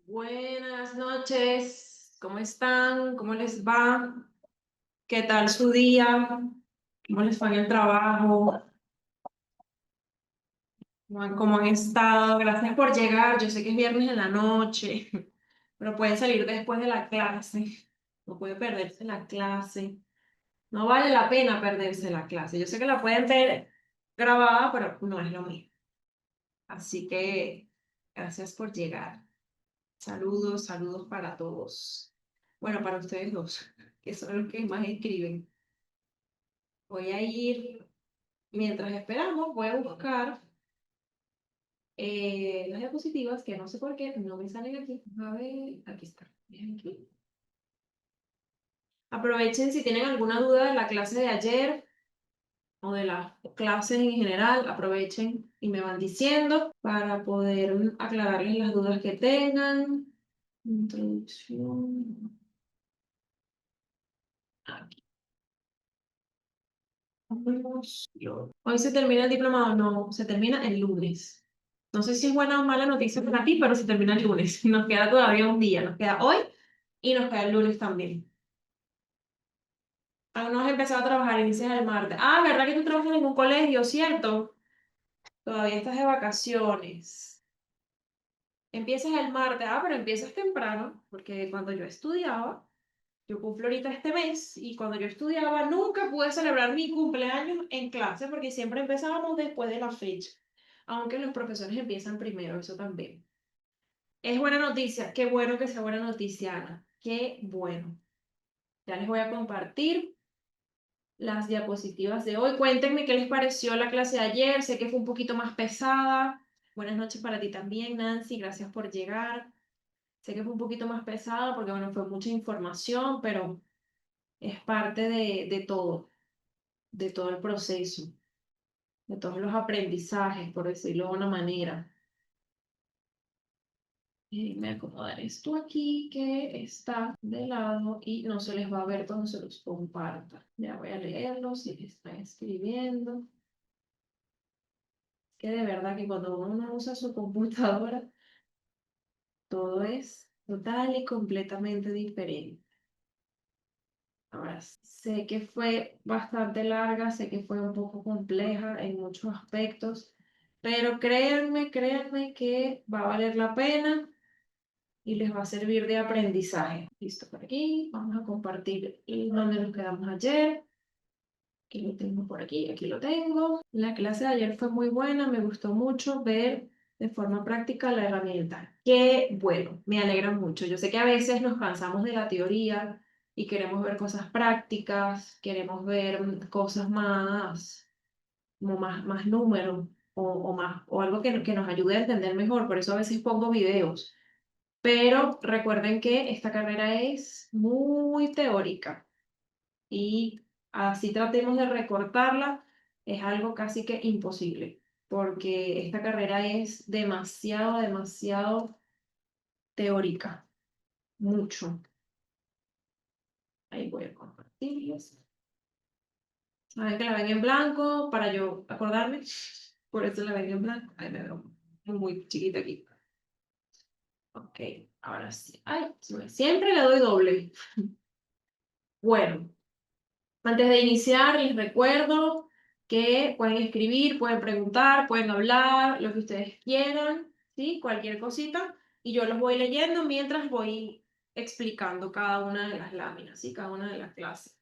Buenas noches, ¿cómo están? ¿Cómo les va? ¿Qué tal su día? ¿Cómo les fue en el trabajo? ¿Cómo han estado? Gracias por llegar. Yo sé que es viernes en la noche, pero pueden salir después de la clase. No puede perderse la clase. No vale la pena perderse la clase. Yo sé que la pueden ver grabada, pero no es lo mismo. Así que gracias por llegar. Saludos, saludos para todos. Bueno, para ustedes dos, que son los que más escriben. Voy a ir, mientras esperamos, voy a buscar las diapositivas que no sé por qué no me salen aquí. A ver, aquí está. Miren aquí. Aprovechen si tienen alguna duda de la clase de ayer o de las clases en general, aprovechen y me van diciendo para poder aclararles las dudas que tengan. Introducción. Aquí. Hoy se termina el diplomado, no, se termina el lunes. No sé si es buena o mala noticia para ti, pero se termina el lunes. Nos queda todavía un día, nos queda hoy y nos queda el lunes también. Aún no has empezado a trabajar, inicias el martes. Ah, ¿verdad que tú trabajas en un colegio, cierto? Todavía estás de vacaciones. Empiezas el martes, pero empiezas temprano, porque cuando yo estudiaba, yo cumplo ahorita este mes y cuando yo estudiaba nunca pude celebrar mi cumpleaños en clase porque siempre empezábamos después de la fecha, aunque los profesores empiezan primero, eso también. Es buena noticia, qué bueno que sea buena noticia, Ana, qué bueno. Ya les voy a compartir las diapositivas de hoy. Cuéntenme qué les pareció la clase de ayer, sé que fue un poquito más pesada. Buenas noches para ti también, Nancy, gracias por llegar. Sé que fue un poquito más pesada porque, bueno, fue mucha información, pero es parte de todo el proceso, de todos los aprendizajes, por decirlo de una manera. Me acomodaré esto aquí que está de lado y no se les va a ver cuando se los comparta. Ya voy a leerlos si están escribiendo. Que de verdad que cuando uno no usa su computadora, todo es total y completamente diferente. Ahora, sé que fue bastante larga, sé que fue un poco compleja en muchos aspectos, pero créanme que va a valer la pena y les va a servir de aprendizaje. Listo por aquí, vamos a compartir donde nos quedamos ayer. Aquí lo tengo por aquí lo tengo. La clase de ayer fue muy buena, me gustó mucho ver de forma práctica la herramienta. Qué bueno, me alegra mucho. Yo sé que a veces nos cansamos de la teoría y queremos ver cosas prácticas, queremos ver cosas más, como más números o algo que nos ayude a entender mejor. Por eso a veces pongo videos. Pero recuerden que esta carrera es muy teórica y así tratemos de recortarla, es algo casi que imposible, porque esta carrera es demasiado teórica, mucho. Ahí voy a compartirles. Saben que la ven en blanco para yo acordarme, por eso la ven en blanco. Ahí me veo muy chiquita aquí. Ok, ahora sí. Ay, siempre le doy doble. Bueno. Antes de iniciar, les recuerdo que pueden escribir, pueden preguntar, pueden hablar, lo que ustedes quieran, ¿sí? Cualquier cosita. Y yo los voy leyendo mientras voy explicando cada una de las láminas, ¿sí? Cada una de las clases.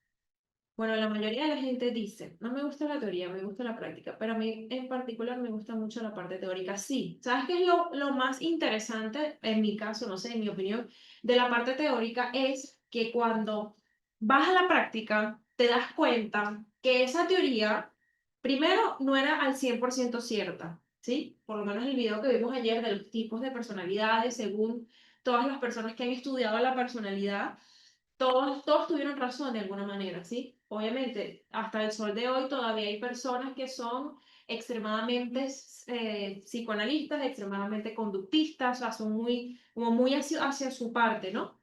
Bueno, la mayoría de la gente dice, no me gusta la teoría, me gusta la práctica, pero a mí en particular me gusta mucho la parte teórica. Sí, ¿sabes qué es lo más interesante, en mi caso, no sé, en mi opinión, de la parte teórica es que cuando vas a la práctica, te das cuenta que esa teoría, primero, no era al 100% cierta, ¿sí? Por lo menos el video que vimos ayer de los tipos de personalidades, según todas las personas que han estudiado la personalidad, todos tuvieron razón de alguna manera, ¿sí? Obviamente, hasta el sol de hoy todavía hay personas que son extremadamente psicoanalistas, extremadamente conductistas, o sea, son muy, como muy hacia su parte, ¿no?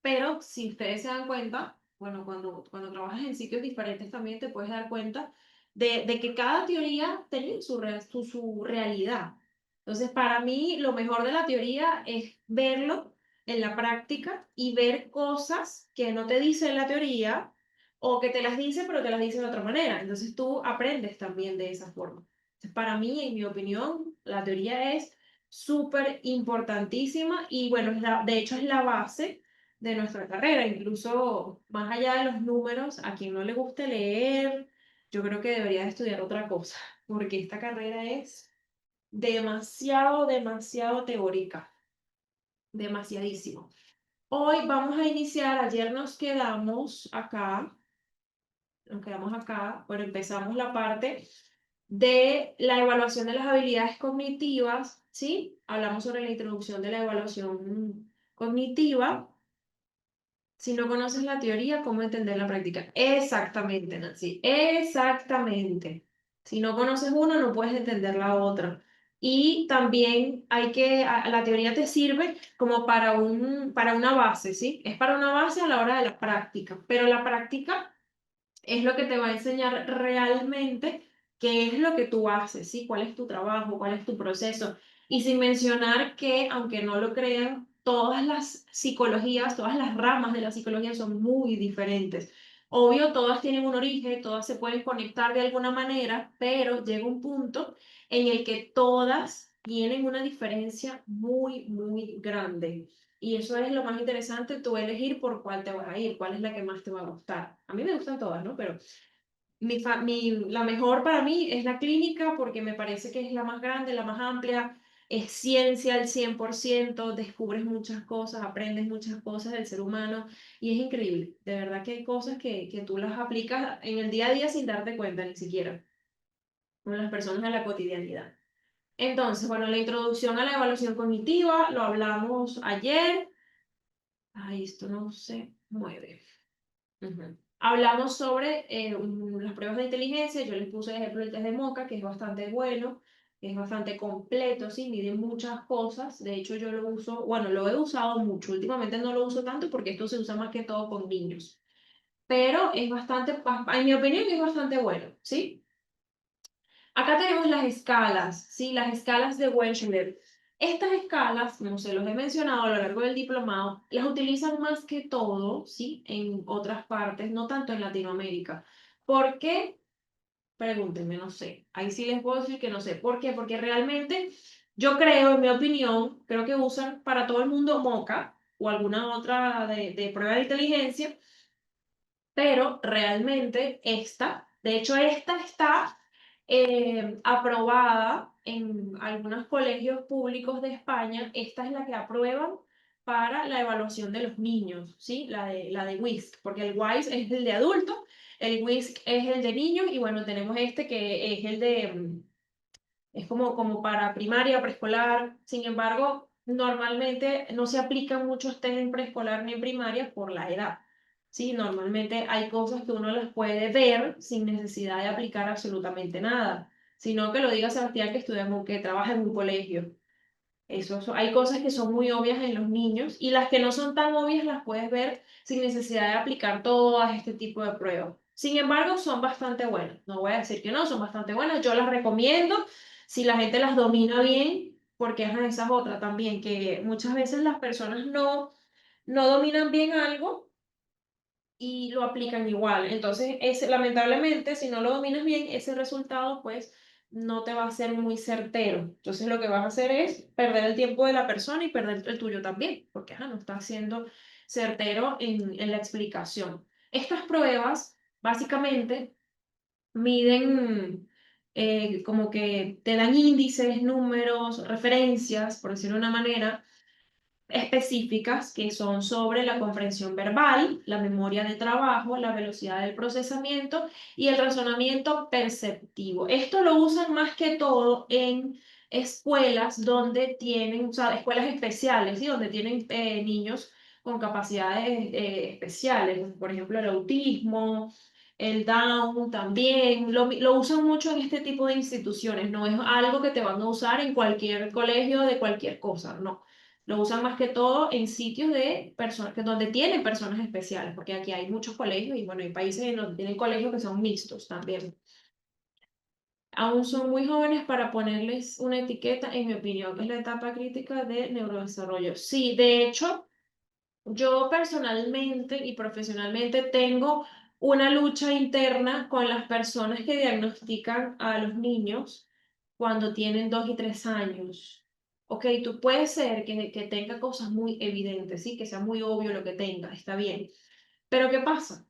Pero si ustedes se dan cuenta, bueno, cuando trabajas en sitios diferentes también te puedes dar cuenta de que cada teoría tiene su realidad. Entonces, para mí, lo mejor de la teoría es verlo en la práctica y ver cosas que no te dice la teoría o que te las dice, pero te las dice de otra manera. Entonces, tú aprendes también de esa forma. Entonces, para mí, en mi opinión, la teoría es súper importantísima y bueno, de hecho es la base de nuestra carrera, incluso más allá de los números, a quien no le guste leer, yo creo que debería de estudiar otra cosa, porque esta carrera es demasiado teórica, demasiadísimo. Hoy vamos a iniciar, ayer nos quedamos acá, bueno, empezamos la parte de la evaluación de las habilidades cognitivas, ¿sí? Hablamos sobre la introducción de la evaluación cognitiva. Si no conoces la teoría, ¿cómo entender la práctica? Exactamente, Nancy, exactamente. Si no conoces una, no puedes entender la otra. Y también la teoría te sirve como para una base, ¿sí? Es para una base a la hora de la práctica, pero la práctica es lo que te va a enseñar realmente qué es lo que tú haces, ¿sí? ¿Cuál es tu trabajo? ¿Cuál es tu proceso? Y sin mencionar que, aunque no lo crean, todas las psicologías, todas las ramas de la psicología son muy diferentes. Obvio, todas tienen un origen, todas se pueden conectar de alguna manera, pero llega un punto en el que todas tienen una diferencia muy grande. Y eso es lo más interesante, tú elegir por cuál te vas a ir, cuál es la que más te va a gustar. A mí me gustan todas, ¿no? Pero la mejor para mí es la clínica porque me parece que es la más grande, la más amplia, es ciencia al 100%, descubres muchas cosas, aprendes muchas cosas del ser humano y es increíble. De verdad que hay cosas que tú las aplicas en el día a día sin darte cuenta ni siquiera, con las personas de la cotidianidad. Entonces, bueno, la introducción a la evaluación cognitiva, lo hablamos ayer. Ay, esto no se mueve. Ujú. Hablamos sobre las pruebas de inteligencia. Yo les puse de ejemplo el test de Moca, que es bastante bueno, que es bastante completo, sí, mide muchas cosas. De hecho, yo lo uso, bueno, lo he usado mucho. Últimamente no lo uso tanto porque esto se usa más que todo con niños. Pero es bastante, en mi opinión, es bastante bueno, ¿sí? Acá tenemos las escalas, ¿sí? Las escalas de Wechsler. Estas escalas, como se los he mencionado a lo largo del diplomado, las utilizan más que todo, ¿sí? En otras partes, no tanto en Latinoamérica. ¿Por qué? Pregúntenme, no sé. Ahí sí les puedo decir que no sé. ¿Por qué? Porque realmente yo creo, en mi opinión, creo que usan para todo el mundo MOCA o alguna otra de prueba de inteligencia, pero realmente de hecho esta está aprobada en algunos colegios públicos de España. Esta es la que aprueban para la evaluación de los niños, ¿sí? La de WISC, porque el WISE es el de adultos, el WISC es el de niños y bueno, tenemos este que es el de es como para primaria, preescolar. Sin embargo, normalmente no se aplican muchos test en preescolar ni en primaria por la edad. Sí, normalmente hay cosas que uno las puede ver sin necesidad de aplicar absolutamente nada, sino que lo diga Sebastián que que trabaja en un colegio. Hay cosas que son muy obvias en los niños y las que no son tan obvias las puedes ver sin necesidad de aplicar todas este tipo de pruebas. Sin embargo, son bastante buenas. No voy a decir que no, son bastante buenas. Yo las recomiendo si la gente las domina bien, porque esa es otra también, que muchas veces las personas no dominan bien algo y lo aplican igual. Entonces, lamentablemente, si no lo dominas bien, ese resultado, pues, no te va a ser muy certero. Entonces, lo que vas a hacer es perder el tiempo de la persona y perder el tuyo también, porque no estás siendo certero en la explicación. Estas pruebas, básicamente, miden como que te dan índices, números, referencias, por decirlo de una manera específicas que son sobre la comprensión verbal, la memoria de trabajo, la velocidad del procesamiento y el razonamiento perceptivo. Esto lo usan más que todo en escuelas donde tienen, o sea, escuelas especiales, ¿sí? Donde tienen niños con capacidades especiales, por ejemplo, el autismo, el Down también, lo usan mucho en este tipo de instituciones, no es algo que te van a usar en cualquier colegio de cualquier cosa, no. Lo usan más que todo en sitios de personas, que donde tienen personas especiales, porque aquí hay muchos colegios y bueno, hay países en donde tienen colegios que son mixtos también. Aún son muy jóvenes para ponerles una etiqueta, en mi opinión, es la etapa crítica de neurodesarrollo. Sí, de hecho, yo personalmente y profesionalmente tengo una lucha interna con las personas que diagnostican a los niños cuando tienen 2 y 3 años. Ok, tú puedes ser que tenga cosas muy evidentes, ¿sí? Que sea muy obvio lo que tenga, está bien. Pero ¿qué pasa?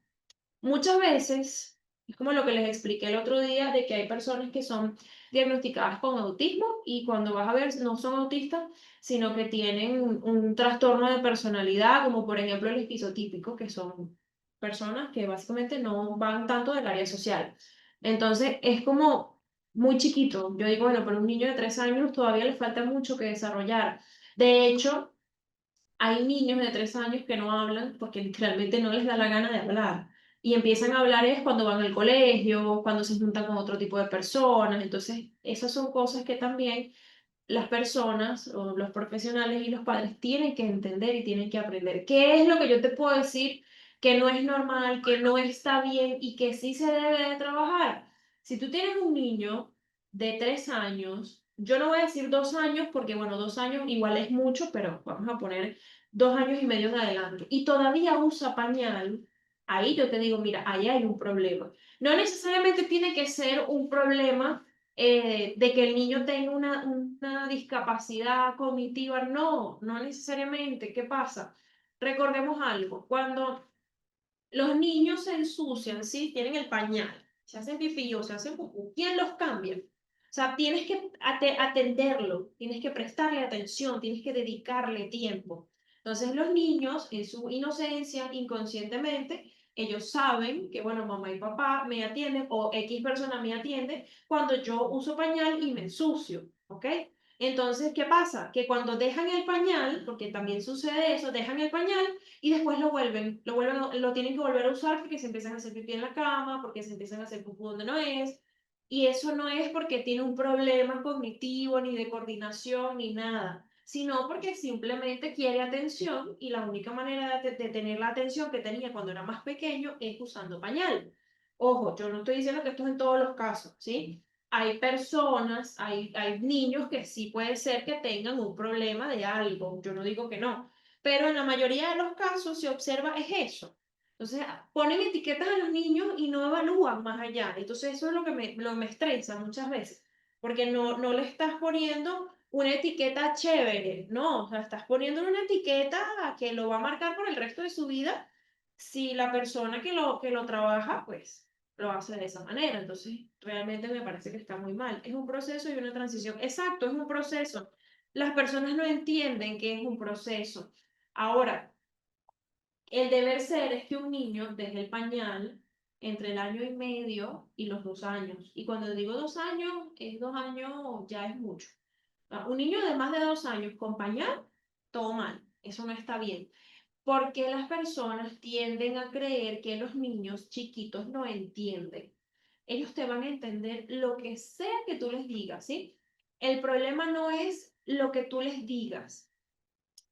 Muchas veces, es como lo que les expliqué el otro día, de que hay personas que son diagnosticadas con autismo y cuando vas a ver no son autistas, sino que tienen un trastorno de personalidad, como por ejemplo el esquizotípico, que son personas que básicamente no van tanto del área social. Entonces es como muy chiquito. Yo digo, bueno, pero un niño de 3 años todavía le falta mucho que desarrollar. De hecho, hay niños de 3 años que no hablan porque literalmente no les da la gana de hablar. Y empiezan a hablar es cuando van al colegio, cuando se juntan con otro tipo de personas. Entonces, esas son cosas que también las personas o los profesionales y los padres tienen que entender y tienen que aprender. ¿Qué es lo que yo te puedo decir que no es normal, que no está bien y que sí se debe de trabajar? Si tú tienes un niño de 3 años, yo no voy a decir 2 años porque, bueno, 2 años igual es mucho, pero vamos a poner 2 años y medio en adelante y todavía usa pañal, ahí yo te digo, mira, ahí hay un problema. No necesariamente tiene que ser un problema de que el niño tenga una discapacidad cognitiva. No, no necesariamente. ¿Qué pasa? Recordemos algo. Cuando los niños se ensucian, ¿sí? Tienen el pañal, se hacen pipí o se hacen pupú, ¿quién los cambia? O sea, tienes que atenderlo, tienes que prestarle atención, tienes que dedicarle tiempo. Entonces los niños, en su inocencia, inconscientemente, ellos saben que, bueno, mamá y papá me atienden o X persona me atiende cuando yo uso pañal y me ensucio, ¿ok? Entonces, ¿qué pasa? Que cuando dejan el pañal, porque también sucede eso, dejan el pañal y después lo tienen que volver a usar porque se empiezan a hacer pipí en la cama, porque se empiezan a hacer pupú donde no es. Y eso no es porque tiene un problema cognitivo, ni de coordinación, ni nada, sino porque simplemente quiere atención y la única manera de tener la atención que tenía cuando era más pequeño es usando pañal. Ojo, yo no estoy diciendo que esto es en todos los casos, ¿sí? Hay personas, hay niños que sí puede ser que tengan un problema de algo, yo no digo que no, pero en la mayoría de los casos se observa es eso. Entonces ponen etiquetas a los niños y no evalúan más allá. Entonces eso es lo que me estresa muchas veces, porque no le estás poniendo una etiqueta chévere, no, o sea, estás poniendo una etiqueta que lo va a marcar por el resto de su vida si la persona que lo trabaja, pues lo hace de esa manera. Entonces realmente me parece que está muy mal. Es un proceso y una transición. Exacto, es un proceso. Las personas no entienden que es un proceso. Ahora, el deber ser es que un niño deje el pañal entre el año y medio y los 2 años. Y cuando digo 2 años, es 2 años, ya es mucho. Un niño de más de 2 años con pañal, todo mal. Eso no está bien. Porque las personas tienden a creer que los niños chiquitos no entienden. Ellos te van a entender lo que sea que tú les digas, ¿sí? El problema no es lo que tú les digas,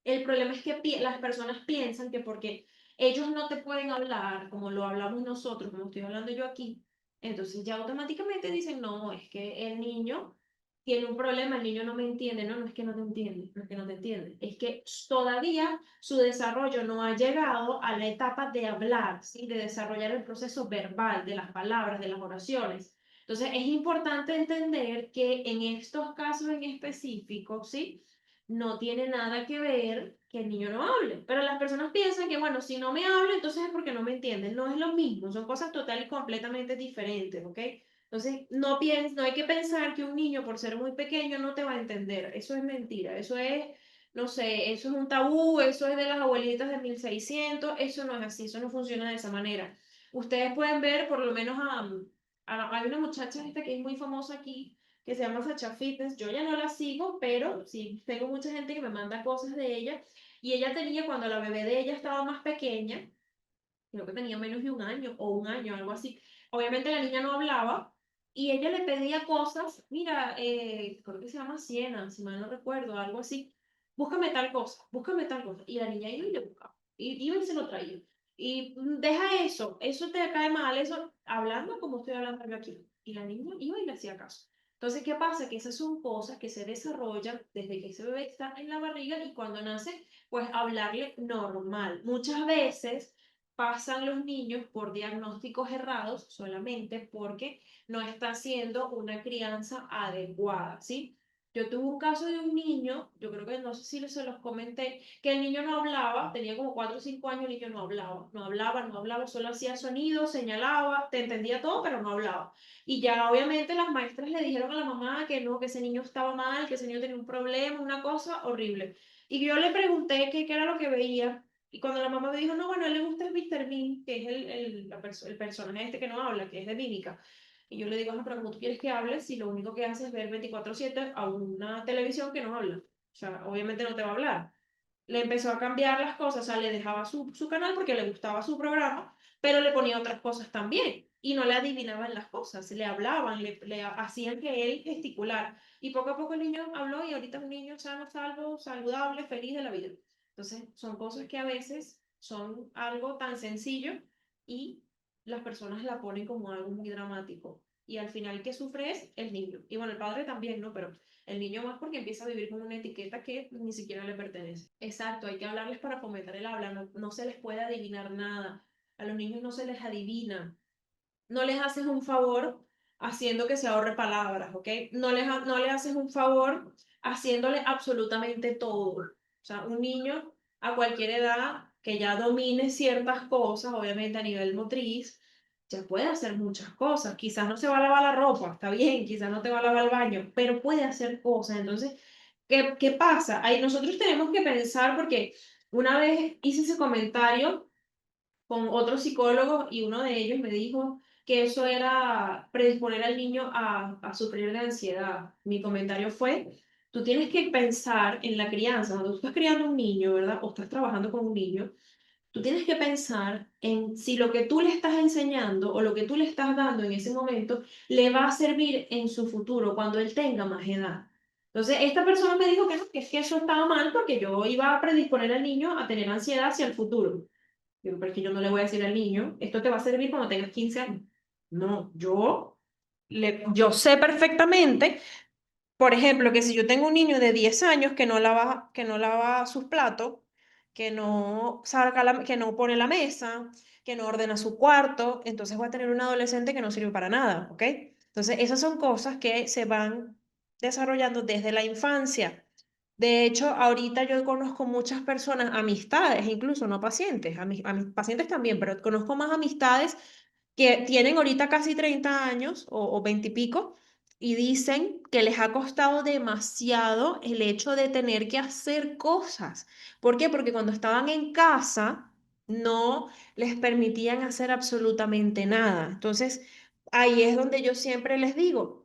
el problema es que las personas piensan que porque ellos no te pueden hablar como lo hablamos nosotros, como estoy hablando yo aquí, entonces ya automáticamente dicen, no, es que el niño tiene un problema, el niño no me entiende, no, no es que no te entiende, no es que no te entiende, es que todavía su desarrollo no ha llegado a la etapa de hablar, ¿sí? De desarrollar el proceso verbal, de las palabras, de las oraciones. Entonces es importante entender que en estos casos en específico, ¿sí? No tiene nada que ver que el niño no hable. Pero las personas piensan que, bueno, si no me habla, entonces es porque no me entienden. No es lo mismo, son cosas total y completamente diferentes, ¿ok? Entonces, no hay que pensar que un niño, por ser muy pequeño, no te va a entender. Eso es mentira. Eso es, no sé, eso es un tabú, eso es de las abuelitas de 1600. Eso no es así, eso no funciona de esa manera. Ustedes pueden ver, por lo menos, hay una muchacha esta que es muy famosa aquí que se llama Sacha Fitness. Yo ya no la sigo, pero sí tengo mucha gente que me manda cosas de ella. Y ella tenía, cuando la bebé de ella estaba más pequeña, creo que tenía menos de un año o un año, algo así. Obviamente la niña no hablaba y ella le pedía cosas, mira, creo que se llama Siena, si mal no recuerdo, algo así. búscame tal cosa, búscame tal cosa. Y la niña iba y le buscaba, y iba y se lo traía. Y deja eso te cae mal, eso, hablando como estoy hablando yo aquí. Y la niña iba y le hacía caso. Entonces, ¿qué pasa? Que esas son cosas que se desarrollan desde que ese bebé está en la barriga y cuando nace, pues hablarle normal. Muchas veces pasan los niños por diagnósticos errados solamente porque no está haciendo una crianza adecuada, ¿sí? Yo tuve un caso de un niño, yo creo que no sé si se los comenté, que el niño no hablaba, tenía como 4 o 5 años, el niño no hablaba, solo hacía sonidos, señalaba, te entendía todo, pero no hablaba. Y ya obviamente las maestras le dijeron a la mamá que no, que ese niño estaba mal, que ese niño tenía un problema, una cosa horrible. Y yo le pregunté qué era lo que veía, y cuando la mamá me dijo, no, bueno, a él le gusta el Mr. Bean, que es el personaje este que no habla, que es de mímica. Y yo le digo, pero ¿cómo tú quieres que hable si lo único que hace es ver 24/7 a una televisión que no habla? O sea, obviamente no te va a hablar. Le empezó a cambiar las cosas, o sea, le dejaba su canal porque le gustaba su programa, pero le ponía otras cosas también. Y no le adivinaban las cosas, le hablaban, le hacían que él gesticular. Y poco a poco el niño habló y ahorita es un niño sano, salvo, saludable, feliz de la vida. Entonces, son cosas que a veces son algo tan sencillo y las personas la ponen como algo muy dramático. Y al final el que sufre es el niño. Y bueno, el padre también, ¿no? Pero el niño más porque empieza a vivir con una etiqueta que ni siquiera le pertenece. Exacto, hay que hablarles para fomentar el habla, no se les puede adivinar nada. A los niños no se les adivina. No les haces un favor haciendo que se ahorre palabras, ¿ok? No le haces un favor haciéndole absolutamente todo. O sea, un niño a cualquier edad que ya domine ciertas cosas, obviamente a nivel motriz, ya puede hacer muchas cosas. Quizás no se va a lavar la ropa, está bien, quizás no te va a lavar el baño, pero puede hacer cosas. Entonces, ¿qué pasa? Ahí nosotros tenemos que pensar porque una vez hice ese comentario con otros psicólogos y uno de ellos me dijo que eso era predisponer al niño a sufrir de ansiedad. Mi comentario fue, tú tienes que pensar en la crianza, cuando tú estás criando un niño, ¿verdad? O estás trabajando con un niño, tú tienes que pensar en si lo que tú le estás enseñando o lo que tú le estás dando en ese momento le va a servir en su futuro, cuando él tenga más edad. Entonces, esta persona me dijo que no, que es que eso estaba mal porque yo iba a predisponer al niño a tener ansiedad hacia el futuro. Digo, pero es que yo no le voy a decir al niño, esto te va a servir cuando tengas 15 años. No, yo sé perfectamente, por ejemplo, que si yo tengo un niño de 10 años que no lava sus platos, que no pone la mesa, que no ordena su cuarto, entonces voy a tener un adolescente que no sirve para nada, ¿ok? Entonces, esas son cosas que se van desarrollando desde la infancia. De hecho, ahorita yo conozco muchas personas, amistades, incluso no pacientes, a mis pacientes también, pero conozco más amistades que tienen ahorita casi 30 años o 20 y pico y dicen que les ha costado demasiado el hecho de tener que hacer cosas. ¿Por qué? Porque cuando estaban en casa no les permitían hacer absolutamente nada. Entonces, ahí es donde yo siempre les digo,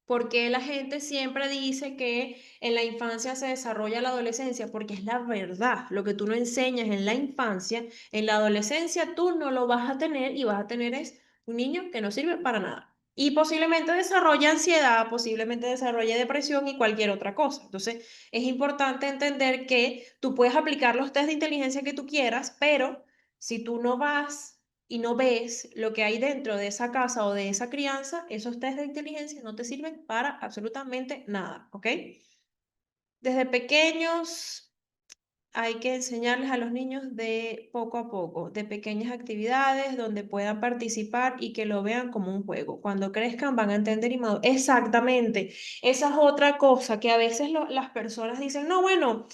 porque la gente siempre dice que en la infancia se desarrolla la adolescencia, porque es la verdad. Lo que tú no enseñas en la infancia, en la adolescencia tú no lo vas a tener y vas a tener es un niño que no sirve para nada. Y posiblemente desarrolle ansiedad, posiblemente desarrolle depresión y cualquier otra cosa. Entonces, es importante entender que tú puedes aplicar los test de inteligencia que tú quieras, pero si tú no vas y no ves lo que hay dentro de esa casa o de esa crianza, esos test de inteligencia no te sirven para absolutamente nada, ¿ok? Desde pequeños hay que enseñarles a los niños de poco a poco, de pequeñas actividades donde puedan participar y que lo vean como un juego. Cuando crezcan van a entender y madurar. Exactamente. Esa es otra cosa que a veces las personas dicen, no, bueno,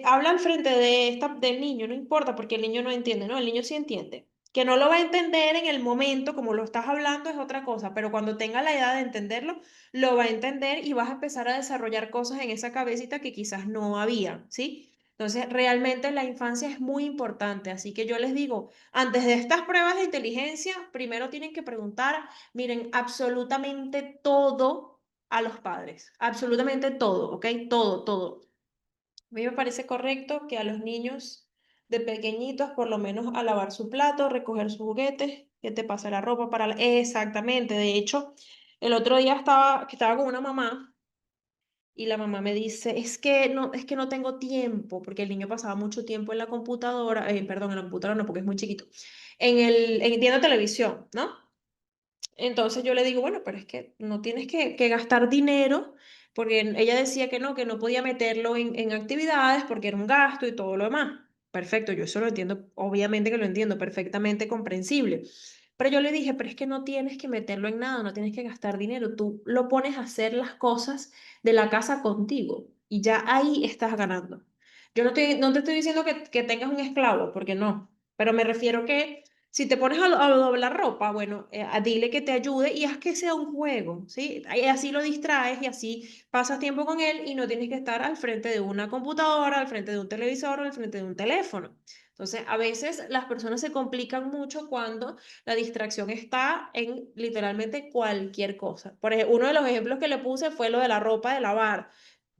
habla al frente del niño, no importa porque el niño no entiende, no, el niño sí entiende. Que no lo va a entender en el momento, como lo estás hablando, es otra cosa, pero cuando tenga la edad de entenderlo, lo va a entender y vas a empezar a desarrollar cosas en esa cabecita que quizás no había, ¿sí? Entonces, realmente la infancia es muy importante, así que yo les digo, antes de estas pruebas de inteligencia, primero tienen que preguntar, miren, absolutamente todo a los padres, absolutamente todo, ¿ok? Todo, todo. A mí me parece correcto que a los niños de pequeñitos, por lo menos a lavar su plato, recoger sus juguetes, que te pase la ropa para... Exactamente, de hecho, el otro día estaba con una mamá Y la mamá me dice, es que no tengo tiempo, porque el niño pasaba mucho tiempo en la computadora, perdón, en la computadora no, porque es muy chiquito, viendo televisión, ¿no? Entonces yo le digo, bueno, pero es que no tienes que gastar dinero, porque ella decía que no podía meterlo en actividades porque era un gasto y todo lo demás. Perfecto, yo eso lo entiendo, obviamente que lo entiendo, perfectamente comprensible. Pero yo le dije, pero es que no tienes que meterlo en nada, no tienes que gastar dinero, tú lo pones a hacer las cosas de la casa contigo y ya ahí estás ganando. Yo no te estoy diciendo que tengas un esclavo, porque no, pero me refiero que si te pones a doblar ropa, bueno, dile que te ayude y haz que sea un juego, ¿sí? Y así lo distraes y así pasas tiempo con él y no tienes que estar al frente de una computadora, al frente de un televisor o al frente de un teléfono. Entonces, a veces las personas se complican mucho cuando la distracción está en literalmente cualquier cosa. Por ejemplo, uno de los ejemplos que le puse fue lo de la ropa de lavar.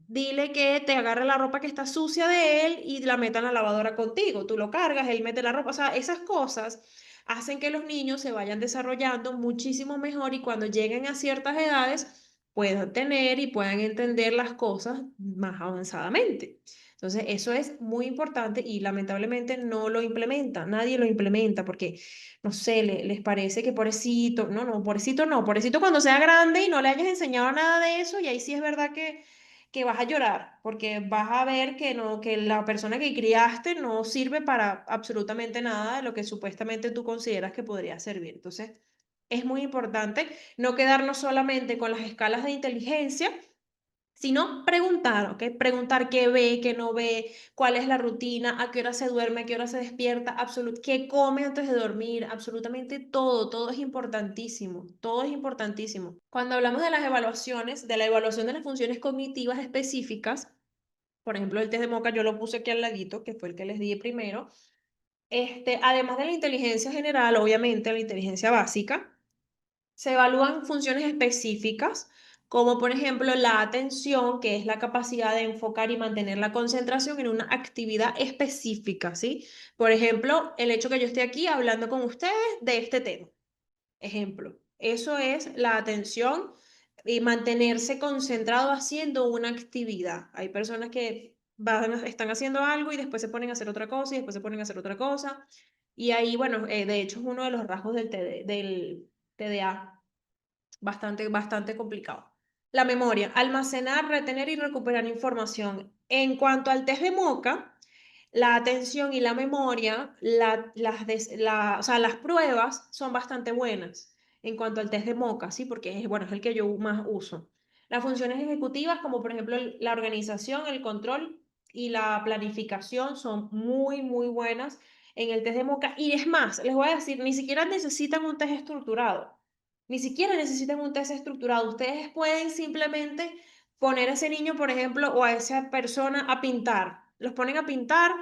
Dile que te agarre la ropa que está sucia de él y la meta en la lavadora contigo. Tú lo cargas, él mete la ropa. O sea, esas cosas hacen que los niños se vayan desarrollando muchísimo mejor y cuando lleguen a ciertas edades puedan tener y puedan entender las cosas más avanzadamente. Entonces, eso es muy importante y lamentablemente no lo implementa, nadie lo implementa porque, no sé, les parece que pobrecito, pobrecito cuando sea grande y no le hayas enseñado nada de eso y ahí sí es verdad que vas a llorar, porque vas a ver que no, que la persona que criaste no sirve para absolutamente nada de lo que supuestamente tú consideras que podría servir. Entonces, es muy importante no quedarnos solamente con las escalas de inteligencia, sino preguntar, ¿ok? Preguntar qué ve, qué no ve, cuál es la rutina, a qué hora se duerme, a qué hora se despierta, qué come antes de dormir, absolutamente todo, todo es importantísimo, todo es importantísimo. Cuando hablamos de las evaluaciones, de la evaluación de las funciones cognitivas específicas, por ejemplo, el test de Moca yo lo puse aquí al ladito, que fue el que les di primero, además de la inteligencia general, obviamente la inteligencia básica, se evalúan funciones específicas, como por ejemplo la atención, que es la capacidad de enfocar y mantener la concentración en una actividad específica, ¿sí? Por ejemplo, el hecho que yo esté aquí hablando con ustedes de este tema. Ejemplo, eso es la atención y mantenerse concentrado haciendo una actividad. Hay personas que están haciendo algo y después se ponen a hacer otra cosa y después se ponen a hacer otra cosa. Y ahí, bueno, de hecho es uno de los rasgos del TDA bastante complicado. La memoria, almacenar, retener y recuperar información. En cuanto al test de Moca, la atención y la memoria, o sea, las pruebas son bastante buenas en cuanto al test de Moca, ¿sí? Porque es, bueno, es el que yo más uso. Las funciones ejecutivas, como por ejemplo la organización, el control y la planificación, son muy buenas en el test de Moca. Y es más, les voy a decir, ni siquiera necesitan un test estructurado. Ni siquiera necesitan un test estructurado. Ustedes pueden simplemente poner a ese niño, por ejemplo, o a esa persona a pintar. Los ponen a pintar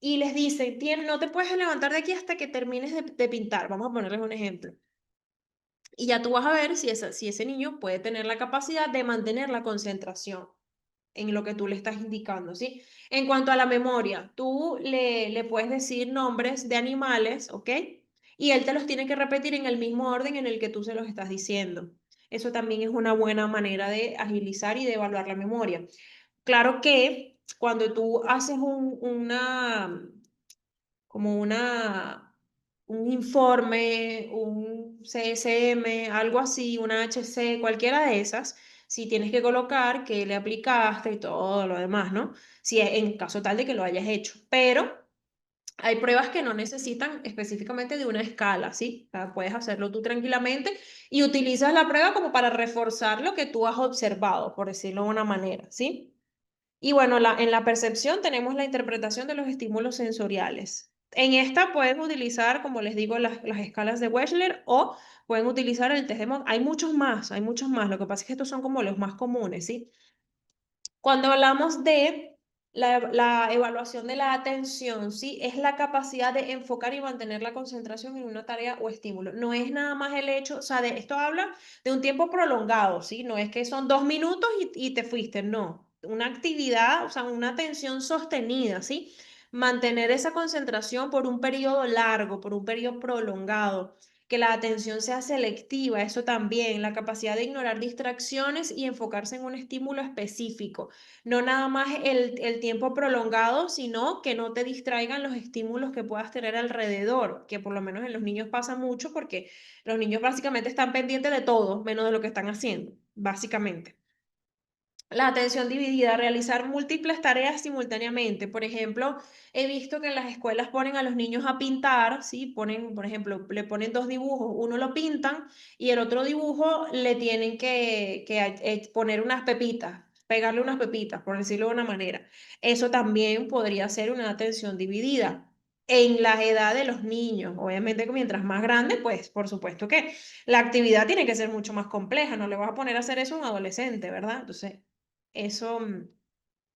y les dicen, no te puedes levantar de aquí hasta que termines de pintar. Vamos a ponerles un ejemplo. Y ya tú vas a ver si ese niño puede tener la capacidad de mantener la concentración en lo que tú le estás indicando, ¿sí? En cuanto a la memoria, tú le puedes decir nombres de animales, ¿ok? Y él te los tiene que repetir en el mismo orden en el que tú se los estás diciendo. Eso también es una buena manera de agilizar y de evaluar la memoria. Claro que cuando tú haces como un informe, un CSM, algo así, una HC, cualquiera de esas, si tienes que colocar que le aplicaste y todo lo demás, ¿no? Si en caso tal de que lo hayas hecho. Pero hay pruebas que no necesitan específicamente de una escala, ¿sí? O sea, puedes hacerlo tú tranquilamente y utilizas la prueba como para reforzar lo que tú has observado, por decirlo de una manera, ¿sí? Y bueno, en la percepción tenemos la interpretación de los estímulos sensoriales. En esta pueden utilizar, como les digo, las escalas de Wechsler o pueden utilizar el test de Monk. Hay muchos más. Lo que pasa es que estos son como los más comunes, ¿sí? Cuando hablamos de la evaluación de la atención, ¿sí? Es la capacidad de enfocar y mantener la concentración en una tarea o estímulo. No es nada más el hecho, o sea, esto habla de un tiempo prolongado, ¿sí? No es que son 2 minutos y te fuiste, no. Una actividad, o sea, una atención sostenida, ¿sí? Mantener esa concentración por un periodo largo, por un periodo prolongado. que la atención sea selectiva, eso también, la capacidad de ignorar distracciones y enfocarse en un estímulo específico. No nada más el tiempo prolongado, sino que no te distraigan los estímulos que puedas tener alrededor, que por lo menos en los niños pasa mucho porque los niños básicamente están pendientes de todo, menos de lo que están haciendo, básicamente. La atención dividida, realizar múltiples tareas simultáneamente. Por ejemplo, he visto que en las escuelas ponen a los niños a pintar, ¿sí? Ponen, por ejemplo, le ponen dos dibujos, uno lo pintan y el otro dibujo le tienen que poner unas pepitas, pegarle unas pepitas, por decirlo de una manera. Eso también podría ser una atención dividida. En la edad de los niños, obviamente que mientras más grande, pues por supuesto que la actividad tiene que ser mucho más compleja, no le vas a poner a hacer eso a un adolescente, ¿verdad? Entonces, eso,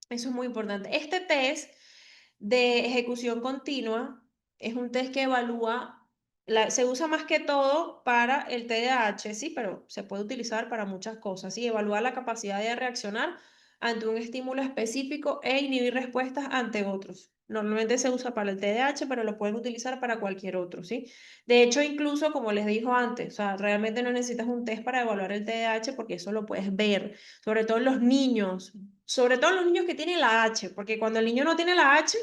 eso es muy importante. Este test de ejecución continua es un test que evalúa, se usa más que todo para el TDAH, sí, pero se puede utilizar para muchas cosas, sí, evalúa la capacidad de reaccionar ante un estímulo específico e inhibir respuestas ante otros. Normalmente se usa para el TDAH, pero lo pueden utilizar para cualquier otro, ¿sí? De hecho, incluso, como les dijo antes, o sea, realmente no necesitas un test para evaluar el TDAH porque eso lo puedes ver, sobre todo en los niños, sobre todo en los niños que tienen la H, porque cuando el niño no tiene la H,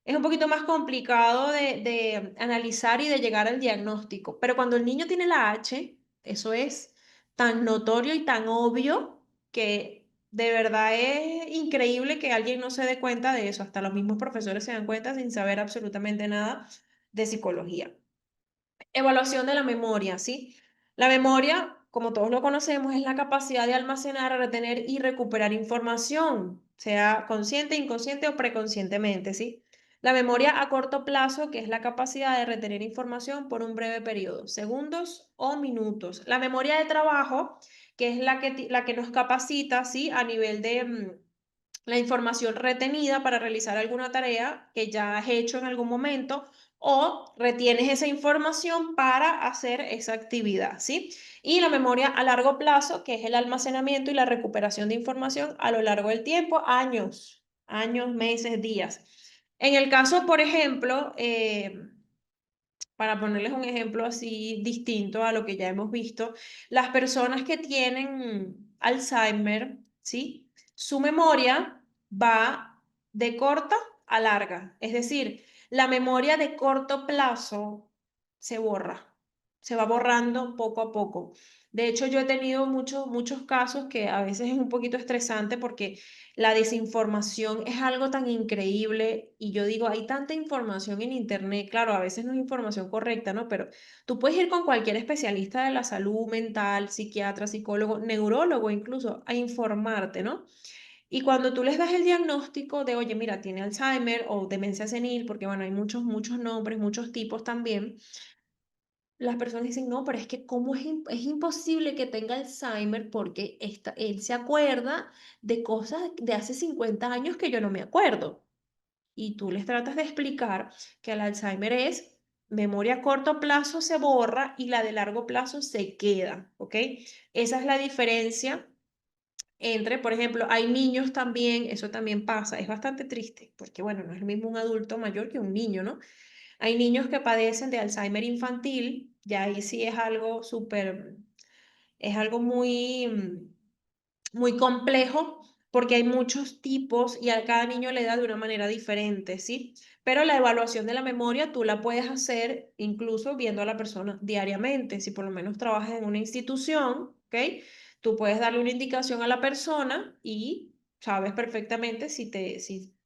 es un poquito más complicado de analizar y de llegar al diagnóstico. Pero cuando el niño tiene la H, eso es tan notorio y tan obvio que de verdad es increíble que alguien no se dé cuenta de eso. Hasta los mismos profesores se dan cuenta sin saber absolutamente nada de psicología. Evaluación de la memoria, ¿sí? La memoria, como todos lo conocemos, es la capacidad de almacenar, retener y recuperar información, sea consciente, inconsciente o preconscientemente, ¿sí? La memoria a corto plazo, que es la capacidad de retener información por un breve periodo, segundos o minutos. La memoria de trabajo, que es la que nos capacita, ¿sí? A nivel de la información retenida para realizar alguna tarea que ya has hecho en algún momento o retienes esa información para hacer esa actividad, ¿sí? Y la memoria a largo plazo, que es el almacenamiento y la recuperación de información a lo largo del tiempo, años, meses, días. En el caso, por ejemplo, para ponerles un ejemplo así distinto a lo que ya hemos visto, las personas que tienen Alzheimer, ¿sí? Su memoria va de corta a larga, es decir, la memoria de corto plazo se borra, se va borrando poco a poco. De hecho, yo he tenido muchos casos que a veces es un poquito estresante porque la desinformación es algo tan increíble y yo digo, hay tanta información en internet, claro, a veces no es información correcta, ¿no? Pero tú puedes ir con cualquier especialista de la salud mental, psiquiatra, psicólogo, neurólogo incluso, a informarte, ¿no? Y cuando tú les das el diagnóstico de, oye, mira, tiene Alzheimer o demencia senil, porque bueno, hay muchos nombres, muchos tipos también, las personas dicen, no, pero es que ¿cómo es imposible que tenga Alzheimer porque él se acuerda de cosas de hace 50 años que yo no me acuerdo? Y tú les tratas de explicar que el Alzheimer es memoria a corto plazo se borra y la de largo plazo se queda, ¿ok? Esa es la diferencia entre, por ejemplo, hay niños también, eso también pasa, es bastante triste, porque bueno, no es lo mismo un adulto mayor que un niño, ¿no? Hay niños que padecen de Alzheimer infantil, ya ahí sí es algo súper, es algo muy complejo porque hay muchos tipos y a cada niño le da de una manera diferente, ¿sí? Pero la evaluación de la memoria tú la puedes hacer incluso viendo a la persona diariamente. Si por lo menos trabajas en una institución, ¿ok? Tú puedes darle una indicación a la persona y sabes perfectamente si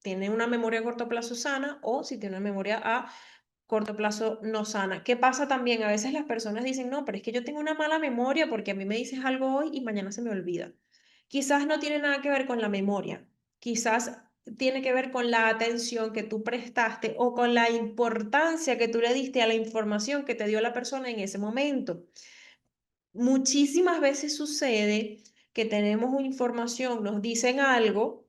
tiene una memoria a corto plazo sana o si tiene una memoria a corto plazo no sana. ¿Qué pasa también? A veces las personas dicen, no, pero es que yo tengo una mala memoria porque a mí me dices algo hoy y mañana se me olvida. Quizás no tiene nada que ver con la memoria, quizás tiene que ver con la atención que tú prestaste o con la importancia que tú le diste a la información que te dio la persona en ese momento. Muchísimas veces sucede que tenemos una información, nos dicen algo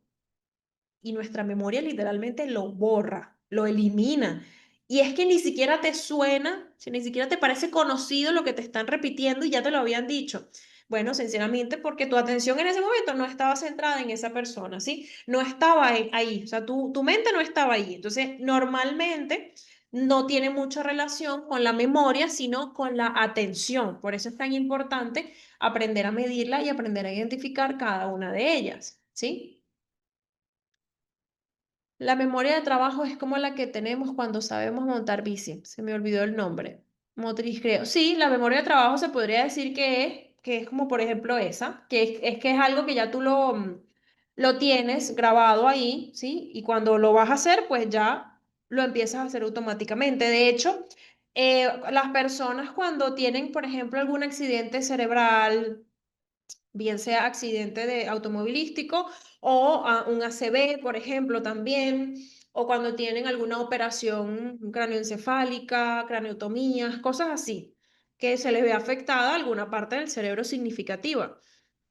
y nuestra memoria literalmente lo borra, lo elimina. Y es que ni siquiera te suena, si ni siquiera te parece conocido lo que te están repitiendo y ya te lo habían dicho. Bueno, sinceramente, porque tu atención en ese momento no estaba centrada en esa persona, ¿sí? No estaba ahí, o sea, tu mente no estaba ahí. Entonces, normalmente no tiene mucha relación con la memoria, sino con la atención. Por eso es tan importante aprender a medirla y aprender a identificar cada una de ellas, ¿sí? La memoria de trabajo es como la que tenemos cuando sabemos montar bici. Se me olvidó el nombre. Motriz, creo. Sí, la memoria de trabajo se podría decir que es como, por ejemplo, esa, que es algo que ya tú lo tienes grabado ahí, ¿sí? Y cuando lo vas a hacer, pues ya lo empiezas a hacer automáticamente. De hecho, las personas cuando tienen, por ejemplo, algún accidente cerebral, bien sea accidente de automovilístico o un ACV, por ejemplo, también, o cuando tienen alguna operación craneoencefálica, craneotomías, cosas así, que se les ve afectada alguna parte del cerebro significativa.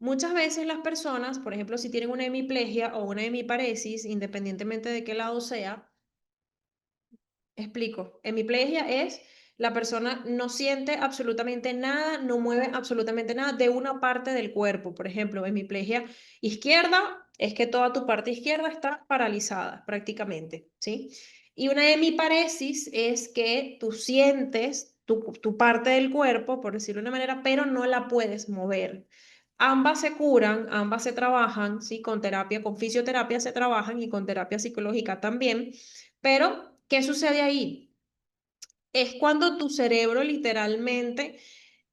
Muchas veces las personas, por ejemplo, si tienen una hemiplegia o una hemiparesis, independientemente de qué lado sea, explico. Hemiplegia es la persona no siente absolutamente nada, no mueve absolutamente nada de una parte del cuerpo. Por ejemplo, hemiplegia izquierda es que toda tu parte izquierda está paralizada prácticamente, ¿sí? Y una hemiparesis es que tú sientes tu parte del cuerpo, por decirlo de una manera, pero no la puedes mover. Ambas se curan, ambas se trabajan, ¿sí? Con terapia, con fisioterapia se trabajan y con terapia psicológica también. Pero, ¿qué sucede ahí? Es cuando tu cerebro literalmente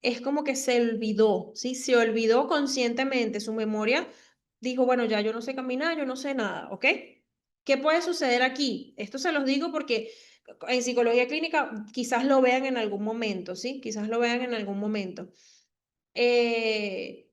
es como que se olvidó, ¿sí? Se olvidó conscientemente, su memoria dijo, bueno, ya yo no sé caminar, yo no sé nada, ¿ok? ¿Qué puede suceder aquí? Esto se los digo porque en psicología clínica quizás lo vean en algún momento, ¿sí? Quizás lo vean en algún momento. Eh,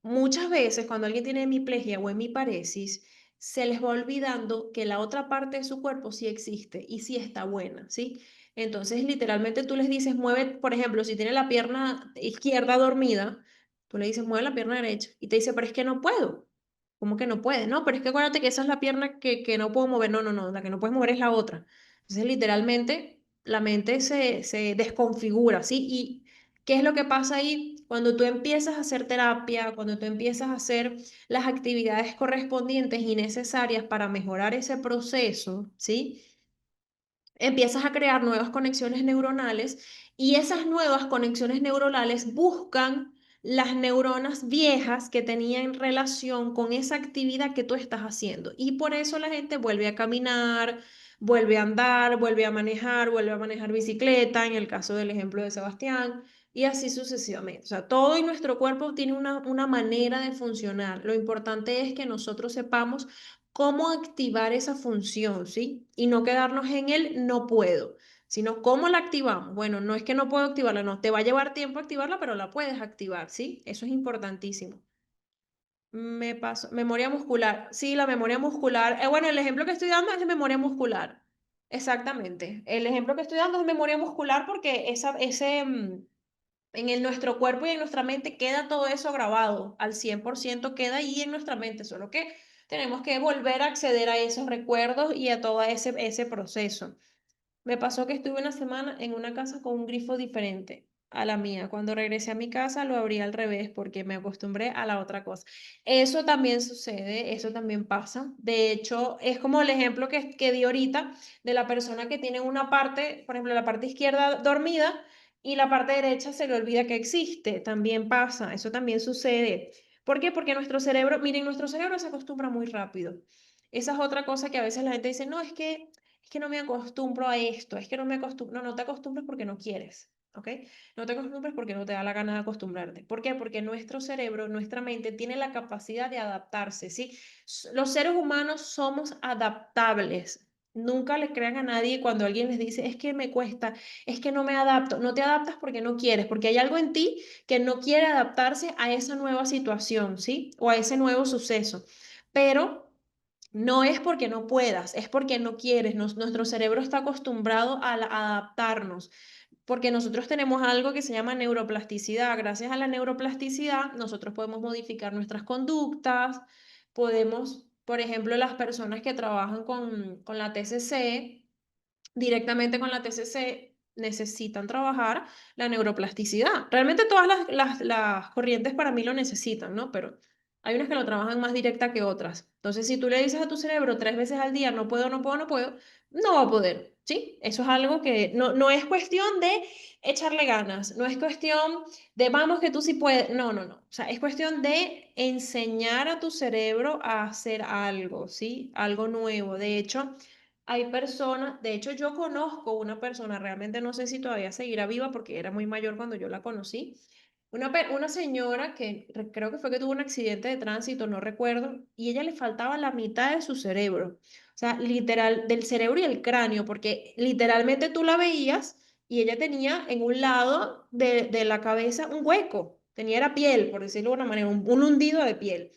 Muchas veces cuando alguien tiene hemiplegia o hemiparesis, se les va olvidando que la otra parte de su cuerpo sí existe y sí está buena, ¿sí? Entonces, literalmente tú les dices, mueve, por ejemplo, si tiene la pierna izquierda dormida, tú le dices, mueve la pierna derecha y te dice, pero es que no puedo. ¿Cómo que no puede? No, pero es que acuérdate que esa es la pierna que no puedo mover. No, no, no, la que no puedes mover es la otra. Entonces, literalmente, la mente se desconfigura, ¿sí? ¿Y qué es lo que pasa ahí? Cuando tú empiezas a hacer terapia, cuando tú empiezas a hacer las actividades correspondientes y necesarias para mejorar ese proceso, ¿sí? Empiezas a crear nuevas conexiones neuronales y esas nuevas conexiones neuronales buscan las neuronas viejas que tenían relación con esa actividad que tú estás haciendo. Y por eso la gente vuelve a caminar, vuelve a andar, vuelve a manejar bicicleta, en el caso del ejemplo de Sebastián, y así sucesivamente. O sea, todo en nuestro cuerpo tiene una manera de funcionar. Lo importante es que nosotros sepamos cómo activar esa función, ¿sí? Y no quedarnos en el no puedo, sino cómo la activamos. Bueno, no es que no puedo activarla, no, te va a llevar tiempo activarla, pero la puedes activar, ¿sí? Eso es importantísimo. Me paso, memoria muscular. Sí, la memoria muscular. Bueno, el ejemplo que estoy dando es de memoria muscular. Exactamente. El ejemplo que estoy dando es de memoria muscular porque nuestro cuerpo y en nuestra mente queda todo eso grabado, al 100% queda ahí en nuestra mente, solo que tenemos que volver a acceder a esos recuerdos y a todo ese proceso. Me pasó que estuve una semana en una casa con un grifo diferente a la mía. Cuando regresé a mi casa lo abrí al revés porque me acostumbré a la otra cosa. Eso también sucede, eso también pasa. De hecho, es como el ejemplo que di ahorita de la persona que tiene una parte, por ejemplo, la parte izquierda dormida y la parte derecha se le olvida que existe. También pasa, eso también sucede. ¿Por qué? Porque nuestro cerebro, miren, nuestro cerebro se acostumbra muy rápido. Esa es otra cosa que a veces la gente dice, no, es que no me acostumbro a esto, es que no me acostumbro, no, no te acostumbres porque no quieres, ¿ok? No te acostumbres porque no te da la gana de acostumbrarte. ¿Por qué? Porque nuestro cerebro, nuestra mente tiene la capacidad de adaptarse, ¿sí? Los seres humanos somos adaptables. Nunca le crean a nadie cuando alguien les dice, es que me cuesta, es que no me adapto. No te adaptas porque no quieres, porque hay algo en ti que no quiere adaptarse a esa nueva situación, ¿sí? O a ese nuevo suceso. Pero no es porque no puedas, es porque no quieres. Nuestro cerebro está acostumbrado a adaptarnos, porque nosotros tenemos algo que se llama neuroplasticidad. Gracias a la neuroplasticidad, nosotros podemos modificar nuestras conductas, podemos, por ejemplo, las personas que trabajan con la TCC, directamente con la TCC, necesitan trabajar la neuroplasticidad. Realmente todas las corrientes para mí lo necesitan, ¿no? Pero Hay unas que lo trabajan más directa que otras. Entonces, si tú le dices a tu cerebro 3 veces al día, no puedo, no puedo, no puedo, no va a poder, ¿sí? Eso es algo que no es cuestión de echarle ganas, no es cuestión de vamos que tú sí puedes, no, no, no. O sea, es cuestión de enseñar a tu cerebro a hacer algo, ¿sí? Algo nuevo. De hecho, hay personas, de hecho yo conozco una persona, realmente no sé si todavía seguirá viva porque era muy mayor cuando yo la conocí, una señora que creo que fue que tuvo un accidente de tránsito, no recuerdo, y ella le faltaba la mitad de su cerebro, o sea, literal, del cerebro y el cráneo, porque literalmente tú la veías y ella tenía en un lado de la cabeza un hueco, tenía era piel, por decirlo de una manera, un hundido de piel.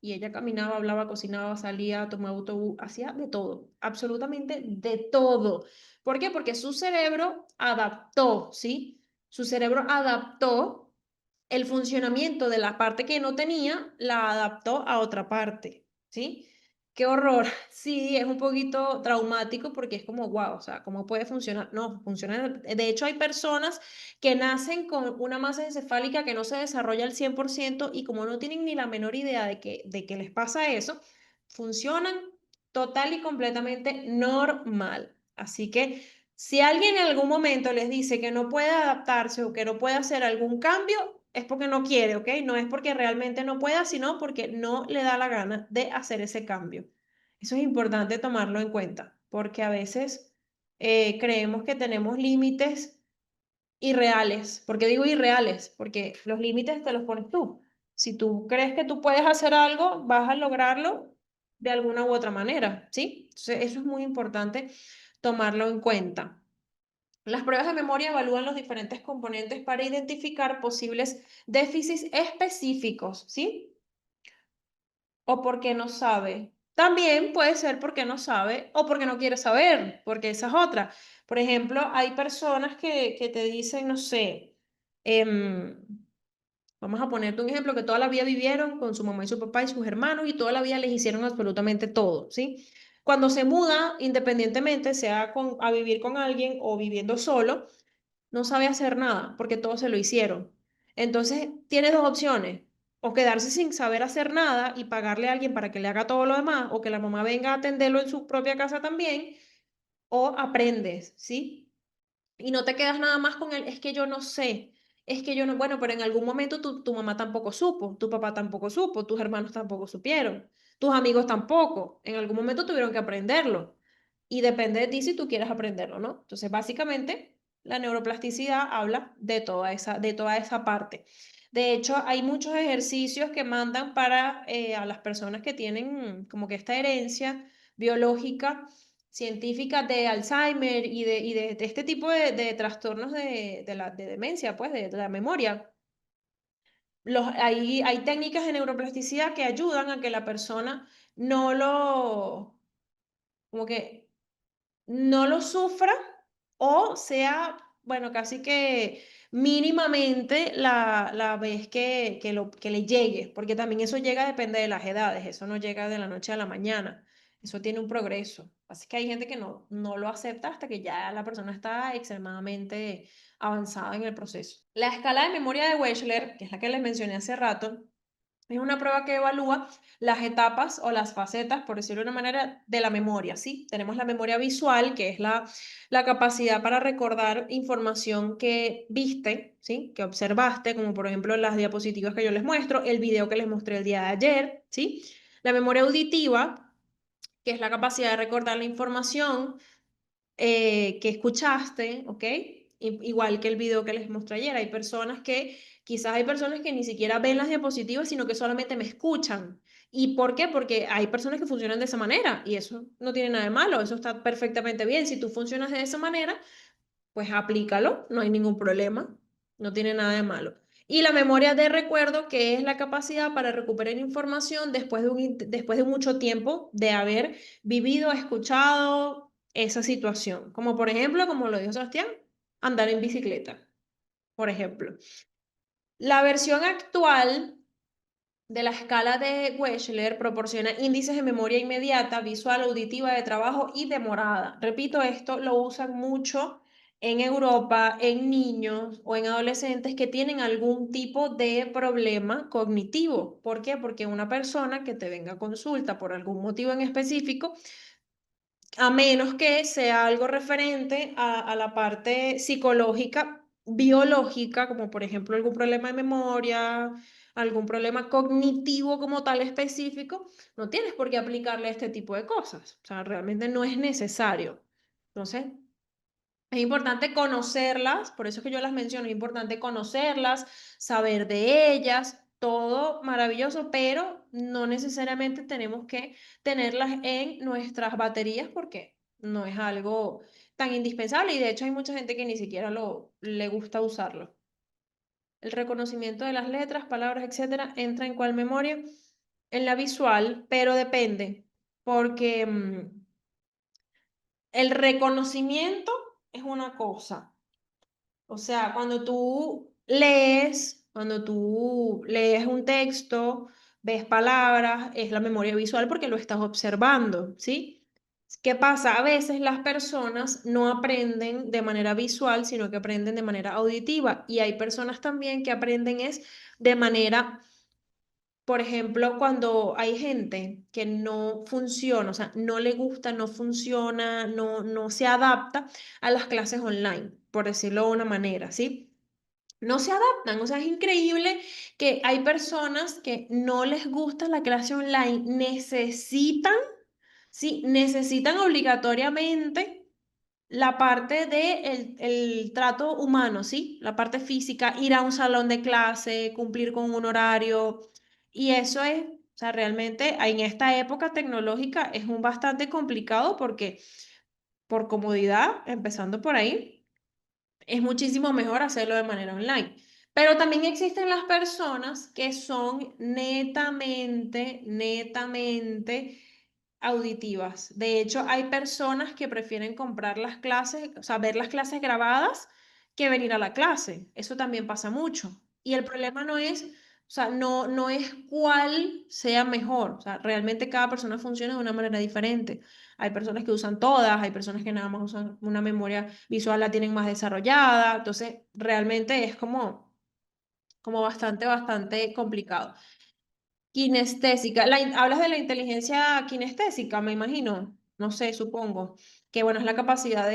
Y ella caminaba, hablaba, cocinaba, salía, tomaba autobús, hacía de todo, absolutamente de todo. ¿Por qué? Porque su cerebro adaptó, ¿sí? Su cerebro adaptó el funcionamiento de la parte que no tenía, la adaptó a otra parte, ¿sí? Qué horror. Sí, es un poquito traumático porque es como, wow, o sea, ¿cómo puede funcionar? No, funciona. De hecho, hay personas que nacen con una masa encefálica que no se desarrolla al 100% y como no tienen ni la menor idea de que les pasa eso, funcionan total y completamente normal. Así que si alguien en algún momento les dice que no puede adaptarse o que no puede hacer algún cambio, es porque no quiere, ¿ok? No es porque realmente no pueda, sino porque no le da la gana de hacer ese cambio. Eso es importante tomarlo en cuenta, porque a veces creemos que tenemos límites irreales. ¿Por qué digo irreales? Porque los límites te los pones tú. Si tú crees que tú puedes hacer algo, vas a lograrlo de alguna u otra manera, ¿sí? Entonces, eso es muy importante tomarlo en cuenta. Las pruebas de memoria evalúan los diferentes componentes para identificar posibles déficits específicos, ¿sí? O porque no sabe. También puede ser porque no sabe o porque no quiere saber, porque esa es otra. Por ejemplo, hay personas que te dicen, no sé, em, vamos a ponerte un ejemplo, que toda la vida vivieron con su mamá y su papá y sus hermanos y toda la vida les hicieron absolutamente todo, ¿sí? Cuando se muda, independientemente, sea a vivir con alguien o viviendo solo, no sabe hacer nada porque todo se lo hicieron. Entonces, tiene dos opciones, o quedarse sin saber hacer nada y pagarle a alguien para que le haga todo lo demás, o que la mamá venga a atenderlo en su propia casa también, o aprendes, ¿sí? Y no te quedas nada más con el, es que yo no sé, es que yo no, bueno, pero en algún momento tu mamá tampoco supo, tu papá tampoco supo, tus hermanos tampoco supieron, tus amigos tampoco, en algún momento tuvieron que aprenderlo. Y depende de ti si tú quieres aprenderlo, ¿no? Entonces, básicamente, la neuroplasticidad habla de toda esa parte. De hecho, hay muchos ejercicios que mandan para a las personas que tienen como que esta herencia biológica científica de Alzheimer y de este tipo de trastornos de demencia, pues, de la memoria. Hay técnicas de neuroplasticidad que ayudan a que la persona no lo, como que no lo sufra o sea, bueno, casi que mínimamente la vez que le llegue, porque también eso llega, depende de las edades, eso no llega de la noche a la mañana, eso tiene un progreso. Así que hay gente que no lo acepta hasta que ya la persona está extremadamente avanzada en el proceso. La escala de memoria de Wechsler, que es la que les mencioné hace rato, es una prueba que evalúa las etapas o las facetas, por decirlo de una manera, de la memoria, ¿sí? Tenemos la memoria visual, que es la capacidad para recordar información que viste, ¿sí? Que observaste, como por ejemplo las diapositivas que yo les muestro, el video que les mostré el día de ayer, ¿sí? La memoria auditiva, que es la capacidad de recordar la información que escuchaste, ¿ok? Igual que el video que les mostré ayer, quizás hay personas que ni siquiera ven las diapositivas, sino que solamente me escuchan. ¿Y por qué? Porque hay personas que funcionan de esa manera y eso no tiene nada de malo, eso está perfectamente bien. Si tú funcionas de esa manera, pues aplícalo, no hay ningún problema, no tiene nada de malo. Y la memoria de recuerdo, que es la capacidad para recuperar información después de mucho tiempo de haber vivido, escuchado esa situación. Como por ejemplo, como lo dijo Sebastián, andar en bicicleta, por ejemplo. La versión actual de la escala de Wechsler proporciona índices de memoria inmediata, visual, auditiva, de trabajo y demorada. Repito, esto lo usan mucho en Europa en niños o en adolescentes que tienen algún tipo de problema cognitivo. ¿Por qué? Porque una persona que te venga a consulta por algún motivo en específico, a menos que sea algo referente a la parte psicológica, biológica, como por ejemplo algún problema de memoria, algún problema cognitivo como tal específico, no tienes por qué aplicarle este tipo de cosas. O sea, realmente no es necesario. Entonces, es importante conocerlas, por eso es que yo las menciono, es importante conocerlas, saber de ellas, todo maravilloso, pero no necesariamente tenemos que tenerlas en nuestras baterías porque no es algo tan indispensable y de hecho hay mucha gente que ni siquiera le gusta usarlo. El reconocimiento de las letras, palabras, etcétera, entra en cuál memoria? En la visual, pero depende, porque el reconocimiento es una cosa. O sea, cuando tú lees un texto, ves palabras, es la memoria visual porque lo estás observando, ¿sí? ¿Qué pasa? A veces las personas no aprenden de manera visual, sino que aprenden de manera auditiva. Y hay personas también que aprenden es de manera, por ejemplo, cuando hay gente que no funciona, o sea, no le gusta, no funciona, no se adapta a las clases online, por decirlo de una manera, ¿sí? No se adaptan, o sea, es increíble que hay personas que no les gusta la clase online, necesitan, sí, necesitan obligatoriamente la parte de el trato humano, ¿sí? La parte física, ir a un salón de clase, cumplir con un horario, y eso es, o sea, realmente en esta época tecnológica es un bastante complicado porque por comodidad, empezando por ahí es muchísimo mejor hacerlo de manera online. Pero también existen las personas que son netamente auditivas. De hecho, hay personas que prefieren comprar las clases, o sea, ver las clases grabadas que venir a la clase. Eso también pasa mucho. Y el problema no es, o sea, no es cuál sea mejor. O sea, realmente cada persona funciona de una manera diferente. Hay personas que usan todas, hay personas que nada más usan una memoria visual, la tienen más desarrollada. Entonces, realmente es como bastante complicado. Kinestésica. Hablas de la inteligencia kinestésica, me imagino. No sé, supongo. Que bueno, es la capacidad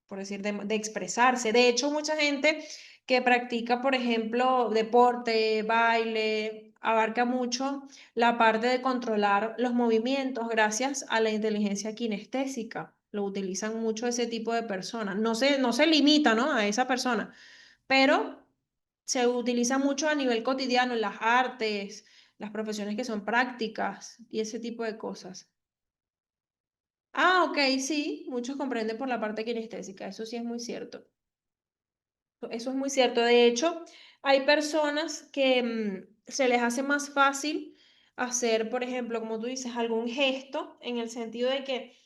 por decir, de expresarse. De hecho, mucha gente que practica, por ejemplo, deporte, baile, abarca mucho la parte de controlar los movimientos gracias a la inteligencia kinestésica. Lo utilizan mucho ese tipo de personas. No se limita, ¿no? A esa persona, pero se utiliza mucho a nivel cotidiano en las artes, las profesiones que son prácticas y ese tipo de cosas. Ah, ok, sí, muchos comprenden por la parte kinestésica, eso sí es muy cierto. Eso es muy cierto. De hecho, hay personas que se les hace más fácil hacer, por ejemplo, como tú dices, algún gesto en el sentido de que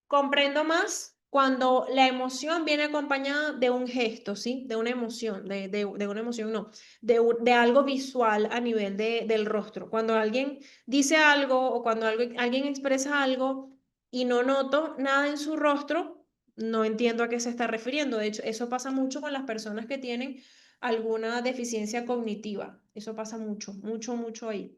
comprendo más cuando la emoción viene acompañada de un gesto, ¿sí? De una emoción, de una emoción, no, de algo visual a nivel del rostro. Cuando alguien dice algo o cuando alguien expresa algo y no noto nada en su rostro, no entiendo a qué se está refiriendo. De hecho, eso pasa mucho con las personas que tienen alguna deficiencia cognitiva. Eso pasa mucho ahí.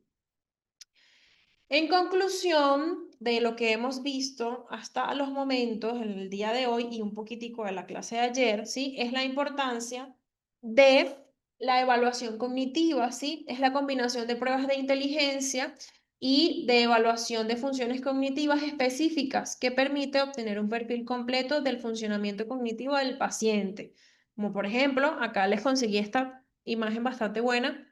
En conclusión de lo que hemos visto hasta los momentos, en el día de hoy y un poquitico de la clase de ayer, ¿sí? Es la importancia de la evaluación cognitiva, ¿sí? Es la combinación de pruebas de inteligencia y de evaluación de funciones cognitivas específicas que permite obtener un perfil completo del funcionamiento cognitivo del paciente. Como por ejemplo, acá les conseguí esta imagen bastante buena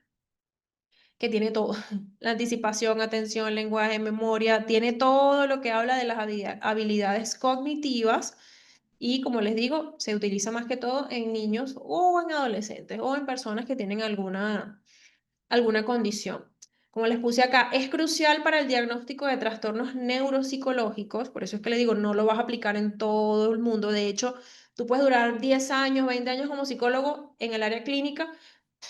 que tiene todo, la anticipación, atención, lenguaje, memoria, tiene todo lo que habla de las habilidades cognitivas y como les digo, se utiliza más que todo en niños o en adolescentes o en personas que tienen alguna condición. Como les puse acá, es crucial para el diagnóstico de trastornos neuropsicológicos, por eso es que le digo, no lo vas a aplicar en todo el mundo. De hecho, tú puedes durar 10 años, 20 años como psicólogo en el área clínica,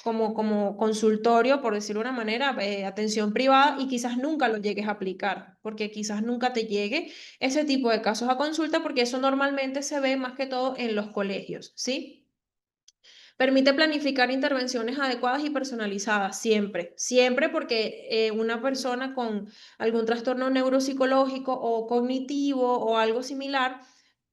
como consultorio, por decirlo de una manera, atención privada y quizás nunca lo llegues a aplicar, porque quizás nunca te llegue ese tipo de casos a consulta, porque eso normalmente se ve más que todo en los colegios, ¿sí? Permite planificar intervenciones adecuadas y personalizadas, siempre, siempre porque una persona con algún trastorno neuropsicológico o cognitivo o algo similar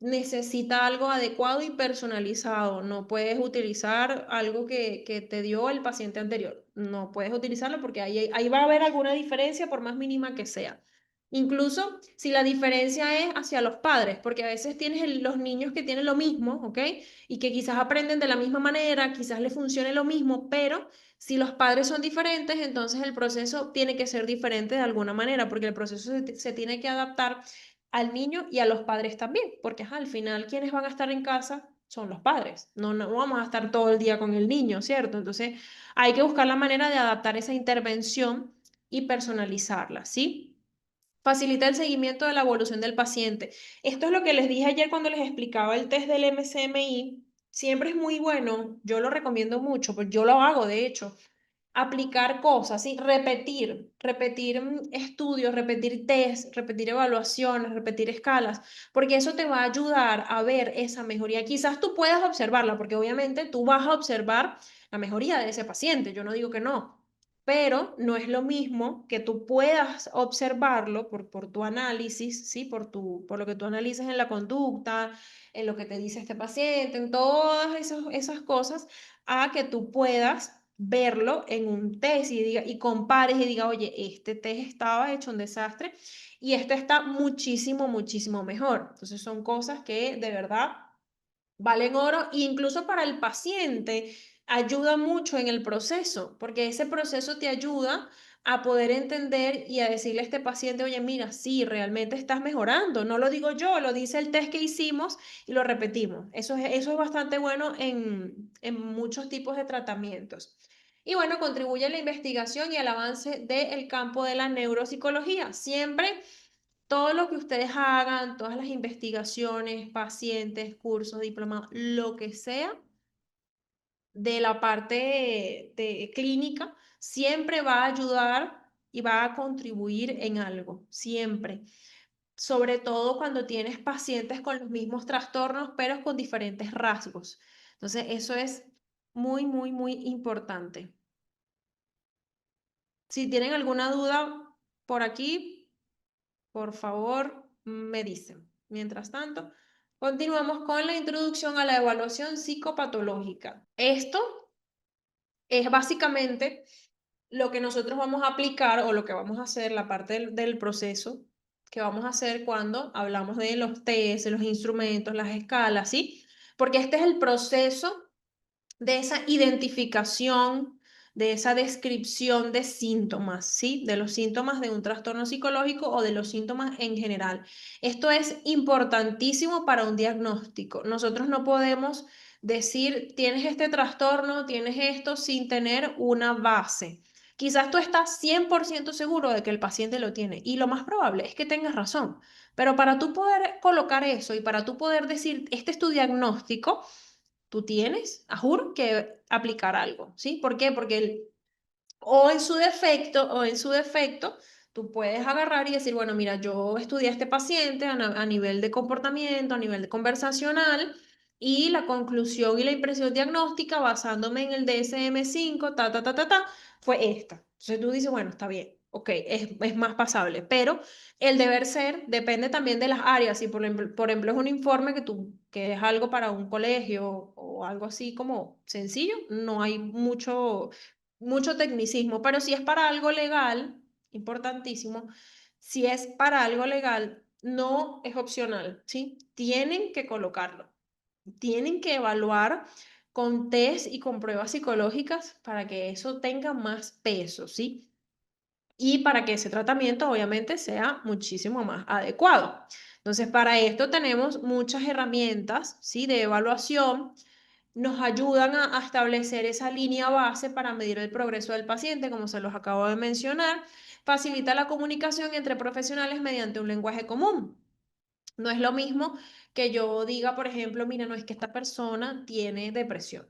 necesita algo adecuado y personalizado. No puedes utilizar algo que te dio el paciente anterior. No puedes utilizarlo porque ahí va a haber alguna diferencia por más mínima que sea. Incluso si la diferencia es hacia los padres, porque a veces tienes los niños que tienen lo mismo, ¿ok? Y que quizás aprenden de la misma manera, quizás les funcione lo mismo, pero si los padres son diferentes, entonces el proceso tiene que ser diferente de alguna manera, porque el proceso se tiene que adaptar al niño y a los padres también, porque al final quienes van a estar en casa son los padres, no vamos a estar todo el día con el niño, ¿cierto? Entonces hay que buscar la manera de adaptar esa intervención y personalizarla, ¿sí? Facilita el seguimiento de la evolución del paciente. Esto es lo que les dije ayer cuando les explicaba el test del MCMI. Siempre es muy bueno, yo lo recomiendo mucho, pues yo lo hago de hecho, aplicar cosas, ¿sí? Repetir estudios, repetir test, repetir evaluaciones, repetir escalas, porque eso te va a ayudar a ver esa mejoría. Quizás tú puedas observarla, porque obviamente tú vas a observar la mejoría de ese paciente, yo no digo que no, pero no es lo mismo que tú puedas observarlo por tu análisis, ¿sí? Por lo que tú analices en la conducta, en lo que te dice este paciente, en todas esas cosas, a que tú puedas verlo en un test y compares y diga, oye, este test estaba hecho un desastre y este está muchísimo, muchísimo mejor. Entonces son cosas que de verdad valen oro e incluso para el paciente ayuda mucho en el proceso, porque ese proceso te ayuda a poder entender y a decirle a este paciente, oye, mira, sí, realmente estás mejorando. No lo digo yo, lo dice el test que hicimos y lo repetimos. Eso es bastante bueno en muchos tipos de tratamientos. Y bueno, contribuye a la investigación y al avance del campo de la neuropsicología. Siempre todo lo que ustedes hagan, todas las investigaciones, pacientes, cursos, diplomados, lo que sea de la parte de clínica, siempre va a ayudar y va a contribuir en algo, siempre. Sobre todo cuando tienes pacientes con los mismos trastornos, pero con diferentes rasgos. Entonces, eso es muy, muy, muy importante. Si tienen alguna duda por aquí, por favor, me dicen. Mientras tanto, continuamos con la introducción a la evaluación psicopatológica. Esto es básicamente lo que nosotros vamos a aplicar o lo que vamos a hacer, la parte del proceso que vamos a hacer cuando hablamos de los test, de los instrumentos, las escalas, ¿sí? Porque este es el proceso de esa identificación, de esa descripción de síntomas, ¿sí? De los síntomas de un trastorno psicológico o de los síntomas en general. Esto es importantísimo para un diagnóstico. Nosotros no podemos decir, tienes este trastorno, tienes esto, sin tener una base. Quizás tú estás 100% seguro de que el paciente lo tiene y lo más probable es que tengas razón, pero para tú poder colocar eso y para tú poder decir, este es tu diagnóstico, tú tienes, a juro, que aplicar algo, ¿sí? ¿Por qué? Porque o en su defecto, tú puedes agarrar y decir, bueno, mira, yo estudié a este paciente a nivel de comportamiento, a nivel de conversacional, y la conclusión y la impresión diagnóstica basándome en el DSM-5, fue esta. Entonces tú dices, bueno, está bien, ok, es más pasable, pero el deber ser depende también de las áreas. Si por ejemplo es un informe que es algo para un colegio o algo así como sencillo, no hay mucho tecnicismo, pero si es para algo legal, importantísimo, si es para algo legal, no es opcional, ¿sí? Tienen que colocarlo, tienen que evaluar con test y con pruebas psicológicas para que eso tenga más peso, ¿sí? Y para que ese tratamiento obviamente sea muchísimo más adecuado. Entonces, para esto tenemos muchas herramientas, ¿sí? De evaluación, nos ayudan a establecer esa línea base para medir el progreso del paciente, como se los acabo de mencionar. Facilita la comunicación entre profesionales mediante un lenguaje común. No es lo mismo que yo diga, por ejemplo, mira, no es que esta persona tiene depresión.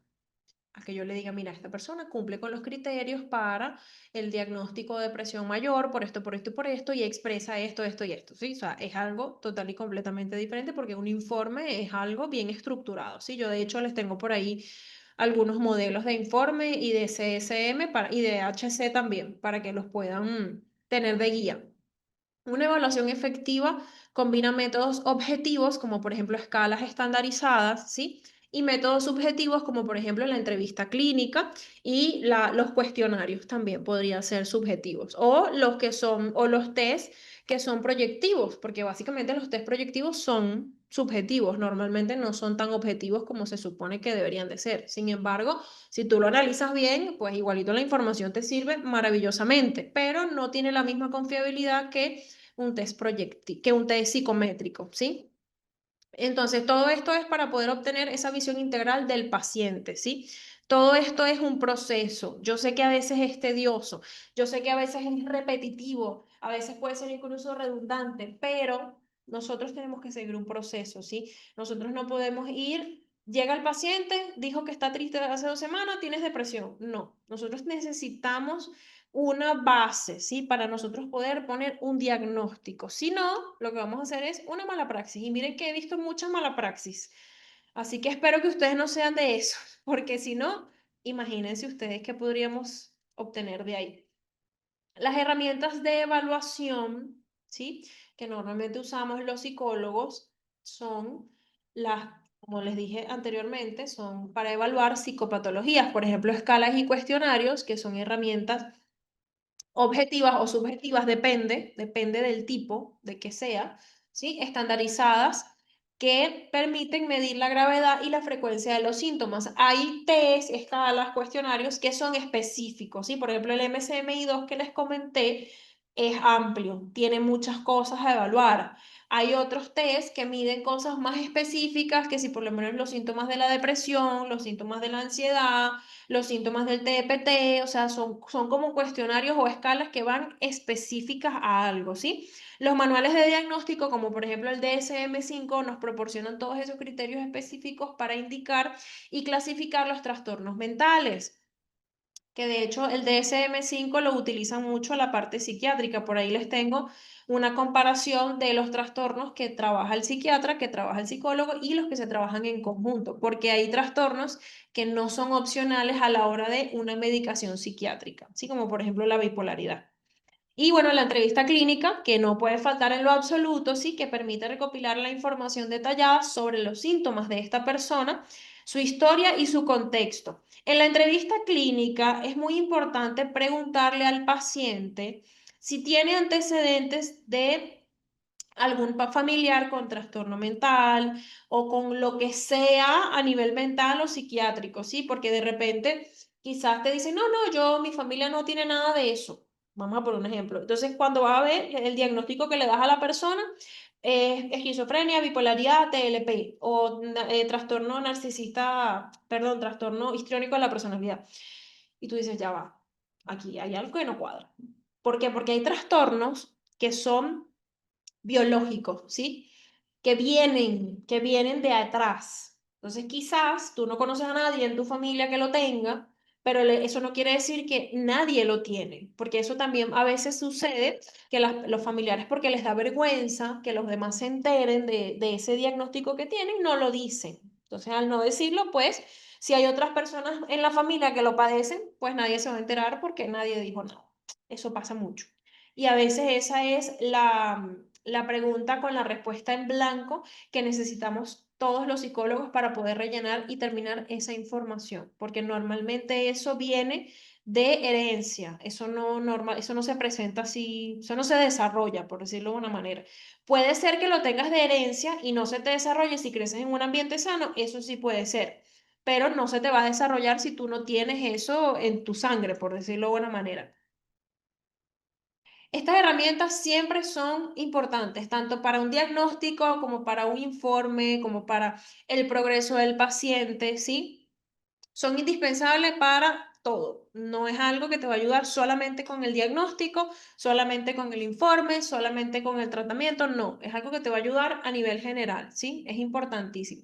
a que yo le diga, mira, esta persona cumple con los criterios para el diagnóstico de depresión mayor por esto, por esto y por esto, y expresa esto, esto y esto, ¿sí? O sea, es algo total y completamente diferente porque un informe es algo bien estructurado, ¿sí? Yo de hecho les tengo por ahí algunos modelos de informe y de CSM y de HC también para que los puedan tener de guía. Una evaluación efectiva combina métodos objetivos, como por ejemplo escalas estandarizadas, ¿sí? Y métodos subjetivos, como por ejemplo la entrevista clínica y los cuestionarios también podrían ser subjetivos. O los test que son proyectivos, porque básicamente los test proyectivos son subjetivos, normalmente no son tan objetivos como se supone que deberían de ser. Sin embargo, si tú lo analizas bien, pues igualito la información te sirve maravillosamente, pero no tiene la misma confiabilidad que que un test psicométrico, ¿sí? Entonces, todo esto es para poder obtener esa visión integral del paciente, ¿sí? Todo esto es un proceso. Yo sé que a veces es tedioso, yo sé que a veces es repetitivo, a veces puede ser incluso redundante, pero nosotros tenemos que seguir un proceso, ¿sí? Nosotros no podemos ir, llega el paciente, dijo que está triste hace 2 semanas, tienes depresión. No, nosotros necesitamos una base, ¿sí? Para nosotros poder poner un diagnóstico. Si no, lo que vamos a hacer es una mala praxis. Y miren que he visto mucha mala praxis. Así que espero que ustedes no sean de esos, porque si no, imagínense ustedes qué podríamos obtener de ahí. Las herramientas de evaluación, ¿sí? Que normalmente usamos los psicólogos son como les dije anteriormente, son para evaluar psicopatologías, por ejemplo, escalas y cuestionarios, que son herramientas objetivas o subjetivas, depende del tipo de que sea, ¿sí? Estandarizadas que permiten medir la gravedad y la frecuencia de los síntomas. Hay test, escalas, cuestionarios que son específicos, ¿sí? Por ejemplo, el MSMI2 que les comenté es amplio, tiene muchas cosas a evaluar. Hay otros test que miden cosas más específicas, que si por lo menos los síntomas de la depresión, los síntomas de la ansiedad, los síntomas del TPT, o sea, son como cuestionarios o escalas que van específicas a algo, ¿sí? Los manuales de diagnóstico, como por ejemplo el DSM-5, nos proporcionan todos esos criterios específicos para indicar y clasificar los trastornos mentales, que de hecho el DSM-5 lo utilizan mucho la parte psiquiátrica. Por ahí les tengo una comparación de los trastornos que trabaja el psiquiatra, que trabaja el psicólogo y los que se trabajan en conjunto, porque hay trastornos que no son opcionales a la hora de una medicación psiquiátrica, así como por ejemplo la bipolaridad. Y bueno, la entrevista clínica, que no puede faltar en lo absoluto, sí, que permite recopilar la información detallada sobre los síntomas de esta persona, su historia y su contexto. En la entrevista clínica es muy importante preguntarle al paciente si tiene antecedentes de algún familiar con trastorno mental o con lo que sea a nivel mental o psiquiátrico, ¿sí? Porque de repente quizás te dicen, no, no, mi familia no tiene nada de eso. Vamos a poner un ejemplo. Entonces, cuando va a ver el diagnóstico que le das a la persona, esquizofrenia, bipolaridad, TLP o trastorno narcisista, perdón, trastorno histriónico de la personalidad. Y tú dices, ya va, aquí hay algo que no cuadra. ¿Por qué? Porque hay trastornos que son biológicos, ¿sí? Que vienen de atrás. Entonces, quizás tú no conoces a nadie en tu familia que lo tenga, pero eso no quiere decir que nadie lo tiene, porque eso también a veces sucede que los familiares, porque les da vergüenza que los demás se enteren de ese diagnóstico que tienen, no lo dicen. Entonces, al no decirlo, pues, si hay otras personas en la familia que lo padecen, pues nadie se va a enterar porque nadie dijo nada. Eso pasa mucho. Y a veces esa es la pregunta con la respuesta en blanco que necesitamos todos los psicólogos para poder rellenar y terminar esa información, porque normalmente eso viene de herencia, eso no se presenta así, eso no se desarrolla, por decirlo de una manera. Puede ser que lo tengas de herencia y no se te desarrolle si creces en un ambiente sano, eso sí puede ser, pero no se te va a desarrollar si tú no tienes eso en tu sangre, por decirlo de buena manera. Estas herramientas siempre son importantes, tanto para un diagnóstico como para un informe, como para el progreso del paciente, ¿sí? Son indispensables para todo. No es algo que te va a ayudar solamente con el diagnóstico, solamente con el informe, solamente con el tratamiento, no, es algo que te va a ayudar a nivel general, ¿sí? Es importantísimo.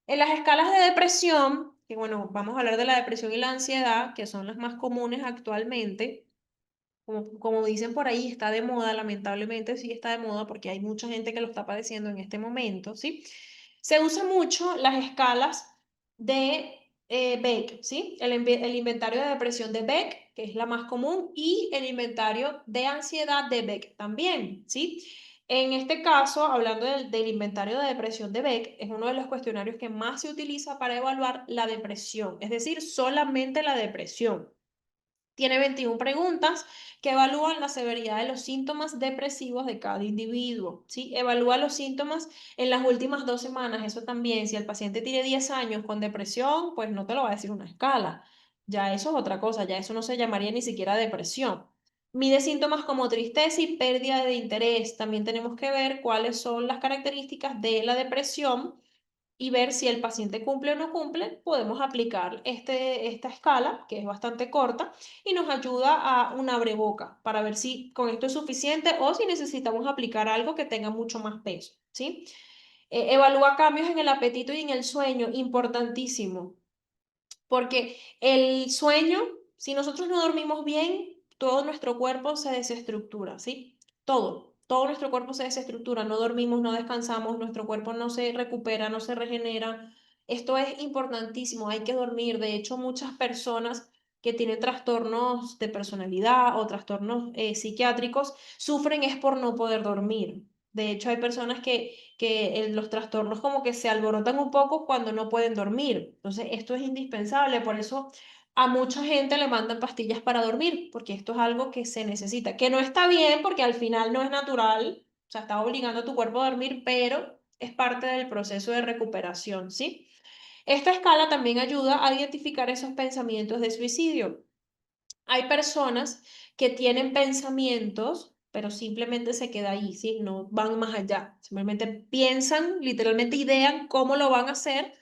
En las escalas de depresión que bueno, vamos a hablar de la depresión y la ansiedad, que son las más comunes actualmente. Como dicen por ahí, está de moda, lamentablemente sí está de moda porque hay mucha gente que lo está padeciendo en este momento, ¿sí? Se usa mucho las escalas de Beck, ¿sí? El inventario de depresión de Beck, que es la más común, y el inventario de ansiedad de Beck también, ¿sí? En este caso, hablando del inventario de depresión de Beck, es uno de los cuestionarios que más se utiliza para evaluar la depresión, es decir, solamente la depresión. Tiene 21 preguntas que evalúan la severidad de los síntomas depresivos de cada individuo, ¿sí? Evalúa los síntomas en las últimas 2 semanas, eso también. Si el paciente tiene 10 años con depresión, pues no te lo va a decir una escala. Ya eso es otra cosa, ya eso no se llamaría ni siquiera depresión. Mide síntomas como tristeza y pérdida de interés. También tenemos que ver cuáles son las características de la depresión y ver si el paciente cumple o no cumple. Podemos aplicar esta escala, que es bastante corta, y nos ayuda a un abreboca para ver si con esto es suficiente o si necesitamos aplicar algo que tenga mucho más peso, ¿sí? Evalúa cambios en el apetito y en el sueño, importantísimo. Porque el sueño, si nosotros no dormimos bien, todo nuestro cuerpo se desestructura, ¿sí? Todo nuestro cuerpo se desestructura, no dormimos, no descansamos, nuestro cuerpo no se recupera, no se regenera. Esto es importantísimo, hay que dormir. De hecho, muchas personas que tienen trastornos de personalidad o trastornos psiquiátricos sufren es por no poder dormir. De hecho, hay personas que los trastornos como que se alborotan un poco cuando no pueden dormir. Entonces, esto es indispensable, por eso a mucha gente le mandan pastillas para dormir, porque esto es algo que se necesita, que no está bien porque al final no es natural, o sea, está obligando a tu cuerpo a dormir, pero es parte del proceso de recuperación, ¿sí? Esta escala también ayuda a identificar esos pensamientos de suicidio. Hay personas que tienen pensamientos, pero simplemente se queda ahí, ¿sí? No van más allá. Simplemente piensan, literalmente idean cómo lo van a hacer,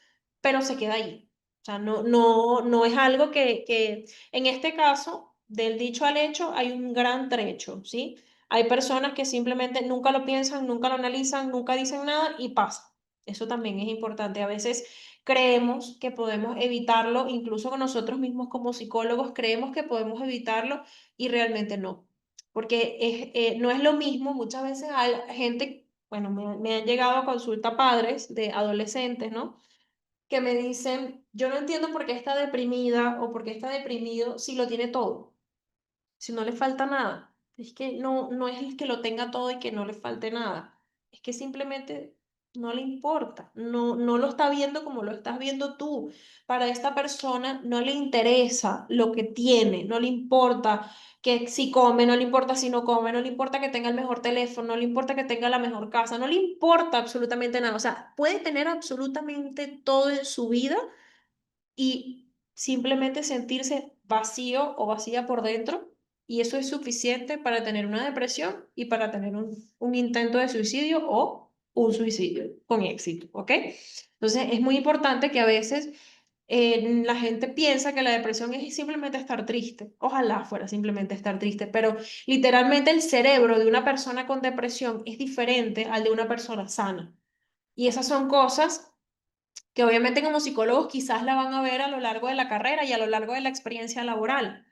pero se queda ahí. O sea, no es algo que en este caso, del dicho al hecho, hay un gran trecho, ¿sí? Hay personas que simplemente nunca lo piensan, nunca lo analizan, nunca dicen nada y pasa. Eso también es importante. A veces creemos que podemos evitarlo, incluso con nosotros mismos como psicólogos creemos que podemos evitarlo y realmente no, porque no es lo mismo. Muchas veces hay gente, bueno, me han llegado a consulta padres de adolescentes, ¿no? Que me dicen, yo no entiendo por qué está deprimida o por qué está deprimido si lo tiene todo, si no le falta nada. Es que no es el que lo tenga todo y que no le falte nada. Es que simplemente no le importa. No lo está viendo como lo estás viendo tú. Para esta persona no le interesa lo que tiene, no le importa que si come, no le importa si no come, no le importa que tenga el mejor teléfono, no le importa que tenga la mejor casa, no le importa absolutamente nada. O sea, puede tener absolutamente todo en su vida y simplemente sentirse vacío o vacía por dentro, y eso es suficiente para tener una depresión y para tener un intento de suicidio o un suicidio con éxito, ¿ok? Entonces es muy importante que a veces la gente piensa que la depresión es simplemente estar triste. Ojalá fuera simplemente estar triste, pero literalmente el cerebro de una persona con depresión es diferente al de una persona sana. Y esas son cosas que obviamente como psicólogos quizás la van a ver a lo largo de la carrera y a lo largo de la experiencia laboral,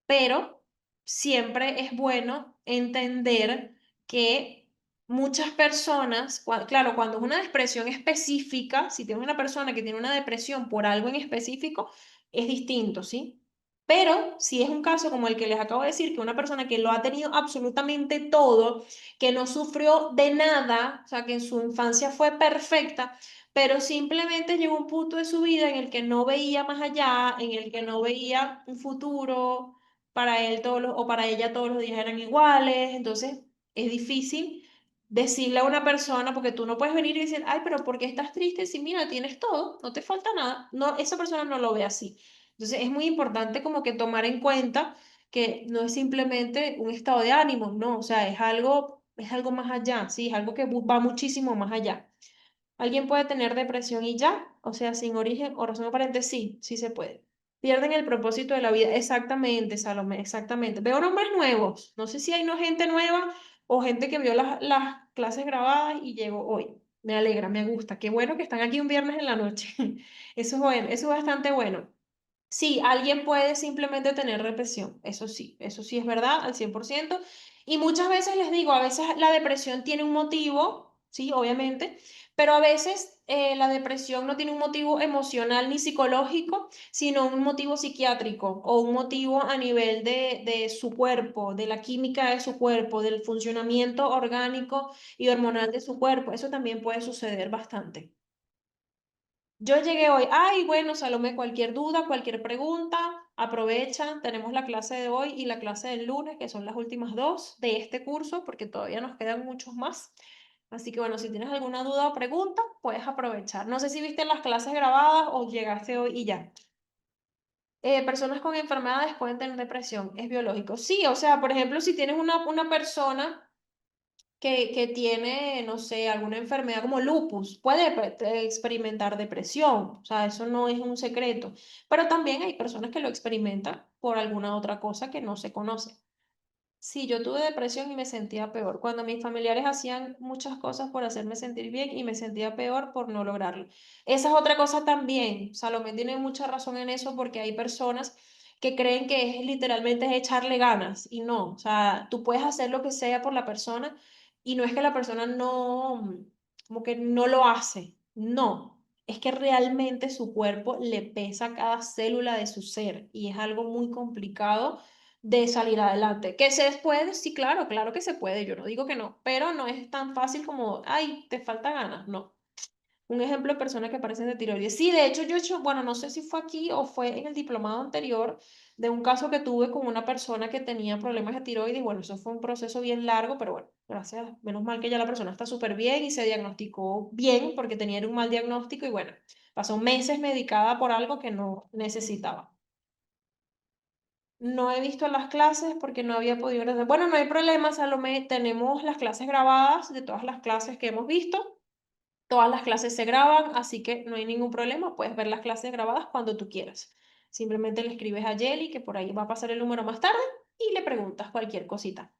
pero siempre es bueno entender que muchas personas, claro, cuando es una depresión específica, si tienes una persona que tiene una depresión por algo en específico, es distinto, ¿sí? Pero si es un caso como el que les acabo de decir, que una persona que lo ha tenido absolutamente todo, que no sufrió de nada, o sea, que en su infancia fue perfecta, pero simplemente llegó un punto de su vida en el que no veía más allá, en el que no veía un futuro para él o para ella todos los días eran iguales. Entonces es difícil decirle a una persona, porque tú no puedes venir y decir, ay, pero ¿por qué estás triste? Si mira, tienes todo, no te falta nada. No, esa persona no lo ve así. Entonces es muy importante como que tomar en cuenta que no es simplemente un estado de ánimo, no, o sea, es algo más allá, sí, es algo que va muchísimo más allá. ¿Alguien puede tener depresión y ya? O sea, sin origen o razón aparente, sí, sí se puede. Pierden el propósito de la vida. Exactamente, Salomé, exactamente. Veo nombres nuevos. No sé si hay no gente nueva o gente que vio las clases grabadas y llegó hoy. Me alegra, me gusta. Qué bueno que están aquí un viernes en la noche. Eso es bueno, eso es bastante bueno. Sí, alguien puede simplemente tener depresión, eso sí es verdad al 100%. Y muchas veces les digo, a veces la depresión tiene un motivo, sí, obviamente, pero a veces la depresión no tiene un motivo emocional ni psicológico, sino un motivo psiquiátrico o un motivo a nivel de su cuerpo, de la química de su cuerpo, del funcionamiento orgánico y hormonal de su cuerpo. Eso también puede suceder bastante. Yo llegué hoy, ay, bueno, Salomé, cualquier duda, cualquier pregunta, aprovecha, tenemos la clase de hoy y la clase del lunes, que son las últimas dos de este curso, porque todavía nos quedan muchos más. Así que bueno, si tienes alguna duda o pregunta, puedes aprovechar. No sé si viste las clases grabadas o llegaste hoy y ya. Personas con enfermedades pueden tener depresión, es biológico. Sí, o sea, por ejemplo, si tienes una persona que tiene, no sé, alguna enfermedad como lupus, puede experimentar depresión, o sea, eso no es un secreto, pero también hay personas que lo experimentan por alguna otra cosa que no se conoce. Sí, yo tuve depresión y me sentía peor. Cuando mis familiares hacían muchas cosas por hacerme sentir bien y me sentía peor por no lograrlo. Esa es otra cosa también. Salomé tiene mucha razón en eso porque hay personas que creen que es literalmente es echarle ganas y no. O sea, tú puedes hacer lo que sea por la persona y no es que la persona no, como que no lo hace. No. Es que realmente su cuerpo le pesa cada célula de su ser y es algo muy complicado de salir adelante. ¿Que se puede? Sí, claro, claro que se puede, yo no digo que no, pero no es tan fácil como, ay, te falta ganas, no. Un ejemplo de personas que parecen de tiroides. Sí, de hecho yo he hecho, bueno, no sé si fue aquí o fue en el diplomado anterior de un caso que tuve con una persona que tenía problemas de tiroides y bueno, eso fue un proceso bien largo, pero bueno, gracias, menos mal que ya la persona está súper bien y se diagnosticó bien porque tenía un mal diagnóstico y bueno, pasó meses medicada por algo que no necesitaba. No he visto las clases porque no había podido. Bueno, no hay problema, Salomé. Tenemos las clases grabadas de todas las clases que hemos visto. Todas las clases se graban, así que no hay ningún problema. Puedes ver las clases grabadas cuando tú quieras. Simplemente le escribes a Jelly, que por ahí va a pasar el número más tarde, y le preguntas cualquier cosita.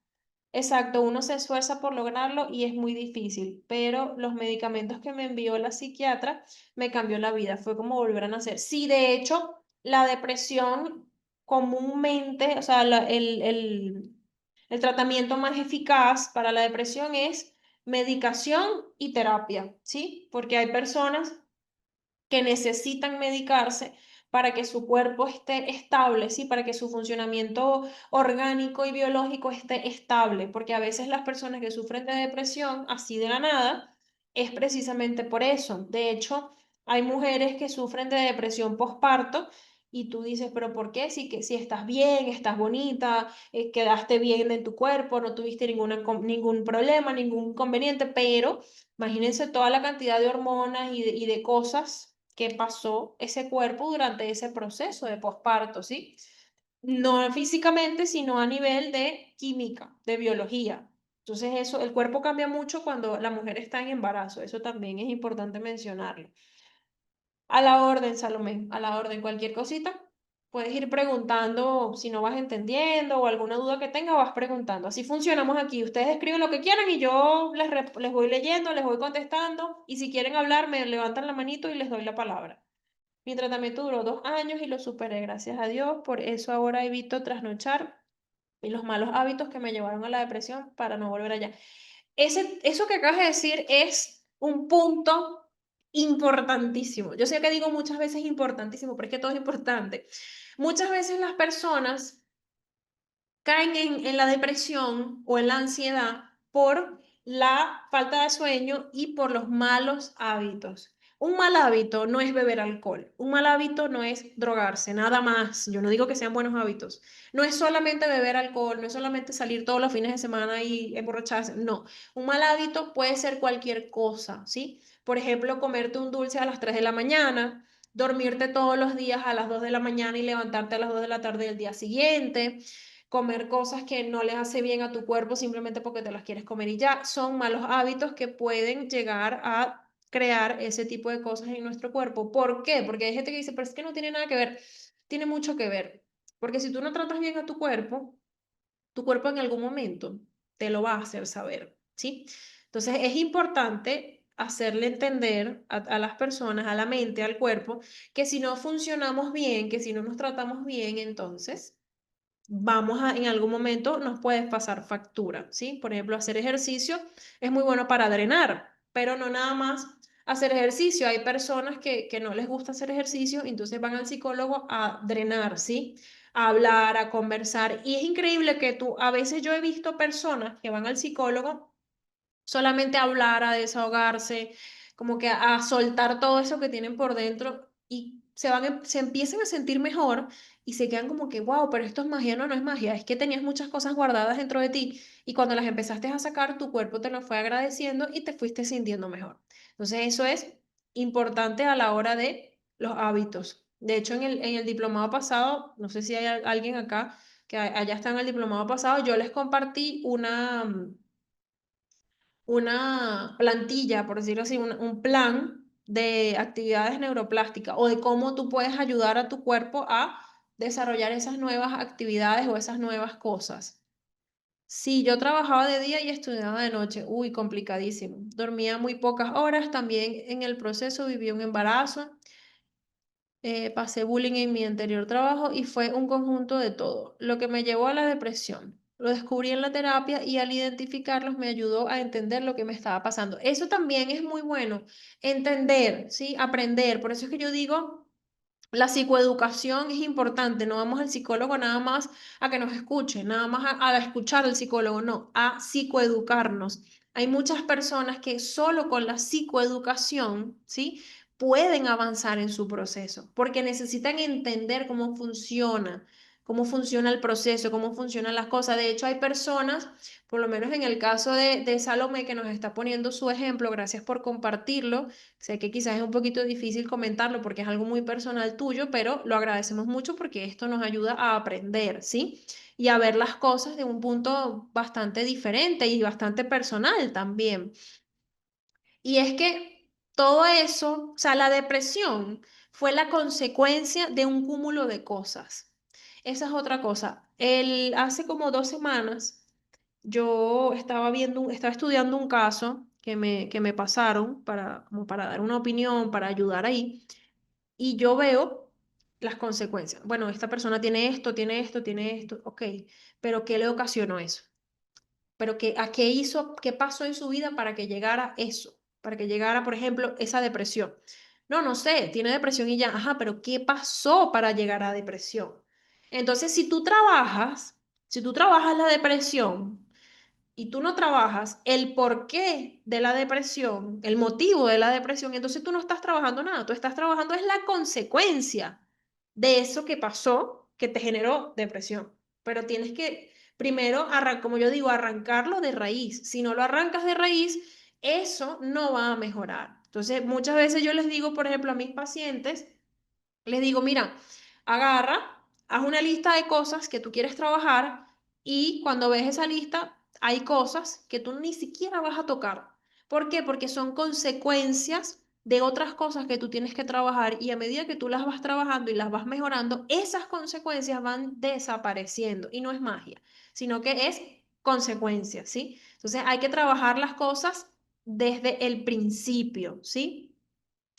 Exacto, uno se esfuerza por lograrlo y es muy difícil, pero los medicamentos que me envió la psiquiatra me cambió la vida, fue como volver a nacer. Sí, de hecho, la depresión comúnmente, o sea, el tratamiento más eficaz para la depresión es medicación y terapia, ¿sí? Porque hay personas que necesitan medicarse para que su cuerpo esté estable, ¿sí? Para que su funcionamiento orgánico y biológico esté estable, porque a veces las personas que sufren de depresión así de la nada es precisamente por eso. De hecho, hay mujeres que sufren de depresión postparto y tú dices, pero ¿por qué? Si estás bien, estás bonita, quedaste bien en tu cuerpo, no tuviste ningún problema, ningún inconveniente, pero imagínense toda la cantidad de hormonas y de cosas que pasó ese cuerpo durante ese proceso de posparto, ¿sí? No físicamente, sino a nivel de química, de biología. Entonces eso, el cuerpo cambia mucho cuando la mujer está en embarazo, eso también es importante mencionarlo. A la orden, Salomé, a la orden, cualquier cosita. Puedes ir preguntando si no vas entendiendo o alguna duda que tengas, vas preguntando. Así funcionamos aquí. Ustedes escriben lo que quieran y yo les voy leyendo, les voy contestando. Y si quieren hablar, me levantan la manito y les doy la palabra. Mi tratamiento duró 2 años y lo superé, gracias a Dios. Por eso ahora evito trasnochar y los malos hábitos que me llevaron a la depresión para no volver allá. Eso que acabas de decir es un punto importantísimo. Yo sé que digo muchas veces importantísimo, pero es que todo es importante. Muchas veces las personas caen en la depresión o en la ansiedad por la falta de sueño y por los malos hábitos. Un mal hábito no es beber alcohol, un mal hábito no es drogarse, nada más. Yo no digo que sean buenos hábitos. No es solamente beber alcohol, no es solamente salir todos los fines de semana y emborracharse, no. Un mal hábito puede ser cualquier cosa, ¿sí? Por ejemplo, comerte un dulce a las 3 de la mañana, dormirte todos los días a las 2 de la mañana y levantarte a las 2 de la tarde del día siguiente, comer cosas que no les hace bien a tu cuerpo simplemente porque te las quieres comer y ya, son malos hábitos que pueden llegar a crear ese tipo de cosas en nuestro cuerpo. ¿Por qué? Porque hay gente que dice, pero es que no tiene nada que ver. Tiene mucho que ver. Porque si tú no tratas bien a tu cuerpo en algún momento te lo va a hacer saber, ¿sí? Entonces es importante hacerle entender a las personas, a la mente, al cuerpo, que si no funcionamos bien, que si no nos tratamos bien, entonces en algún momento nos puede pasar factura, ¿sí? Por ejemplo, hacer ejercicio es muy bueno para drenar, pero no nada más hacer ejercicio. Hay personas que no les gusta hacer ejercicio, entonces van al psicólogo a drenar, ¿sí? A hablar, a conversar. Y es increíble que a veces yo he visto personas que van al psicólogo solamente a hablar, a desahogarse, como que a soltar todo eso que tienen por dentro y se empiezan a sentir mejor y se quedan como que, wow, pero esto es magia, no, no es magia, es que tenías muchas cosas guardadas dentro de ti y cuando las empezaste a sacar, tu cuerpo te lo fue agradeciendo y te fuiste sintiendo mejor. Entonces eso es importante a la hora de los hábitos. De hecho, en el diplomado pasado, no sé si hay alguien acá que allá está en el diplomado pasado, yo les compartí una plantilla, por decirlo así, un plan de actividades neuroplásticas o de cómo tú puedes ayudar a tu cuerpo a desarrollar esas nuevas actividades o esas nuevas cosas. Sí, yo trabajaba de día y estudiaba de noche. Uy, complicadísimo. Dormía muy pocas horas. También en el proceso viví un embarazo. Pasé bullying en mi anterior trabajo y fue un conjunto de todo, lo que me llevó a la depresión. Lo descubrí en la terapia y al identificarlos me ayudó a entender lo que me estaba pasando. Eso también es muy bueno, entender, ¿sí? Aprender. Por eso es que yo digo, la psicoeducación es importante, no vamos al psicólogo nada más a que nos escuche, nada más a escuchar al psicólogo, no, a psicoeducarnos. Hay muchas personas que solo con la psicoeducación, ¿sí? Pueden avanzar en su proceso, porque necesitan entender cómo funciona el proceso, cómo funcionan las cosas. De hecho, hay personas, por lo menos en el caso de Salomé, que nos está poniendo su ejemplo, gracias por compartirlo. Sé que quizás es un poquito difícil comentarlo porque es algo muy personal tuyo, pero lo agradecemos mucho porque esto nos ayuda a aprender, ¿sí? Y a ver las cosas de un punto bastante diferente y bastante personal también. Y es que todo eso, o sea, la depresión fue la consecuencia de un cúmulo de cosas. Esa es otra cosa. Hace como 2 semanas yo estaba estudiando un caso que me pasaron como para dar una opinión, para ayudar ahí, y yo veo las consecuencias. Bueno, esta persona tiene esto, tiene esto, tiene esto, ok, pero ¿qué le ocasionó eso? Pero ¿a qué hizo, qué pasó en su vida para que llegara eso? Para que llegara, por ejemplo, esa depresión. No, no sé, tiene depresión y ya, ajá, pero ¿qué pasó para llegar a depresión? Entonces, si tú trabajas la depresión, y tú no trabajas el porqué de la depresión, el motivo de la depresión, entonces tú no estás trabajando nada, tú estás trabajando es la consecuencia de eso que pasó que te generó depresión. Pero tienes que primero, como yo digo, arrancarlo de raíz. Si no lo arrancas de raíz, eso no va a mejorar. Entonces, muchas veces yo les digo, por ejemplo, a mis pacientes, les digo, mira, agarra, haz una lista de cosas que tú quieres trabajar y cuando ves esa lista hay cosas que tú ni siquiera vas a tocar. ¿Por qué? Porque son consecuencias de otras cosas que tú tienes que trabajar y a medida que tú las vas trabajando y las vas mejorando, esas consecuencias van desapareciendo y no es magia, sino que es consecuencia, ¿sí? Entonces hay que trabajar las cosas desde el principio, ¿sí?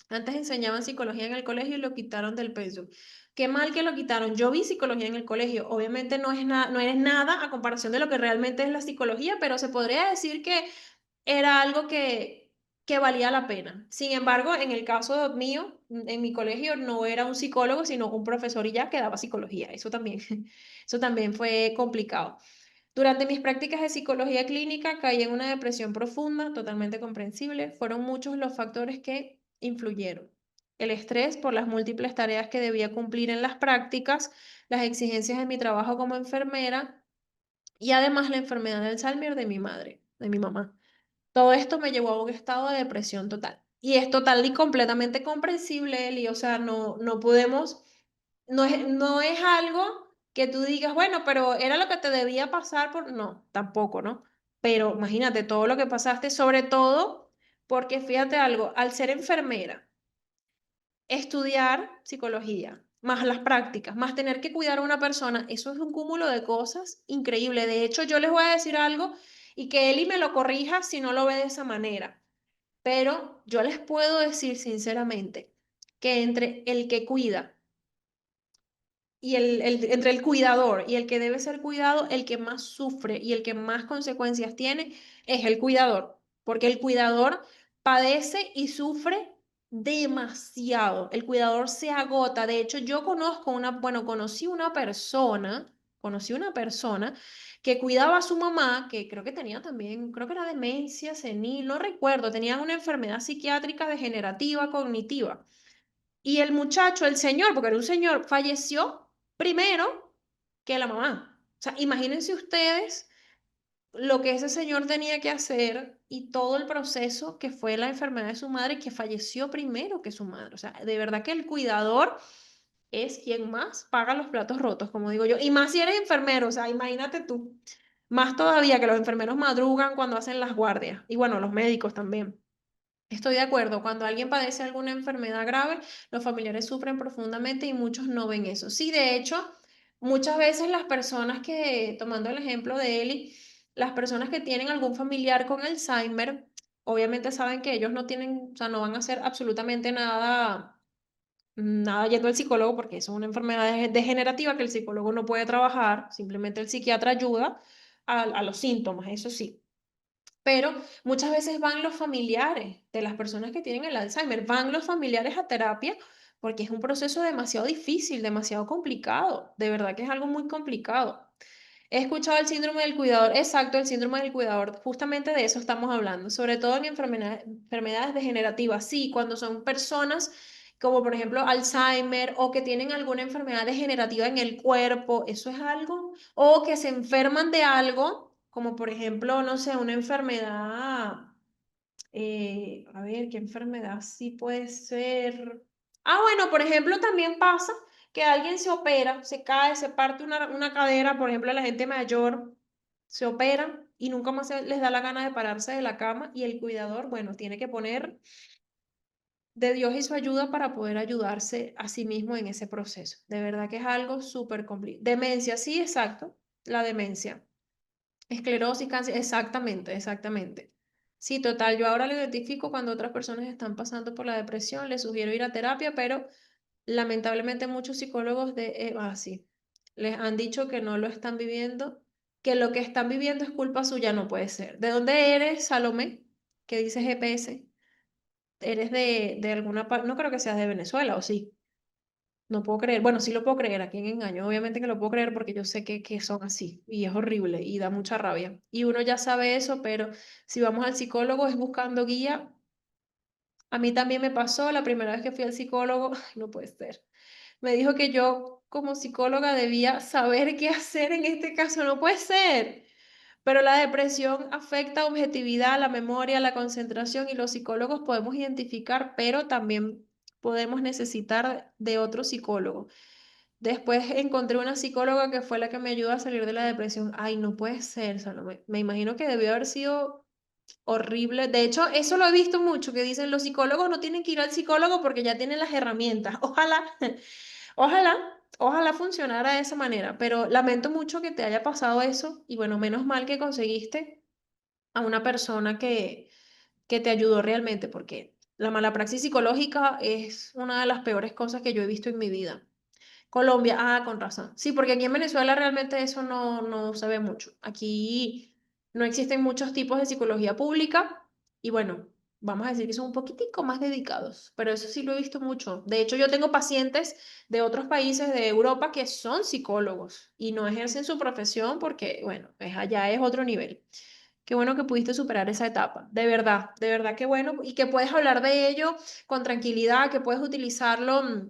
Antes enseñaban psicología en el colegio y lo quitaron del pensum. Qué mal que lo quitaron. Yo vi psicología en el colegio. Obviamente no es nada a comparación de lo que realmente es la psicología, pero se podría decir que era algo que valía la pena. Sin embargo, en el caso mío, en mi colegio no era un psicólogo, sino un profesor y ya que daba psicología. Eso también fue complicado. Durante mis prácticas de psicología clínica caí en una depresión profunda, totalmente comprensible. Fueron muchos los factores que influyeron. El estrés por las múltiples tareas que debía cumplir en las prácticas, las exigencias de mi trabajo como enfermera y además la enfermedad de Alzheimer de mi madre, de mi mamá. Todo esto me llevó a un estado de depresión total. Y es total y completamente comprensible, Eli. O sea, no podemos, no es algo que tú digas, bueno, pero era lo que te debía pasar por... No, tampoco, ¿no? Pero imagínate todo lo que pasaste, sobre todo porque fíjate algo, al ser enfermera, estudiar psicología, más las prácticas, más tener que cuidar a una persona, eso es un cúmulo de cosas increíble. De hecho, yo les voy a decir algo y que Eli me lo corrija si no lo ve de esa manera. pero yo les puedo decir sinceramente que entre el que cuida y entre el cuidador y el que debe ser cuidado, el que más sufre y el que más consecuencias tiene es el cuidador, porque el cuidador padece y sufre demasiado. El cuidador se agota. De hecho, yo conozco bueno, conocí una persona que cuidaba a su mamá, que creo que tenía también, creo que era demencia senil, no recuerdo, tenía una enfermedad psiquiátrica degenerativa cognitiva. Y el muchacho, el señor, porque era un señor, falleció primero que la mamá. O sea, imagínense ustedes lo que ese señor tenía que hacer y todo el proceso que fue la enfermedad de su madre, que falleció primero que su madre. O sea, de verdad que el cuidador es quien más paga los platos rotos, como digo yo. Y más si eres enfermero, o sea, imagínate tú. Más todavía que los enfermeros madrugan cuando hacen las guardias. Y bueno, los médicos también. Estoy de acuerdo, cuando alguien padece alguna enfermedad grave, los familiares sufren profundamente y muchos no ven eso. Sí, de hecho, muchas veces las personas que, tomando el ejemplo de Eli, las personas que tienen algún familiar con Alzheimer, obviamente saben que ellos no tienen, o sea, no van a hacer absolutamente nada yendo al psicólogo porque eso es una enfermedad degenerativa que el psicólogo no puede trabajar, simplemente el psiquiatra ayuda a los síntomas, eso sí. Pero muchas veces van los familiares de las personas que tienen el Alzheimer, van los familiares a terapia porque es un proceso demasiado difícil, demasiado complicado. De verdad que es algo muy complicado. He escuchado el síndrome del cuidador, exacto, el síndrome del cuidador, justamente de eso estamos hablando, sobre todo en enfermedades degenerativas. Sí, cuando son personas como por ejemplo Alzheimer o que tienen alguna enfermedad degenerativa en el cuerpo, eso es algo, o que se enferman de algo, como por ejemplo, no sé, una enfermedad, a ver, ¿qué enfermedad sí puede ser? Ah, bueno, por ejemplo, también pasa que alguien se opera, se cae, se parte una cadera, por ejemplo, la gente mayor se opera y nunca más les da la gana de pararse de la cama y el cuidador, bueno, tiene que poner de Dios y su ayuda para poder ayudarse a sí mismo en ese proceso. De verdad que es algo súper complicado. Demencia, sí, exacto, la demencia. Esclerosis, cáncer, exactamente, exactamente. Sí, total, yo ahora lo identifico cuando otras personas están pasando por la depresión, les sugiero ir a terapia, pero lamentablemente muchos psicólogos sí, les han dicho que no lo están viviendo, que lo que están viviendo es culpa suya, no puede ser. ¿De dónde eres, Salomé? ¿Qué dice GPS? ¿Eres de alguna parte? No creo que seas de Venezuela, ¿o sí? No puedo creer, bueno, sí lo puedo creer, aquí en Engaño, obviamente que lo puedo creer porque yo sé que son así y es horrible y da mucha rabia. Y uno ya sabe eso, pero si vamos al psicólogo es buscando guía. A mí también me pasó la primera vez que fui al psicólogo, ay, no puede ser. Me dijo que yo como psicóloga debía saber qué hacer en este caso, no puede ser. Pero la depresión afecta objetividad, la memoria, la concentración y los psicólogos podemos identificar, pero también podemos necesitar de otro psicólogo. Después encontré una psicóloga que fue la que me ayudó a salir de la depresión. Ay, no puede ser, Salomé. Me imagino que debió haber sido horrible. De hecho, eso lo he visto mucho, que dicen los psicólogos no tienen que ir al psicólogo porque ya tienen las herramientas. Ojalá, ojalá, ojalá funcionara de esa manera, pero lamento mucho que te haya pasado eso y bueno, menos mal que conseguiste a una persona que te ayudó realmente, porque la mala praxis psicológica es una de las peores cosas que yo he visto en mi vida. Colombia, ah, con razón. Sí, porque aquí en Venezuela realmente eso no se ve mucho. Aquí no existen muchos tipos de psicología pública y bueno, vamos a decir que son un poquitico más dedicados, pero eso sí lo he visto mucho. De hecho, yo tengo pacientes de otros países de Europa que son psicólogos y no ejercen su profesión porque, bueno, allá es otro nivel. Qué bueno que pudiste superar esa etapa, de verdad que bueno, y que puedes hablar de ello con tranquilidad, que puedes utilizarlo.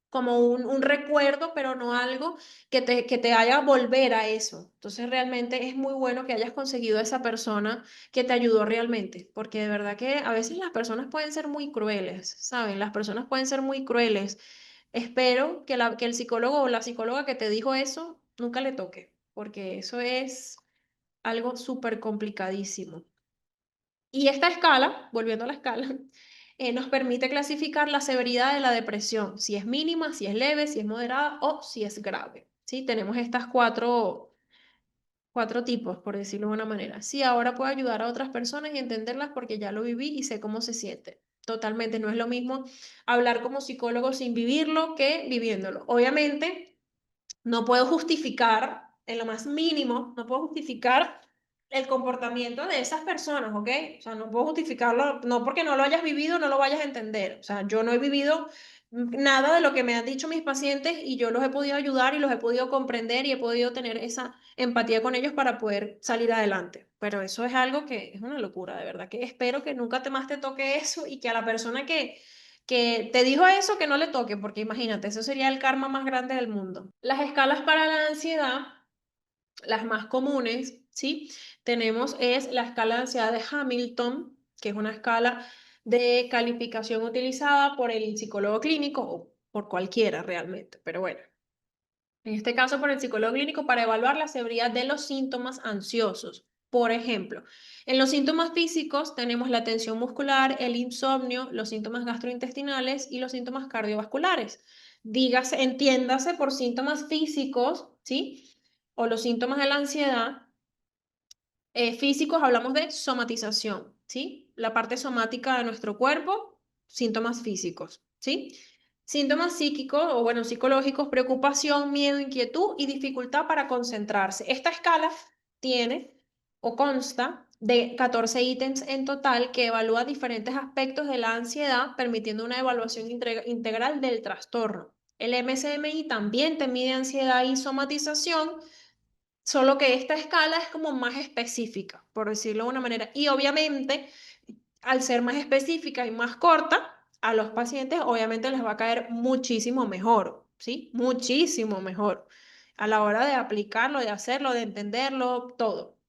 Como un recuerdo, pero no algo que te haga volver a eso. Entonces realmente es muy bueno que hayas conseguido a esa persona que te ayudó realmente, porque de verdad que a veces las personas pueden ser muy crueles, ¿saben? Las personas pueden ser muy crueles. Espero que el psicólogo o la psicóloga que te dijo eso nunca le toque, porque eso es algo súper complicadísimo. Y esta escala, volviendo a la escala, nos permite clasificar la severidad de la depresión, si es mínima, si es leve, si es moderada o si es grave. ¿Sí? Tenemos estas 4 tipos, por decirlo de una manera. Sí, ahora puedo ayudar a otras personas y entenderlas porque ya lo viví y sé cómo se siente. Totalmente, no es lo mismo hablar como psicólogo sin vivirlo que viviéndolo. Obviamente, no puedo justificar, en lo más mínimo, no puedo justificar el comportamiento de esas personas, ¿ok? O sea, no puedo justificarlo, no porque no lo hayas vivido, no lo vayas a entender. O sea, yo no he vivido nada de lo que me han dicho mis pacientes y yo los he podido ayudar y los he podido comprender y he podido tener esa empatía con ellos para poder salir adelante. Pero eso es algo que es una locura, de verdad, que espero que nunca te más te toque eso y que a la persona que te dijo eso, que no le toque, porque imagínate, eso sería el karma más grande del mundo. Las escalas para la ansiedad, las más comunes, ¿sí? Tenemos es la escala de ansiedad de Hamilton, que es una escala de calificación utilizada por el psicólogo clínico o por cualquiera realmente, pero bueno. En este caso, por el psicólogo clínico, para evaluar la severidad de los síntomas ansiosos. Por ejemplo, en los síntomas físicos tenemos la tensión muscular, el insomnio, los síntomas gastrointestinales y los síntomas cardiovasculares. Dígase, entiéndase por síntomas físicos, ¿sí? O los síntomas de la ansiedad, físicos hablamos de somatización, ¿sí? La parte somática de nuestro cuerpo, síntomas físicos, ¿sí? Síntomas psíquicos o, bueno, psicológicos, preocupación, miedo, inquietud y dificultad para concentrarse. Esta escala tiene o consta de 14 ítems en total que evalúa diferentes aspectos de la ansiedad, permitiendo una evaluación integral del trastorno. El MCMI también te mide ansiedad y somatización, solo que esta escala es como más específica, por decirlo de una manera. Y obviamente, al ser más específica y más corta, a los pacientes obviamente les va a caer muchísimo mejor, ¿sí? Muchísimo mejor a la hora de aplicarlo, de hacerlo, de entenderlo, todo.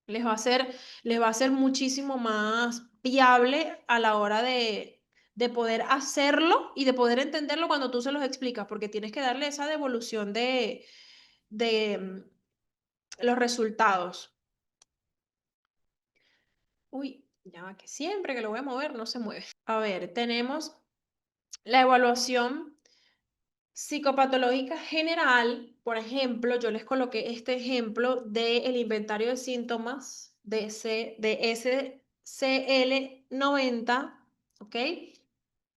Les va a ser, les va a ser muchísimo más viable a la hora de poder hacerlo y de poder entenderlo cuando tú se los explicas, porque tienes que darle esa devolución de los resultados. Uy, ya va que siempre que lo voy a mover no se mueve. A ver, tenemos la evaluación psicopatológica general. Por ejemplo, yo les coloqué este ejemplo del inventario de síntomas de SCL-90, ¿ok?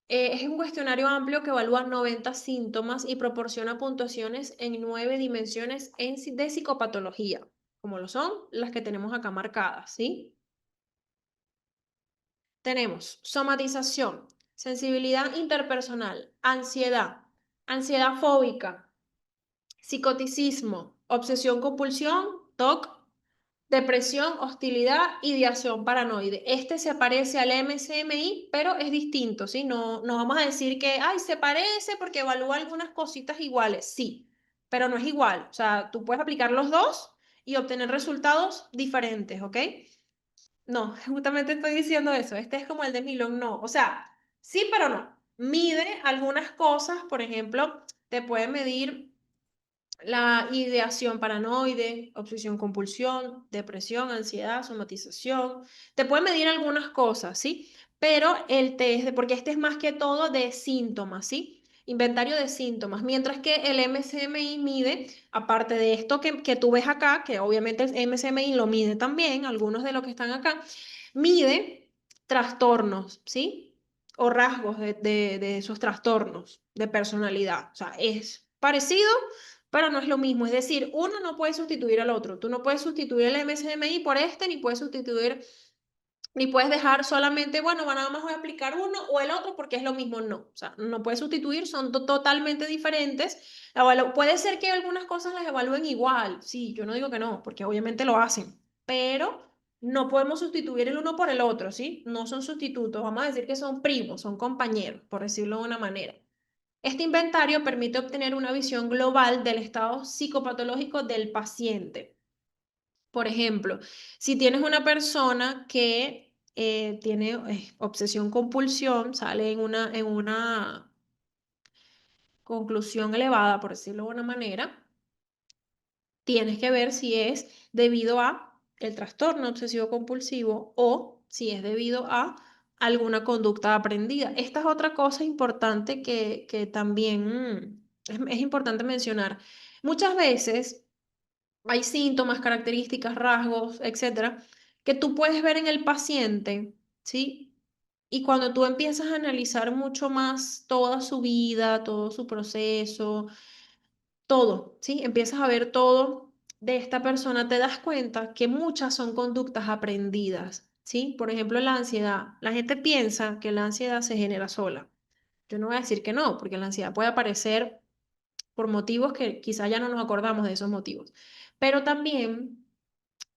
Es un cuestionario amplio que evalúa 90 síntomas y proporciona puntuaciones en 9 dimensiones de psicopatología, como lo son las que tenemos acá marcadas, ¿sí? Tenemos somatización, sensibilidad interpersonal, ansiedad, ansiedad fóbica, psicoticismo, obsesión compulsión, TOC, depresión, hostilidad, ideación paranoide. Este se parece al MCMI, pero es distinto, ¿sí? No, no vamos a decir que, ay, se parece porque evalúa algunas cositas iguales, sí, pero no es igual. O sea, tú puedes aplicar los dos y obtener resultados diferentes, ¿ok? No, justamente estoy diciendo eso. Este es como el de Milon, no. O sea, sí, pero no. Mide algunas cosas, por ejemplo, te puede medir la ideación paranoide, obsesión compulsión, depresión, ansiedad, somatización. Te puede medir algunas cosas, ¿sí? Pero el test, porque este es más que todo de síntomas, ¿sí? Inventario de síntomas, mientras que el MCMI mide, aparte de esto que tú ves acá, que obviamente el MCMI lo mide también, algunos de los que están acá, mide trastornos, ¿sí? O rasgos de esos trastornos de personalidad. O sea, es parecido, pero no es lo mismo. Es decir, uno no puede sustituir al otro. Tú no puedes sustituir el MSMI por este, ni puedes sustituir, ni puedes dejar solamente, bueno, nada más voy a aplicar uno o el otro porque es lo mismo. No, o sea, no puedes sustituir, son totalmente diferentes. Puede ser que algunas cosas las evalúen igual. Sí, yo no digo que no, porque obviamente lo hacen, pero no podemos sustituir el uno por el otro, ¿sí? No son sustitutos, vamos a decir que son primos, son compañeros, por decirlo de una manera. Este inventario permite obtener una visión global del estado psicopatológico del paciente. Por ejemplo, si tienes una persona que tiene obsesión-compulsión, sale en una conclusión elevada, por decirlo de una manera, tienes que ver si es debido a el trastorno obsesivo-compulsivo o si es debido a alguna conducta aprendida. Esta es otra cosa importante que también es importante mencionar. Muchas veces hay síntomas, características, rasgos, etcétera, que tú puedes ver en el paciente, ¿sí? Y cuando tú empiezas a analizar mucho más toda su vida, todo su proceso, todo, ¿sí? Empiezas a ver todo de esta persona, te das cuenta que muchas son conductas aprendidas, ¿sí? Por ejemplo, la ansiedad. La gente piensa que la ansiedad se genera sola. Yo no voy a decir que no, porque la ansiedad puede aparecer por motivos que quizá ya no nos acordamos de esos motivos. Pero también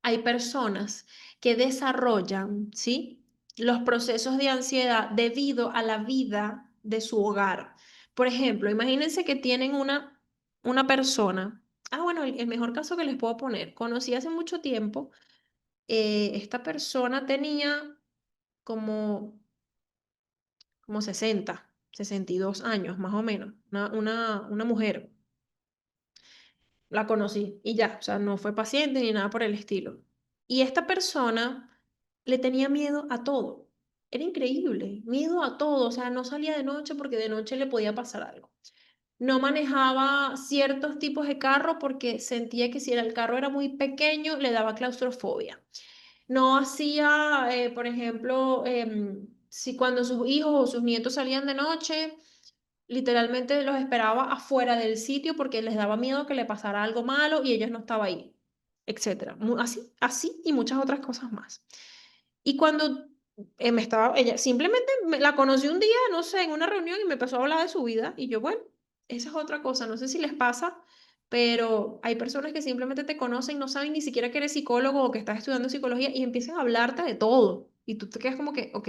hay personas que desarrollan, ¿sí? Los procesos de ansiedad debido a la vida de su hogar. Por ejemplo, imagínense que tienen una persona. Bueno, el mejor caso que les puedo poner. Conocí hace mucho tiempo, esta persona tenía como, como 62 años, más o menos, una mujer. La conocí y ya, o sea, no fue paciente ni nada por el estilo. Y esta persona le tenía miedo a todo. Era increíble, miedo a todo, o sea, no salía de noche porque de noche le podía pasar algo. No manejaba ciertos tipos de carro porque sentía que si el carro era muy pequeño le daba claustrofobia. No hacía, por ejemplo, si cuando sus hijos o sus nietos salían de noche, literalmente los esperaba afuera del sitio porque les daba miedo que le pasara algo malo y ellos no estaban ahí, etcétera. Así, así y muchas otras cosas más. Y cuando ella simplemente la conocí un día, no sé, en una reunión y me empezó a hablar de su vida y yo, bueno, esa es otra cosa, no sé si les pasa, pero hay personas que simplemente te conocen, no saben ni siquiera que eres psicólogo o que estás estudiando psicología y empiezan a hablarte de todo. Y tú te quedas como que, ok,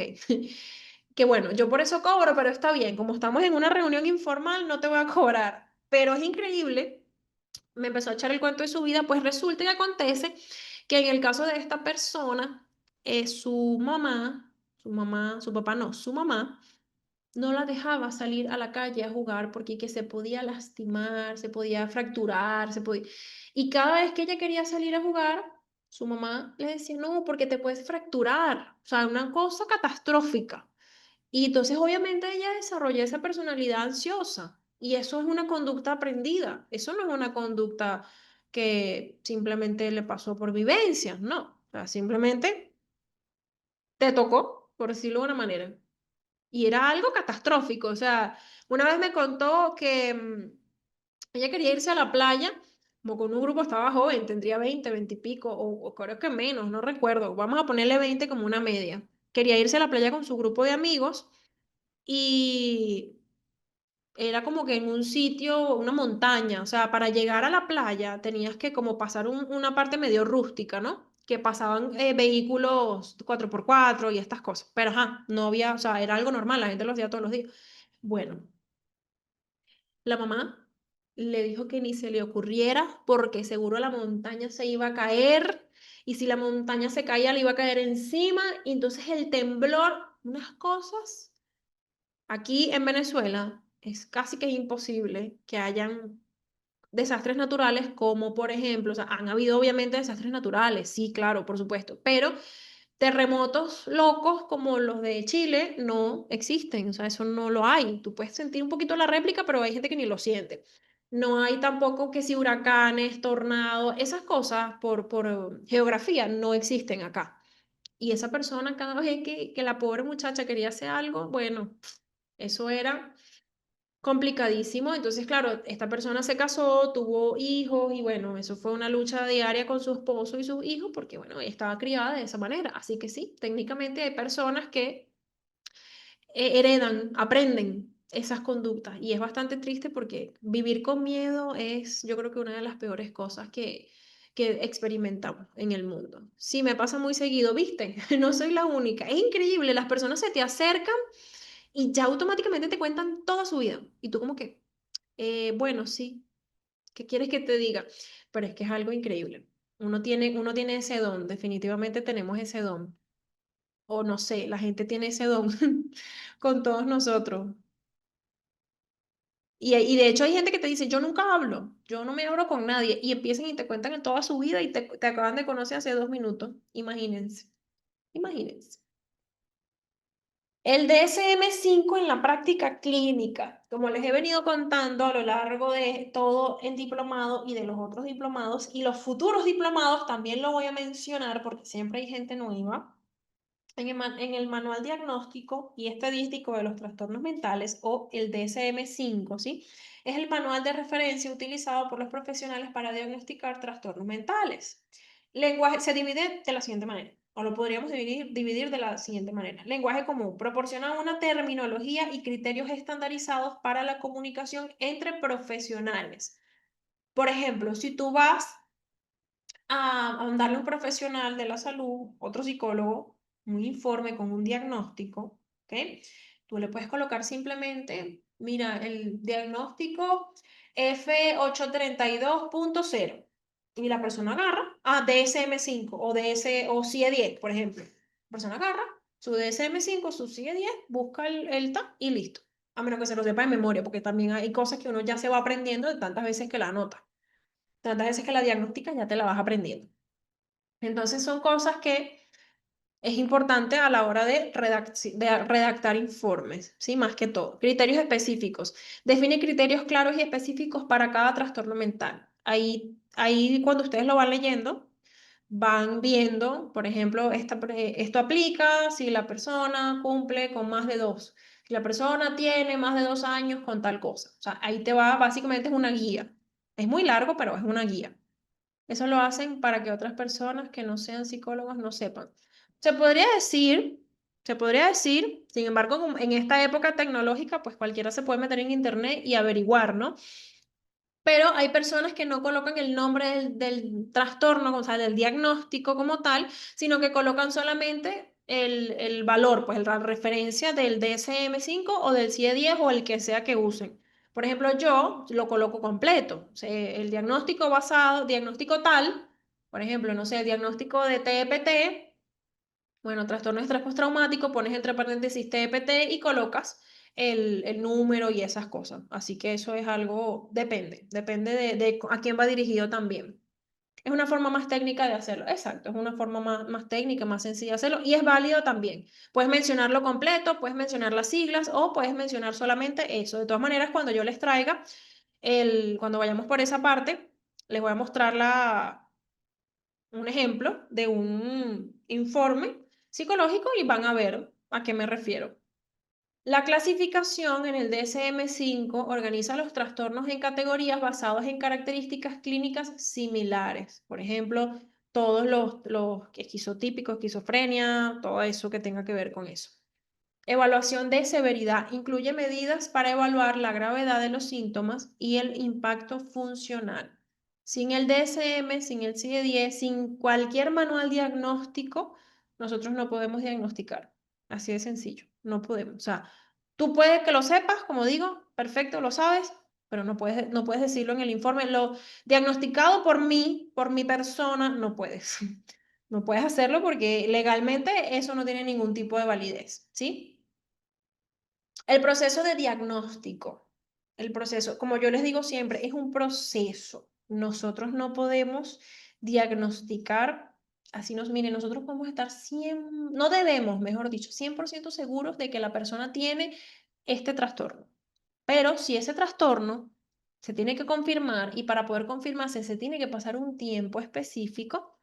que bueno, yo por eso cobro, pero está bien, como estamos en una reunión informal, no te voy a cobrar. Pero es increíble, me empezó a echar el cuento de su vida, pues resulta y acontece que en el caso de esta persona, su papá no, su mamá, no la dejaba salir a la calle a jugar porque que se podía lastimar, se podía fracturar, se podía... Y cada vez que ella quería salir a jugar, su mamá le decía, no, porque te puedes fracturar, o sea, una cosa catastrófica. Y entonces obviamente ella desarrolla esa personalidad ansiosa y eso es una conducta aprendida, eso no es una conducta que simplemente le pasó por vivencia, no, o sea, simplemente te tocó, por decirlo de una manera. Y era algo catastrófico, o sea, una vez me contó que ella quería irse a la playa, como con un grupo, estaba joven, tendría 20 y pico, o creo que menos, no recuerdo, vamos a ponerle 20 como una media. Quería irse a la playa con su grupo de amigos y era como que en un sitio, una montaña, o sea, para llegar a la playa tenías que como pasar una parte medio rústica, ¿no? Que pasaban vehículos 4x4 y estas cosas, pero ajá, no había, o sea, era algo normal, la gente lo hacía todos los días. Bueno, la mamá le dijo que ni se le ocurriera porque seguro la montaña se iba a caer y si la montaña se caía le iba a caer encima y entonces el temblor, unas cosas. Aquí en Venezuela es casi que imposible que hayan desastres naturales como por ejemplo, o sea, han habido obviamente desastres naturales, sí, claro, por supuesto, pero terremotos locos como los de Chile no existen, o sea, eso no lo hay. Tú puedes sentir un poquito la réplica, pero hay gente que ni lo siente. No hay tampoco que si huracanes, tornados, esas cosas por geografía no existen acá. Y esa persona cada vez que la pobre muchacha quería hacer algo, bueno, eso era complicadísimo. Entonces, claro, esta persona se casó, tuvo hijos y bueno, eso fue una lucha diaria con su esposo y sus hijos porque, bueno, ella estaba criada de esa manera. Así que sí, técnicamente hay personas que heredan, aprenden esas conductas y es bastante triste porque vivir con miedo es, yo creo que una de las peores cosas que experimentamos en el mundo. Sí, me pasa muy seguido, ¿viste? No soy la única. Es increíble, las personas se te acercan y ya automáticamente te cuentan toda su vida. Y tú como que, bueno, sí, ¿qué quieres que te diga? Pero es que es algo increíble. Uno tiene ese don, definitivamente tenemos ese don. O no sé, la gente tiene ese don con todos nosotros. Y de hecho hay gente que te dice, yo nunca hablo, yo no me abro con nadie. Y empiezan y te cuentan en toda su vida y te acaban de conocer hace 2 minutos. Imagínense, imagínense. El DSM-5 en la práctica clínica, como les he venido contando a lo largo de todo el diplomado y de los otros diplomados y los futuros diplomados, también lo voy a mencionar porque siempre hay gente nueva. En el manual diagnóstico y estadístico de los trastornos mentales, o el DSM-5, ¿sí? Es el manual de referencia utilizado por los profesionales para diagnosticar trastornos mentales. Lenguaje se divide de la siguiente manera, o lo podríamos dividir de la siguiente manera. Lenguaje común proporciona una terminología y criterios estandarizados para la comunicación entre profesionales. Por ejemplo, si tú vas a darle a un profesional de la salud, otro psicólogo, un informe con un diagnóstico, ¿ok? Tú le puedes colocar simplemente, mira, el diagnóstico F832.0 y la persona agarra DSM-5 o o CIE-10, por ejemplo. La persona agarra su DSM-5, su CIE-10, busca el TAC y listo. A menos que se lo sepa de memoria, porque también hay cosas que uno ya se va aprendiendo de tantas veces que la anota. Tantas veces que la diagnosticas ya te la vas aprendiendo. Entonces son cosas que es importante a la hora de redactar informes, ¿sí? Más que todo. Criterios específicos. Define criterios claros y específicos para cada trastorno mental. Ahí cuando ustedes lo van leyendo, van viendo, por ejemplo, esto aplica si la persona cumple con más de 2. Si la persona tiene más de 2 años con tal cosa. O sea, ahí te va, básicamente es una guía. Es muy largo, pero es una guía. Eso lo hacen para que otras personas que no sean psicólogos no sepan. Se podría decir, se podría decir, sin embargo, en esta época tecnológica, pues cualquiera se puede meter en internet y averiguar, ¿no? Pero hay personas que no colocan el nombre del trastorno, o sea, del diagnóstico como tal, sino que colocan solamente el valor, pues la referencia del DSM-5 o del CIE-10 o el que sea que usen. Por ejemplo, yo lo coloco completo, o sea, el diagnóstico basado, diagnóstico tal, por ejemplo, no sé, el diagnóstico de TEPT, bueno, trastorno de estrés postraumático, pones entre paréntesis TEPT y colocas el número y esas cosas. Así que eso es algo, depende de a quién va dirigido también. Es una forma más técnica de hacerlo. Exacto, es una forma más técnica, más sencilla de hacerlo y es válido también. Puedes mencionarlo completo, puedes mencionar las siglas o puedes mencionar solamente eso. De todas maneras, cuando yo les traiga, cuando vayamos por esa parte, les voy a mostrar un ejemplo de un informe psicológico y van a ver a qué me refiero. La clasificación en el DSM-5 organiza los trastornos en categorías basados en características clínicas similares. Por ejemplo, todos los esquizotípicos, esquizofrenia, todo eso que tenga que ver con eso. Evaluación de severidad incluye medidas para evaluar la gravedad de los síntomas y el impacto funcional. Sin el DSM, sin el CIE-10, sin cualquier manual diagnóstico, nosotros no podemos diagnosticar. Así de sencillo, no podemos. O sea, tú puedes que lo sepas, como digo, perfecto, lo sabes, pero no puedes decirlo en el informe. Lo diagnosticado por mí, por mi persona, no puedes. No puedes hacerlo porque legalmente eso no tiene ningún tipo de validez, ¿sí? El proceso de diagnóstico, el proceso, como yo les digo siempre, es un proceso. Nosotros no podemos diagnosticar, así miren, nosotros podemos estar no debemos, mejor dicho, 100% seguros de que la persona tiene este trastorno. Pero si ese trastorno se tiene que confirmar y para poder confirmarse se tiene que pasar un tiempo específico,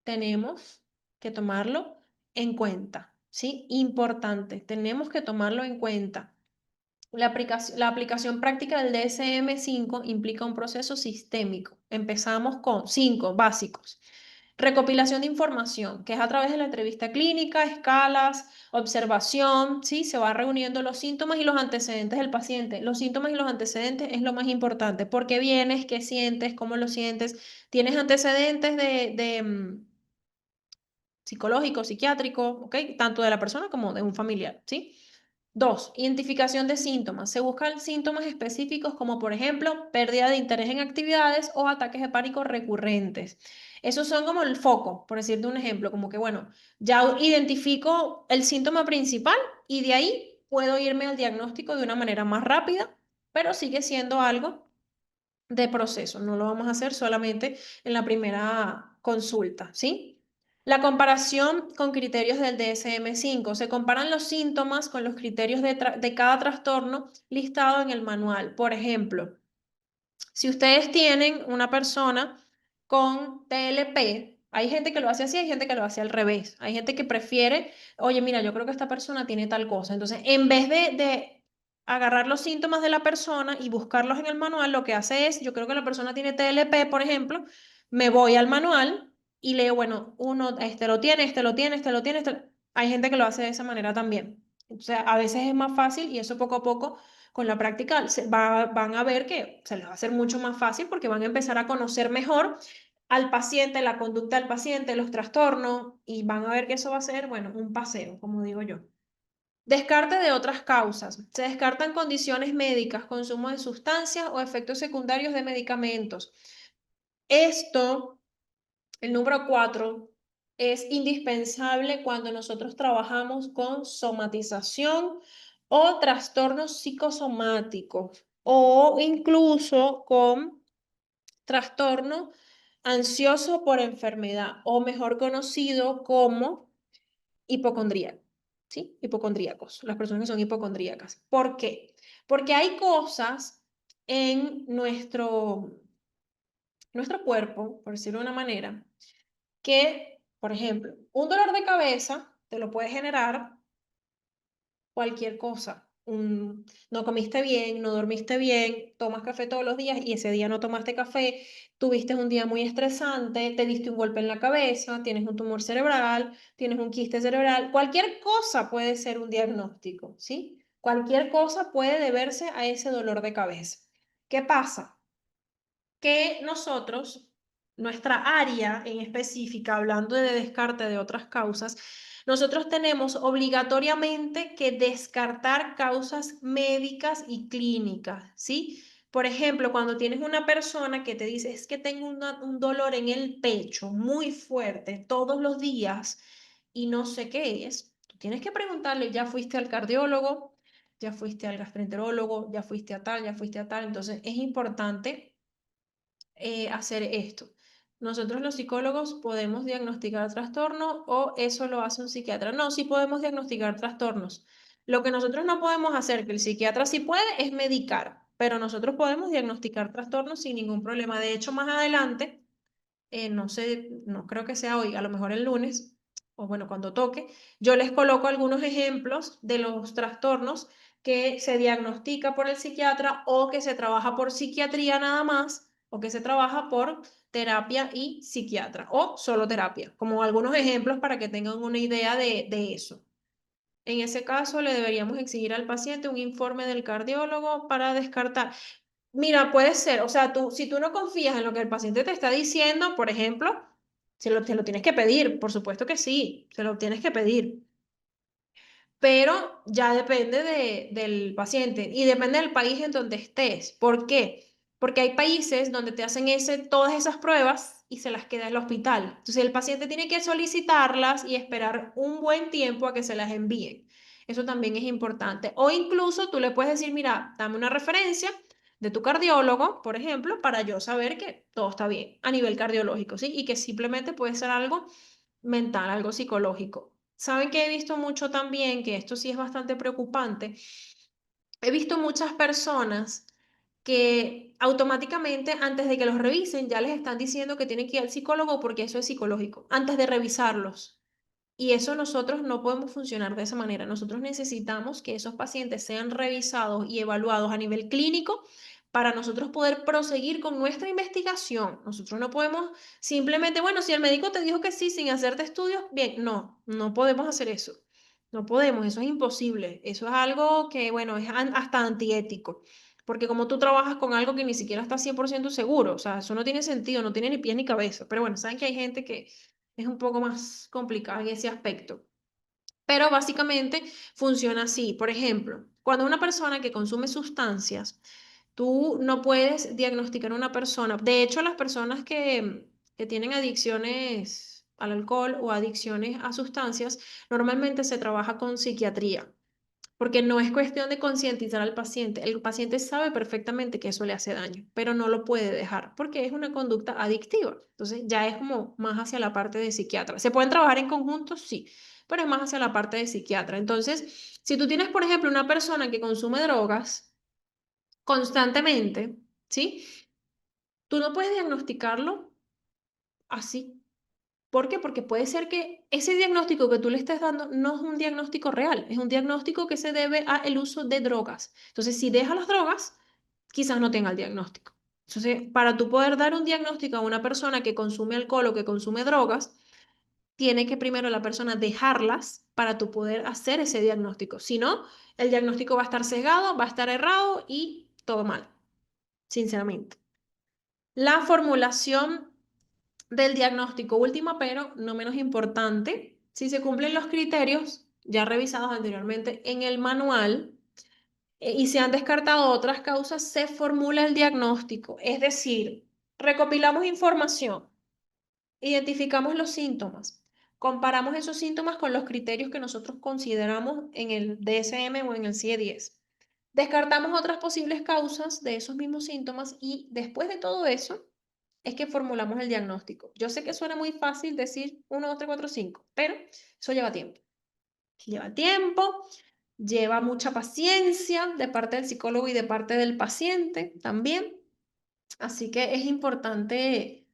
tenemos que tomarlo en cuenta, ¿sí? Importante, tenemos que tomarlo en cuenta. La aplicación práctica del DSM-5 implica un proceso sistémico. Empezamos con 5 básicos. Recopilación de información, que es a través de la entrevista clínica, escalas, observación, ¿sí? Se va reuniendo los síntomas y los antecedentes del paciente. Los síntomas y los antecedentes es lo más importante. ¿Por qué vienes? ¿Qué sientes? ¿Cómo lo sientes? ¿Tienes antecedentes de psicológico, psiquiátrico, ¿ok? Tanto de la persona como de un familiar, ¿sí? 2, identificación de síntomas. Se buscan síntomas específicos como, por ejemplo, pérdida de interés en actividades o ataques de pánico recurrentes. Esos son como el foco, por decirte un ejemplo, como que, bueno, ya identifico el síntoma principal y de ahí puedo irme al diagnóstico de una manera más rápida, pero sigue siendo algo de proceso. No lo vamos a hacer solamente en la primera consulta, ¿sí? La comparación con criterios del DSM-5. Se comparan los síntomas con los criterios de cada trastorno listado en el manual. Por ejemplo, si ustedes tienen una persona con TLP, hay gente que lo hace así, hay gente que lo hace al revés. Hay gente que prefiere, oye, mira, yo creo que esta persona tiene tal cosa. Entonces, en vez de agarrar los síntomas de la persona y buscarlos en el manual, lo que hace es, yo creo que la persona tiene TLP, por ejemplo, me voy al manual y leo, bueno, uno, este lo tiene, este lo tiene, este lo tiene, Hay gente que lo hace de esa manera también. O sea, a veces es más fácil y eso poco a poco con la práctica van a ver que se les va a hacer mucho más fácil porque van a empezar a conocer mejor al paciente, la conducta del paciente, los trastornos y van a ver que eso va a ser, bueno, un paseo, como digo yo. Descarte de otras causas. Se descartan condiciones médicas, consumo de sustancias o efectos secundarios de medicamentos. Esto, el número 4, es indispensable cuando nosotros trabajamos con somatización o trastornos psicosomáticos o incluso con trastorno ansioso por enfermedad o mejor conocido como hipocondríaco, ¿sí? Hipocondríacos, las personas que son hipocondríacas. ¿Por qué? Porque hay cosas en nuestro cuerpo, por decirlo de una manera, que, por ejemplo, un dolor de cabeza te lo puede generar cualquier cosa. No comiste bien, no dormiste bien, tomas café todos los días y ese día no tomaste café, tuviste un día muy estresante, te diste un golpe en la cabeza, tienes un tumor cerebral, tienes un quiste cerebral, cualquier cosa puede ser un diagnóstico, ¿sí? Cualquier cosa puede deberse a ese dolor de cabeza. ¿Qué pasa? Que nosotros, nuestra área en específica, hablando de descarte de otras causas, nosotros tenemos obligatoriamente que descartar causas médicas y clínicas, ¿sí? Por ejemplo, cuando tienes una persona que te dice, es que tengo un dolor en el pecho muy fuerte todos los días y no sé qué es, tú tienes que preguntarle, ¿ya fuiste al cardiólogo? ¿Ya fuiste al gastroenterólogo? ¿Ya fuiste a tal? ¿Ya fuiste a tal? Entonces, es importante hacer esto. Nosotros los psicólogos podemos diagnosticar trastornos o eso lo hace un psiquiatra. No, sí podemos diagnosticar trastornos. Lo que nosotros no podemos hacer, que el psiquiatra sí puede, es medicar, pero nosotros podemos diagnosticar trastornos sin ningún problema. De hecho, más adelante no sé, no creo que sea hoy, a lo mejor el lunes, o bueno, cuando toque, yo les coloco algunos ejemplos de los trastornos que se diagnostica por el psiquiatra o que se trabaja por psiquiatría nada más, o que se trabaja por terapia y psiquiatra, o solo terapia, como algunos ejemplos para que tengan una idea de eso. En ese caso, le deberíamos exigir al paciente un informe del cardiólogo para descartar. Mira, puede ser, o sea, si tú no confías en lo que el paciente te está diciendo, por ejemplo, te lo tienes que pedir, por supuesto que sí, se lo tienes que pedir, pero ya depende del paciente y depende del país en donde estés. ¿Por qué? Porque hay países donde te hacen todas esas pruebas y se las queda el hospital. Entonces el paciente tiene que solicitarlas y esperar un buen tiempo a que se las envíen. Eso también es importante. O incluso tú le puedes decir, mira, dame una referencia de tu cardiólogo, por ejemplo, para yo saber que todo está bien a nivel cardiológico, ¿sí? Y que simplemente puede ser algo mental, algo psicológico. ¿Saben que he visto mucho también? Que esto sí es bastante preocupante. He visto muchas personas que automáticamente antes de que los revisen ya les están diciendo que tienen que ir al psicólogo porque eso es psicológico, antes de revisarlos. Y eso nosotros no podemos funcionar de esa manera. Nosotros necesitamos que esos pacientes sean revisados y evaluados a nivel clínico para nosotros poder proseguir con nuestra investigación. Nosotros no podemos simplemente, bueno, si el médico te dijo que sí sin hacerte estudios, bien, no, no podemos hacer eso. No podemos, eso es imposible. Eso es algo que, bueno, es hasta antiético. Porque como tú trabajas con algo que ni siquiera estás 100% seguro, o sea, eso no tiene sentido, no tiene ni pies ni cabeza. Pero bueno, saben que hay gente que es un poco más complicado en ese aspecto. Pero básicamente funciona así. Por ejemplo, cuando una persona que consume sustancias, tú no puedes diagnosticar a una persona. De hecho, las personas que tienen adicciones al alcohol o adicciones a sustancias, normalmente se trabaja con psiquiatría porque no es cuestión de concientizar al paciente. El paciente sabe perfectamente que eso le hace daño, pero no lo puede dejar porque es una conducta adictiva. Entonces ya es como más hacia la parte de psiquiatra. ¿Se pueden trabajar en conjunto? Sí, pero es más hacia la parte de psiquiatra. Entonces, si tú tienes, por ejemplo, una persona que consume drogas constantemente, ¿sí? Tú no puedes diagnosticarlo así. ¿Por qué? Porque puede ser que ese diagnóstico que tú le estés dando no es un diagnóstico real, es un diagnóstico que se debe al uso de drogas. Entonces, si deja las drogas, quizás no tenga el diagnóstico. Entonces, para tú poder dar un diagnóstico a una persona que consume alcohol o que consume drogas, tiene que primero la persona dejarlas para tú poder hacer ese diagnóstico. Si no, el diagnóstico va a estar sesgado, va a estar errado y todo mal, sinceramente. La formulación del diagnóstico última, pero no menos importante, si se cumplen los criterios ya revisados anteriormente en el manual y se han descartado otras causas, se formula el diagnóstico. Es decir, recopilamos información, identificamos los síntomas, comparamos esos síntomas con los criterios que nosotros consideramos en el DSM o en el CIE-10. Descartamos otras posibles causas de esos mismos síntomas y después de todo eso, es que formulamos el diagnóstico. Yo sé que suena muy fácil decir 1, 2, 3, 4, 5, pero eso lleva tiempo. Lleva tiempo, lleva mucha paciencia de parte del psicólogo y de parte del paciente también. Así que es importante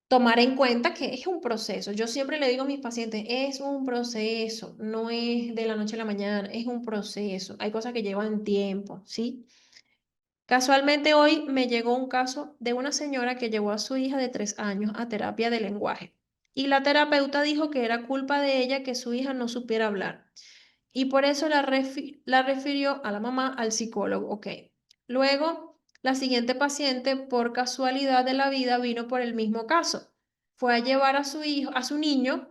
tomar en cuenta que es un proceso. Yo siempre le digo a mis pacientes, es un proceso, no es de la noche a la mañana, es un proceso. Hay cosas que llevan tiempo, ¿sí? Casualmente hoy me llegó un caso de una señora que llevó a su hija de 3 años a terapia de lenguaje y la terapeuta dijo que era culpa de ella que su hija no supiera hablar y por eso la refirió a la mamá al psicólogo. Ok. Luego, la siguiente paciente, por casualidad de la vida, vino por el mismo caso. Fue a llevar a su hijo, a su niño,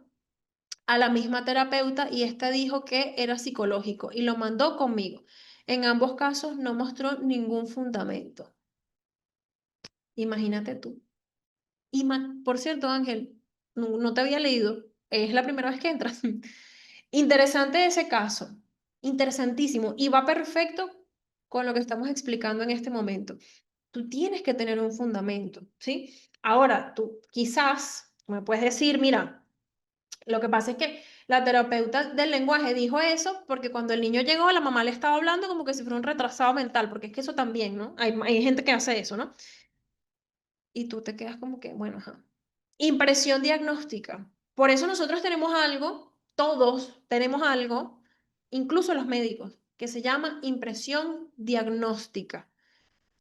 a la misma terapeuta y esta dijo que era psicológico y lo mandó conmigo. En ambos casos no mostró ningún fundamento. Imagínate tú. Por cierto, Ángel, no te había leído, es la primera vez que entras. Interesante ese caso, interesantísimo y va perfecto con lo que estamos explicando en este momento. Tú tienes que tener un fundamento, ¿sí? Ahora, tú quizás me puedes decir, mira, lo que pasa es que la terapeuta del lenguaje dijo eso porque cuando el niño llegó, la mamá le estaba hablando como que si fuera un retrasado mental, porque es que eso también, ¿no? Hay gente que hace eso, ¿no? Y tú te quedas como que, bueno, ajá. Impresión diagnóstica. Por eso nosotros tenemos algo, todos tenemos algo, incluso los médicos, que se llama impresión diagnóstica.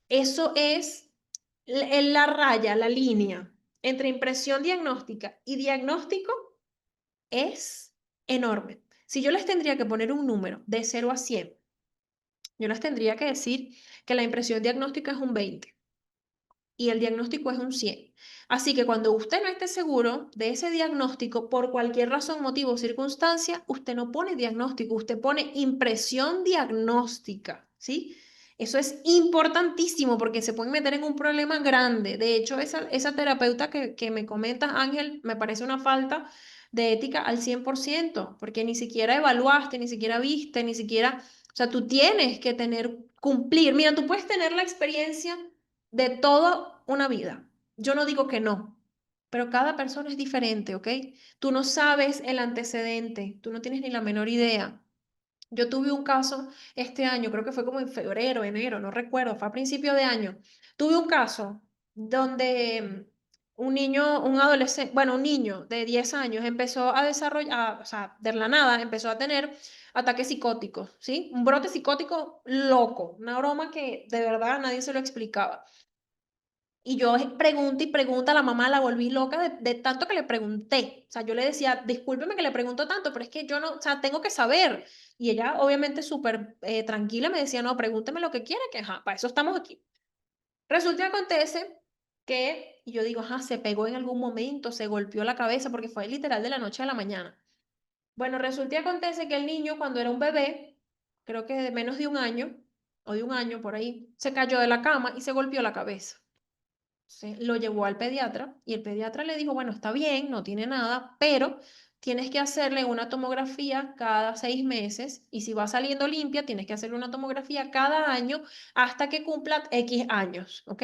Eso es la raya, la línea entre impresión diagnóstica y diagnóstico es enorme. Si yo les tendría que poner un número de 0 a 100, yo les tendría que decir que la impresión diagnóstica es un 20 y el diagnóstico es un 100. Así que cuando usted no esté seguro de ese diagnóstico, por cualquier razón, motivo o circunstancia, usted no pone diagnóstico, usted pone impresión diagnóstica, ¿sí? Eso es importantísimo porque se pueden meter en un problema grande. De hecho, esa terapeuta que me comenta, Ángel, me parece una falta de ética al 100%, porque ni siquiera evaluaste, ni siquiera viste, ni siquiera, o sea, tú tienes que cumplir. Mira, tú puedes tener la experiencia de toda una vida. Yo no digo que no, pero cada persona es diferente, ¿ok? Tú no sabes el antecedente, tú no tienes ni la menor idea. Yo tuve un caso este año, creo que fue como en febrero, enero, no recuerdo, fue a principio de año. Tuve un caso donde un niño, un adolescente, bueno, un niño de 10 años empezó a desarrollar, o sea, de la nada empezó a tener ataques psicóticos, ¿sí? Un brote psicótico loco, una broma que de verdad nadie se lo explicaba. Y yo pregunto y pregunto a la mamá, la volví loca de tanto que le pregunté. O sea, yo le decía, discúlpeme que le pregunto tanto, pero es que yo no, o sea, tengo que saber. Y ella, obviamente, súper tranquila, me decía, no, pregúnteme lo que quiera, que ajá, para eso estamos aquí. Resulta y acontece que, y yo digo, ajá, se pegó en algún momento, se golpeó la cabeza, porque fue literal de la noche a la mañana. Bueno, resulta y acontece que el niño, cuando era un bebé, creo que de menos de un año, o de un año por ahí, se cayó de la cama y se golpeó la cabeza. Lo llevó al pediatra y el pediatra le dijo, bueno, está bien, no tiene nada, pero tienes que hacerle una tomografía cada 6 meses y si va saliendo limpia, tienes que hacerle una tomografía cada año hasta que cumpla X años, ¿ok?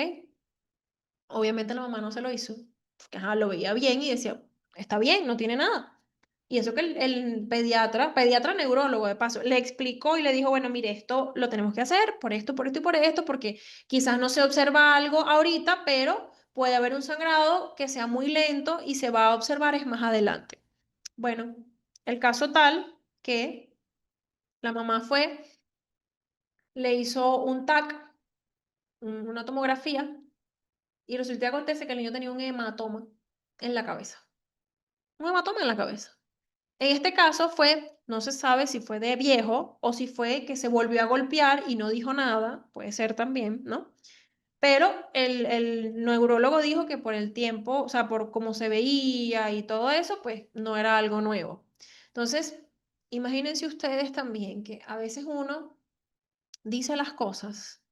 Obviamente la mamá no se lo hizo, porque ajá, lo veía bien y decía, está bien, no tiene nada. Y eso que el pediatra neurólogo de paso, le explicó y le dijo, bueno, mire, esto lo tenemos que hacer por esto, por esto y por esto, porque quizás no se observa algo ahorita, pero puede haber un sangrado que sea muy lento y se va a observar es más adelante. Bueno, el caso tal que la mamá fue, le hizo un TAC, una tomografía, y resulta que acontece que el niño tenía un hematoma en la cabeza. Un hematoma en la cabeza. En este caso fue, no se sabe si fue de viejo o si fue que se volvió a golpear y no dijo nada, puede ser también, ¿no? Pero el neurólogo dijo que por el tiempo, o sea, por cómo se veía y todo eso, pues no era algo nuevo. Entonces, imagínense ustedes también que a veces uno dice las cosas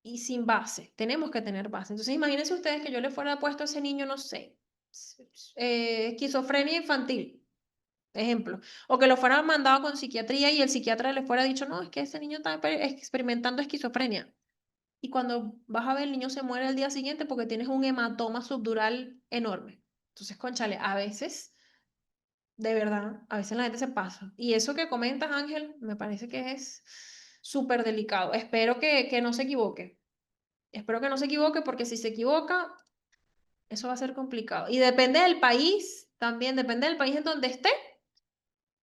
y sin base, tenemos que tener base. Entonces, imagínense ustedes que yo le fuera puesto a ese niño, no sé, esquizofrenia infantil. Ejemplo, o que lo fueran mandado con psiquiatría y el psiquiatra le fuera dicho, no, es que ese niño está experimentando esquizofrenia. Y cuando vas a ver, el niño se muere al día siguiente porque tienes un hematoma subdural enorme. Entonces, cónchale, a veces, de verdad, a veces la gente se pasa. Y eso que comentas, Ángel, me parece que es súper delicado. Espero que no se equivoque. Espero que no se equivoque porque si se equivoca, eso va a ser complicado. Y depende del país, también depende del país en donde esté,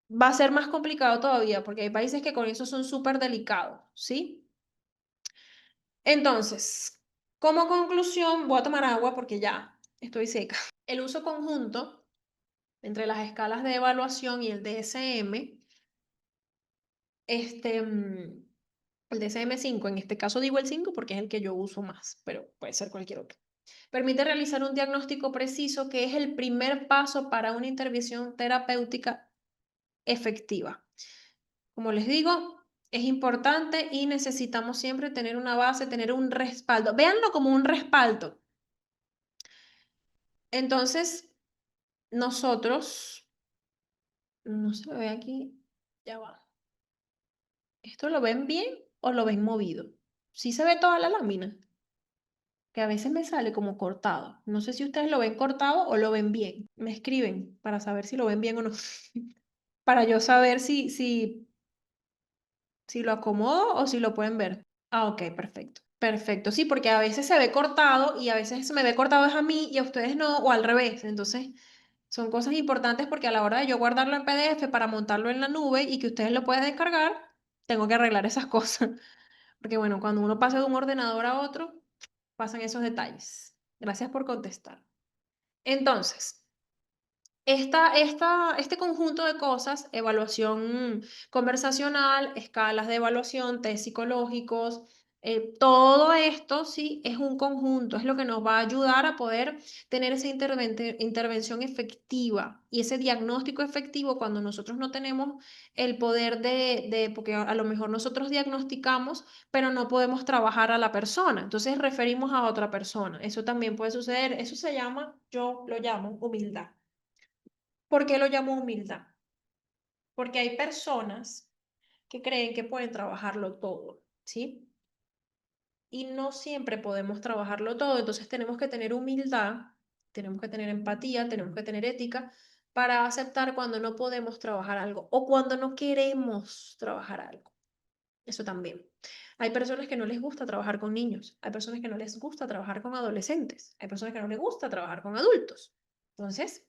va a ser más complicado todavía, porque hay países que con eso son súper delicados, ¿sí? Entonces, como conclusión, voy a tomar agua porque ya estoy seca. El uso conjunto entre las escalas de evaluación y el DSM, el DSM-5, en este caso digo el 5 porque es el que yo uso más, pero puede ser cualquier otro. Permite realizar un diagnóstico preciso que es el primer paso para una intervención terapéutica efectiva. Como les digo, es importante y necesitamos siempre tener una base, tener un respaldo. Véanlo como un respaldo. Entonces, nosotros, no se ve aquí, ya va. ¿Esto lo ven bien o lo ven movido? Sí se ve toda la lámina, que a veces me sale como cortado. No sé si ustedes lo ven cortado o lo ven bien. Me escriben para saber si lo ven bien o no. Para yo saber si lo acomodo o si lo pueden ver. Ah, ok, perfecto. Perfecto, sí, porque a veces se ve cortado y a veces se me ve cortado es a mí y a ustedes no, o al revés. Entonces, son cosas importantes porque a la hora de yo guardarlo en PDF para montarlo en la nube y que ustedes lo puedan descargar, tengo que arreglar esas cosas. Porque bueno, cuando uno pasa de un ordenador a otro, pasan esos detalles. Gracias por contestar. Entonces, este conjunto de cosas, evaluación conversacional, escalas de evaluación, test psicológicos, todo esto sí es un conjunto, es lo que nos va a ayudar a poder tener esa intervención efectiva y ese diagnóstico efectivo cuando nosotros no tenemos el poder porque a lo mejor nosotros diagnosticamos, pero no podemos trabajar a la persona, entonces referimos a otra persona. Eso también puede suceder, eso se llama, yo lo llamo humildad. ¿Por qué lo llamo humildad? Porque hay personas que creen que pueden trabajarlo todo, ¿sí? Y no siempre podemos trabajarlo todo, entonces tenemos que tener humildad, tenemos que tener empatía, tenemos que tener ética para aceptar cuando no podemos trabajar algo o cuando no queremos trabajar algo. Eso también. Hay personas que no les gusta trabajar con niños, hay personas que no les gusta trabajar con adolescentes, hay personas que no les gusta trabajar con adultos. Entonces,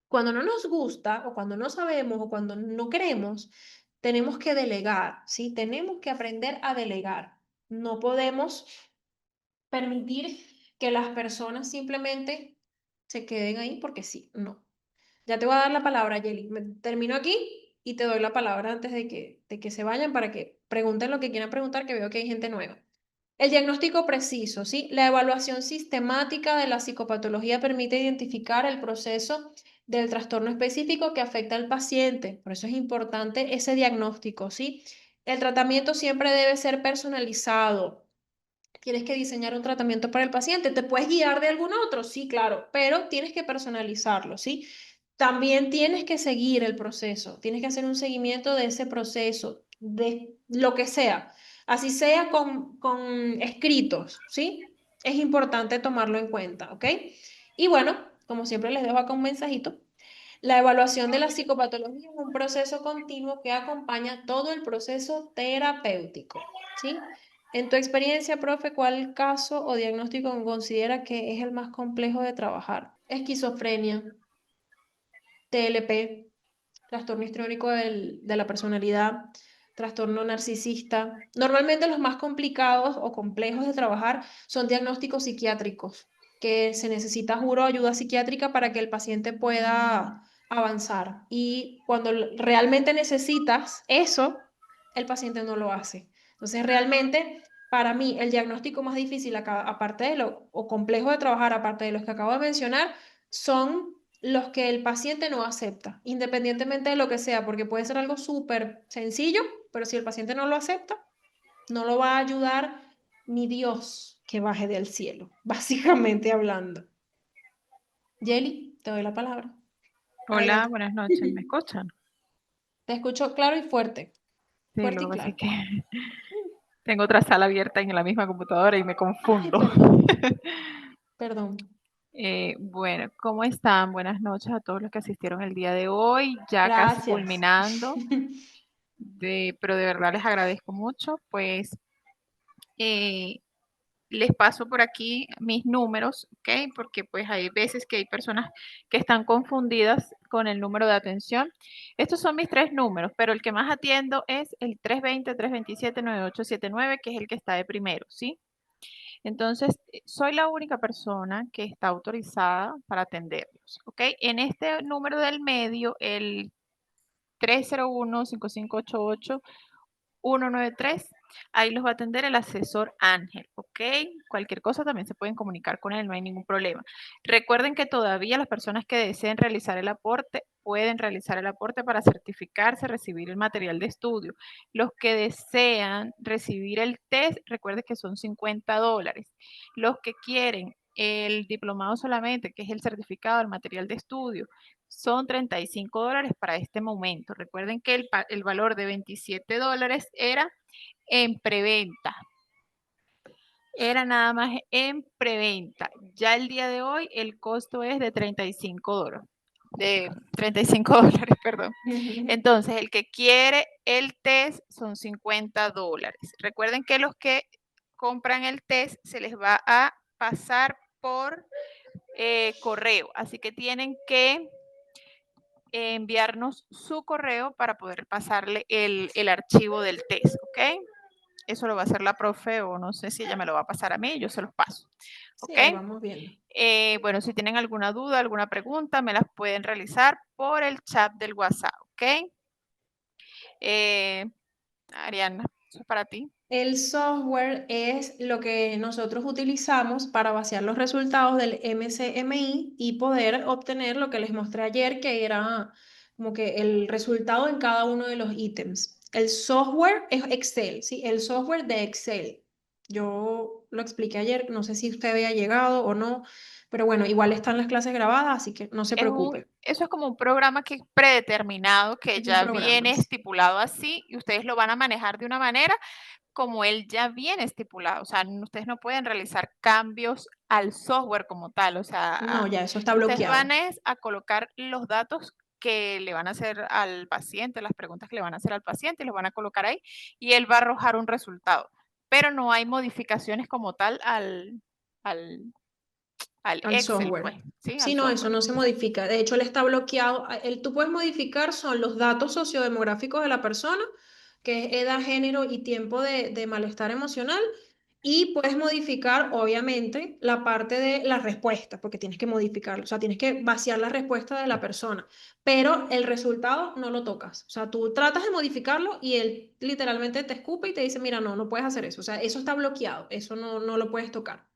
cuando no nos gusta o cuando no sabemos o cuando no queremos, tenemos que delegar, ¿sí? Tenemos que aprender a delegar. No podemos permitir que las personas simplemente se queden ahí porque sí, no. Ya te voy a dar la palabra, Yeli. Termino aquí y te doy la palabra antes de que se vayan para que pregunten lo que quieran preguntar, que veo que hay gente nueva. El diagnóstico preciso, ¿sí? La evaluación sistemática de la psicopatología permite identificar el proceso del trastorno específico que afecta al paciente. Por eso es importante ese diagnóstico, ¿sí? El tratamiento siempre debe ser personalizado. Tienes que diseñar un tratamiento para el paciente. ¿Te puedes guiar de algún otro? Sí, claro, pero tienes que personalizarlo, ¿sí? también tienes que seguir el proceso, tienes que hacer un seguimiento de ese proceso, de lo que sea, así sea con escritos, ¿sí? Es importante tomarlo en cuenta, ¿ok? Y bueno, como siempre les dejo acá un mensajito. La evaluación de la psicopatología es un proceso continuo que acompaña todo el proceso terapéutico, ¿sí? En tu experiencia, profe, ¿cuál caso o diagnóstico considera que es el más complejo de trabajar? Esquizofrenia, TLP, trastorno histriónico de la personalidad, trastorno narcisista. Normalmente los más complicados o complejos de trabajar son diagnósticos psiquiátricos, que se necesita, juro, ayuda psiquiátrica para que el paciente pueda avanzar. Y cuando realmente necesitas eso, el paciente no lo hace. Entonces, realmente, para mí, el diagnóstico más difícil, aparte de lo o complejo de trabajar, aparte de los que acabo de mencionar, son los que el paciente no acepta, independientemente de lo que sea, porque puede ser algo súper sencillo, pero si el paciente no lo acepta, no lo va a ayudar ni Dios que baje del cielo, básicamente hablando. Yeli, te doy la palabra. Hola, Adelante. buenas noches, ¿me escuchan? Te escucho claro y fuerte, Sí, fuerte lo y que pasa es claro. que tengo otra sala abierta en la misma computadora y me Ay, confundo. perdón, perdón. Bueno, ¿cómo están? Buenas noches a todos los que asistieron el día de hoy, ya casi Gracias. culminando, pero de verdad les agradezco mucho, pues eh, les paso por aquí mis números, ¿ok? Porque pues hay veces que hay personas que están confundidas con el número de atención. Estos son mis tres números, pero el que más atiendo es el 320-327-9879, que es el que está de primero, ¿sí? Entonces, soy la única persona que está autorizada para atenderlos, ¿ok? En este número del medio, el 301-5588-193. Ahí los va a atender el asesor Ángel, ¿ok? Cualquier cosa también se pueden comunicar con él, no hay ningún problema. Recuerden que todavía las personas que deseen realizar el aporte pueden realizar el aporte para certificarse, recibir el material de estudio. Los que desean recibir el test, recuerden que son $50. Los que quieren el diplomado solamente, que es el certificado, el material de estudio, son $35 para este momento. Recuerden que el valor de $27 era en preventa. Era nada más en preventa. Ya el día de hoy el costo es de $35. De $35, perdón. Entonces, el que quiere el test son $50. Recuerden que los que compran el test se les va a pasar por correo. Así que tienen que enviarnos su correo para poder pasarle el archivo del test, ¿ok? Eso lo va a hacer la profe o no sé si ella me lo va a pasar a mí, yo se los paso, Sí, ¿ok? ahí vamos viendo. Bueno, si tienen alguna duda, alguna pregunta, me las pueden realizar por el chat del WhatsApp, ¿ok? Ariana, eso es para ti. El software es lo que nosotros utilizamos para vaciar los resultados del MCMI y poder obtener lo que les mostré ayer, que era como que el resultado en cada uno de los ítems. El software es Excel, ¿sí? El software de Excel. Yo lo expliqué ayer, no sé si usted había llegado o no, pero bueno, igual están las clases grabadas, así que no se preocupe. Eso es como un programa que es predeterminado, que Es un ya programa. viene estipulado así y ustedes lo van a manejar de una manera como él ya viene estipulado. O sea, ustedes no pueden realizar cambios al software como tal. O No, sea, ya eso está ustedes van bloqueado a colocar los datos que le van a hacer al paciente, las preguntas que le van a hacer al paciente, y los van a colocar ahí y él va a arrojar un resultado. Pero no hay modificaciones como tal al, al al Excel, pues, software. ¿sí? Al Sí, no, eso software. no se modifica. De hecho, él está bloqueado. Tú puedes modificar son los datos sociodemográficos de la persona, que es edad, género y tiempo de malestar emocional. Y puedes modificar, obviamente, la parte de la respuesta, porque tienes que modificarlo. O sea, tienes que vaciar la respuesta de la persona. Pero el resultado no lo tocas. O sea, tú tratas de modificarlo y él literalmente te escupe y te dice, mira, no, no puedes hacer eso. O sea, eso está bloqueado. Eso no, no lo puedes tocar.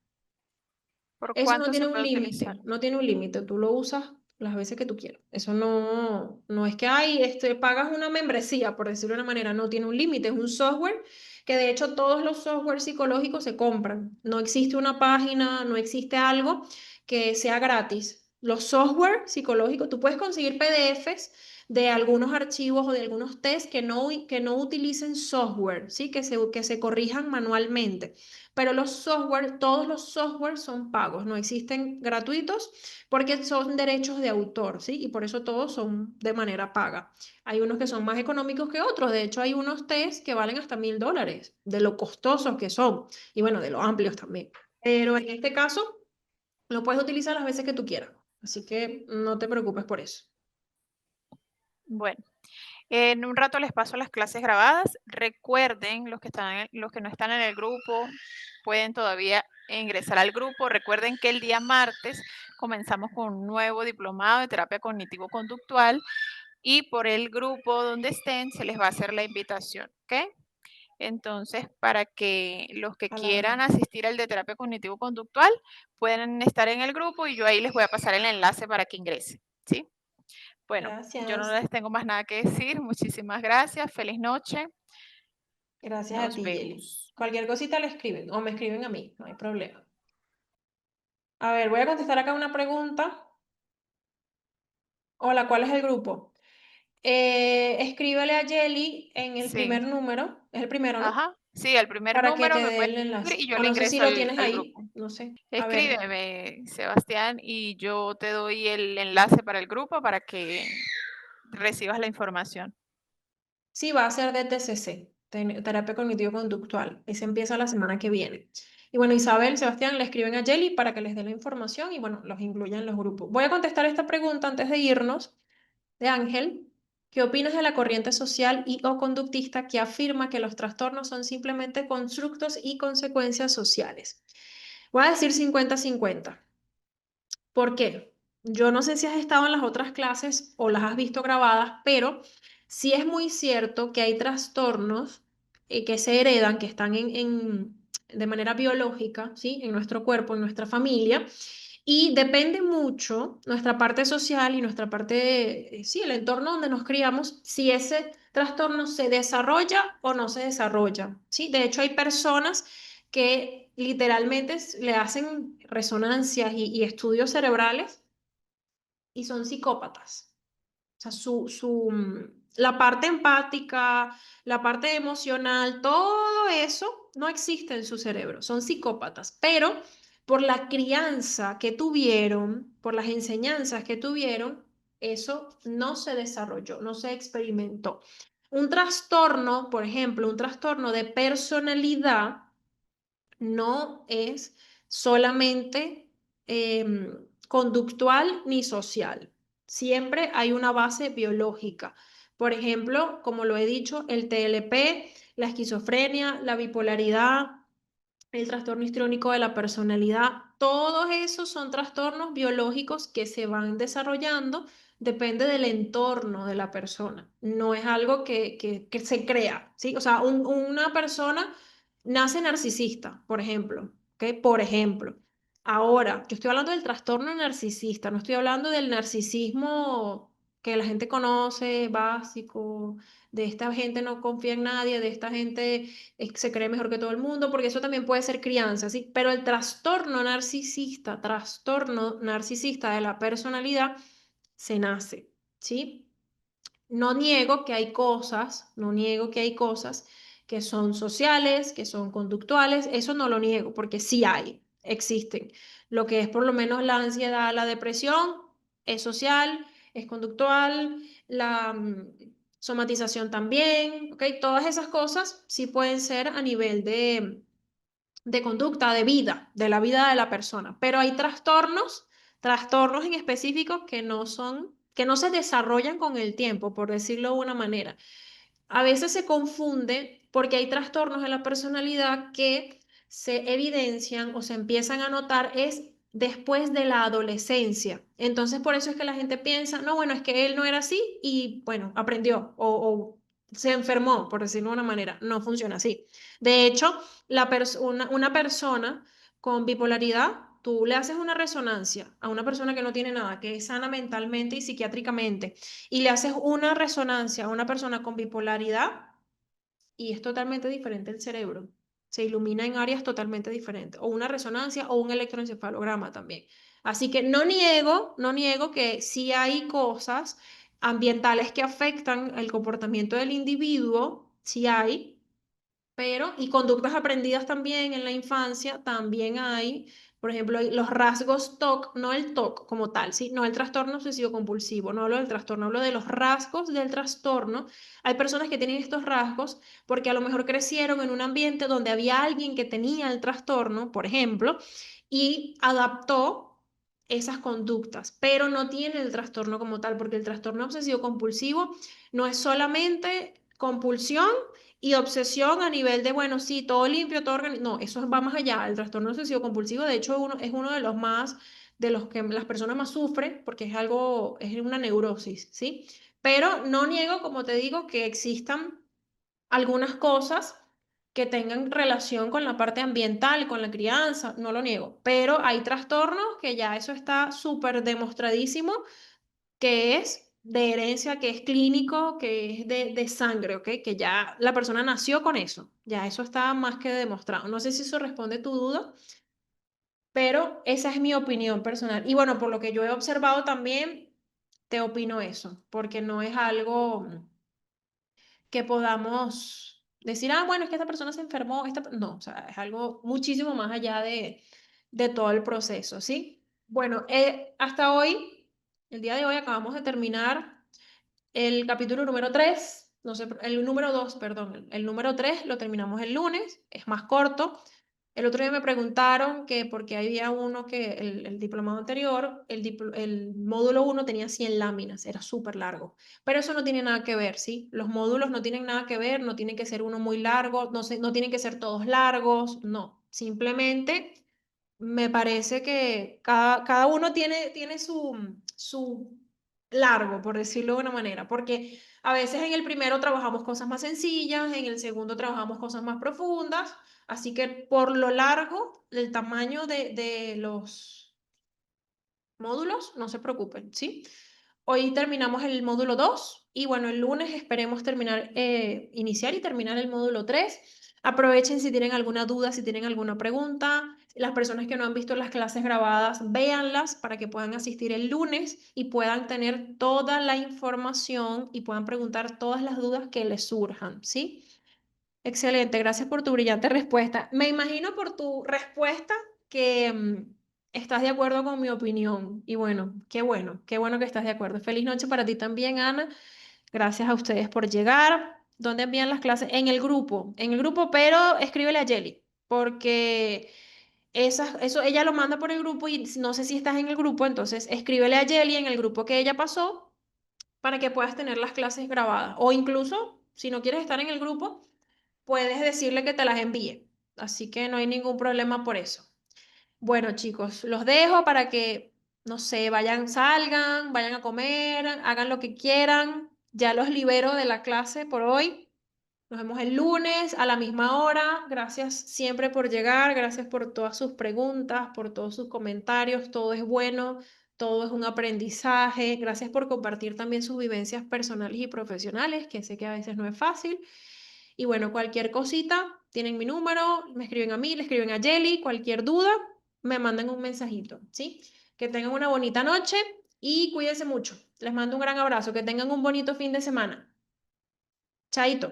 ¿Por Eso no cuánto se tiene un puede utilizar? límite, no tiene un límite, tú lo usas las veces que tú quieras. Eso no, no es que hay, pagas una membresía, por decirlo de una manera, no tiene un límite, es un software que de hecho todos los softwares psicológicos se compran. No existe una página, no existe algo que sea gratis. Los software psicológicos, tú puedes conseguir PDFs de algunos archivos o de algunos test que no utilicen software, ¿sí? Que se corrijan manualmente. Pero los software, todos los software son pagos, no existen gratuitos porque son derechos de autor, ¿sí? Y por eso todos son de manera paga. Hay unos que son más económicos que otros. De hecho, hay unos test que valen hasta $1000, de lo costosos que son y bueno, de lo amplios también. Pero en este caso, lo puedes utilizar las veces que tú quieras. Así que no te preocupes por eso. Bueno, en un rato les paso las clases grabadas. Recuerden, los que no están en el grupo, pueden todavía ingresar al grupo. Recuerden que el día martes comenzamos con un nuevo diplomado de terapia cognitivo-conductual y por el grupo donde estén se les va a hacer la invitación, ¿ok? Entonces, para que los que A la quieran orden. asistir al de terapia cognitivo-conductual pueden estar en el grupo y yo ahí les voy a pasar el enlace para que ingresen, ¿sí? Bueno, yo no Gracias. les tengo más nada que decir. Muchísimas gracias. Feliz noche. Gracias a Nos ti, Yeli. vemos. Cualquier cosita le escriben o me escriben a mí, no hay problema. A ver, voy a contestar acá una pregunta. Hola, ¿cuál es el grupo? Escríbele a Yeli en el Sí. primer número, es el primero, ¿no? Ajá. Sí, el primer Para que te número me dé puedes el escribir enlace. y yo O le no sé si ingreso lo al, tienes al ahí, grupo. no sé. A ver, Escríbeme, Sebastián, y yo te doy el enlace para el grupo para que recibas la información. sí, va a ser de TCC, terapia cognitivo-conductual. Ese empieza la semana que viene. Y bueno, Isabel, Sebastián, le escriben a Jelly para que les dé la información y bueno, los incluyan en los grupos. Voy a contestar esta pregunta antes de irnos, de Ángel. ¿Qué opinas de la corriente social y o conductista que afirma que los trastornos son simplemente constructos y consecuencias sociales? Voy a decir 50-50. ¿Por qué? Yo no sé si has estado en las otras clases o las has visto grabadas, pero sí es muy cierto que hay trastornos que se heredan, que están de manera biológica, ¿sí? En nuestro cuerpo, en nuestra familia, y depende mucho nuestra parte social y nuestra parte, sí, el entorno donde nos criamos, si ese trastorno se desarrolla o no se desarrolla, ¿sí? De hecho, hay personas que literalmente le hacen resonancias y estudios cerebrales y son psicópatas. O sea, la parte empática, la parte emocional, todo eso no existe en su cerebro. Son psicópatas, pero por la crianza que tuvieron, por las enseñanzas que tuvieron, eso no se desarrolló, no se experimentó. Un trastorno, por ejemplo, un trastorno de personalidad no es solamente conductual ni social. Siempre hay una base biológica. Por ejemplo, como lo he dicho, el TLP, la esquizofrenia, la bipolaridad, el trastorno histriónico de la personalidad, todos esos son trastornos biológicos que se van desarrollando, depende del entorno de la persona, no es algo que se crea, ¿sí? O sea, una persona nace narcisista, por ejemplo, ¿ok? Por ejemplo. Ahora, yo estoy hablando del trastorno narcisista, no estoy hablando del narcisismo que la gente conoce, básico, de esta gente no confía en nadie, de esta gente se cree mejor que todo el mundo, porque eso también puede ser crianza, ¿sí? Pero el trastorno narcisista de la personalidad se nace, ¿sí? No niego que hay cosas, no niego que hay cosas que son sociales, que son conductuales, eso no lo niego, porque sí hay, existen. Lo que es por lo menos la ansiedad, la depresión, es social, es conductual, la somatización también, ¿ok? Todas esas cosas sí pueden ser a nivel de conducta, de vida, de la vida de la persona, pero hay trastornos en específico que no se desarrollan con el tiempo, por decirlo de una manera. A veces se confunde porque hay trastornos en la personalidad que se evidencian o se empiezan a notar es después de la adolescencia. Entonces, por eso es que la gente piensa, no, bueno, es que él no era así y bueno, aprendió o se enfermó, por decirlo de una manera. No funciona así. De hecho, una persona con bipolaridad, tú le haces una resonancia a una persona que no tiene nada, que es sana mentalmente y psiquiátricamente y le haces una resonancia a una persona con bipolaridad y es totalmente diferente el cerebro. Se ilumina en áreas totalmente diferentes, o una resonancia o un electroencefalograma también. Así que no niego que sí hay cosas ambientales que afectan el comportamiento del individuo, sí hay, pero, y conductas aprendidas también en la infancia, también hay, por ejemplo, los rasgos TOC, no el TOC como tal, ¿sí? No el trastorno obsesivo compulsivo, no hablo del trastorno, hablo de los rasgos del trastorno. Hay personas que tienen estos rasgos porque a lo mejor crecieron en un ambiente donde había alguien que tenía el trastorno, por ejemplo, y adaptó esas conductas, pero no tiene el trastorno como tal, porque el trastorno obsesivo compulsivo no es solamente compulsión y obsesión a nivel de, bueno, sí, todo limpio, todo organizado. No, eso va más allá. El trastorno obsesivo compulsivo, de hecho, es uno de los más, de los que las personas más sufren, porque es algo, es una neurosis, ¿sí? Pero no niego, como te digo, que existan algunas cosas que tengan relación con la parte ambiental, con la crianza, no lo niego, pero hay trastornos que ya eso está súper demostradísimo que es de herencia, que es clínico, que es de sangre, ¿ok? Que ya la persona nació con eso, ya eso está más que demostrado. No sé si eso responde tu duda, pero esa es mi opinión personal. Y bueno, por lo que yo he observado también, te opino eso, porque no es algo que podamos decir, ah, bueno, es que esta persona se enfermó, no, o sea, es algo muchísimo más allá de todo el proceso, ¿sí? Bueno, hasta hoy, el día de hoy acabamos de terminar el capítulo número 3, no sé, el número 2, perdón, el número 3 lo terminamos el lunes, es más corto. El otro día me preguntaron que porque había uno que el diplomado anterior, el módulo 1 tenía 100 láminas, era súper largo. Pero eso no tiene nada que ver, ¿sí? Los módulos no tienen nada que ver, no tiene que ser uno muy largo, no tienen que ser todos largos, no. Simplemente me parece que cada uno tiene su largo, por decirlo de una manera, porque a veces en el primero trabajamos cosas más sencillas, en el segundo trabajamos cosas más profundas, así que por lo largo, el tamaño de los módulos, no se preocupen, ¿sí? Hoy terminamos el módulo 2 y bueno, el lunes esperemos iniciar y terminar el módulo 3. Aprovechen si tienen alguna duda, si tienen alguna pregunta. Las personas que no han visto las clases grabadas, véanlas para que puedan asistir el lunes y puedan tener toda la información y puedan preguntar todas las dudas que les surjan, ¿sí? Excelente, gracias por tu brillante respuesta. Me imagino por tu respuesta que estás de acuerdo con mi opinión. Y bueno, qué bueno que estás de acuerdo. Feliz noche para ti también, Ana. Gracias a ustedes por llegar. ¿Dónde envían las clases? En el grupo, pero escríbele a Jelly, porque eso ella lo manda por el grupo y no sé si estás en el grupo, entonces escríbele a Jelly en el grupo que ella pasó para que puedas tener las clases grabadas. O incluso, si no quieres estar en el grupo, puedes decirle que te las envíe. Así que no hay ningún problema por eso. Bueno, chicos, los dejo para que, no sé, salgan, vayan a comer, hagan lo que quieran. Ya los libero de la clase por hoy. Nos vemos el lunes a la misma hora. Gracias siempre por llegar, gracias por todas sus preguntas, por todos sus comentarios. Todo es bueno, todo es un aprendizaje. Gracias por compartir también sus vivencias personales y profesionales, que sé que a veces no es fácil. Y bueno, cualquier cosita, tienen mi número, me escriben a mí, le escriben a Jelly, cualquier duda, me mandan un mensajito, ¿sí? Que tengan una bonita noche y cuídense mucho. Les mando un gran abrazo, que tengan un bonito fin de semana. Chaito.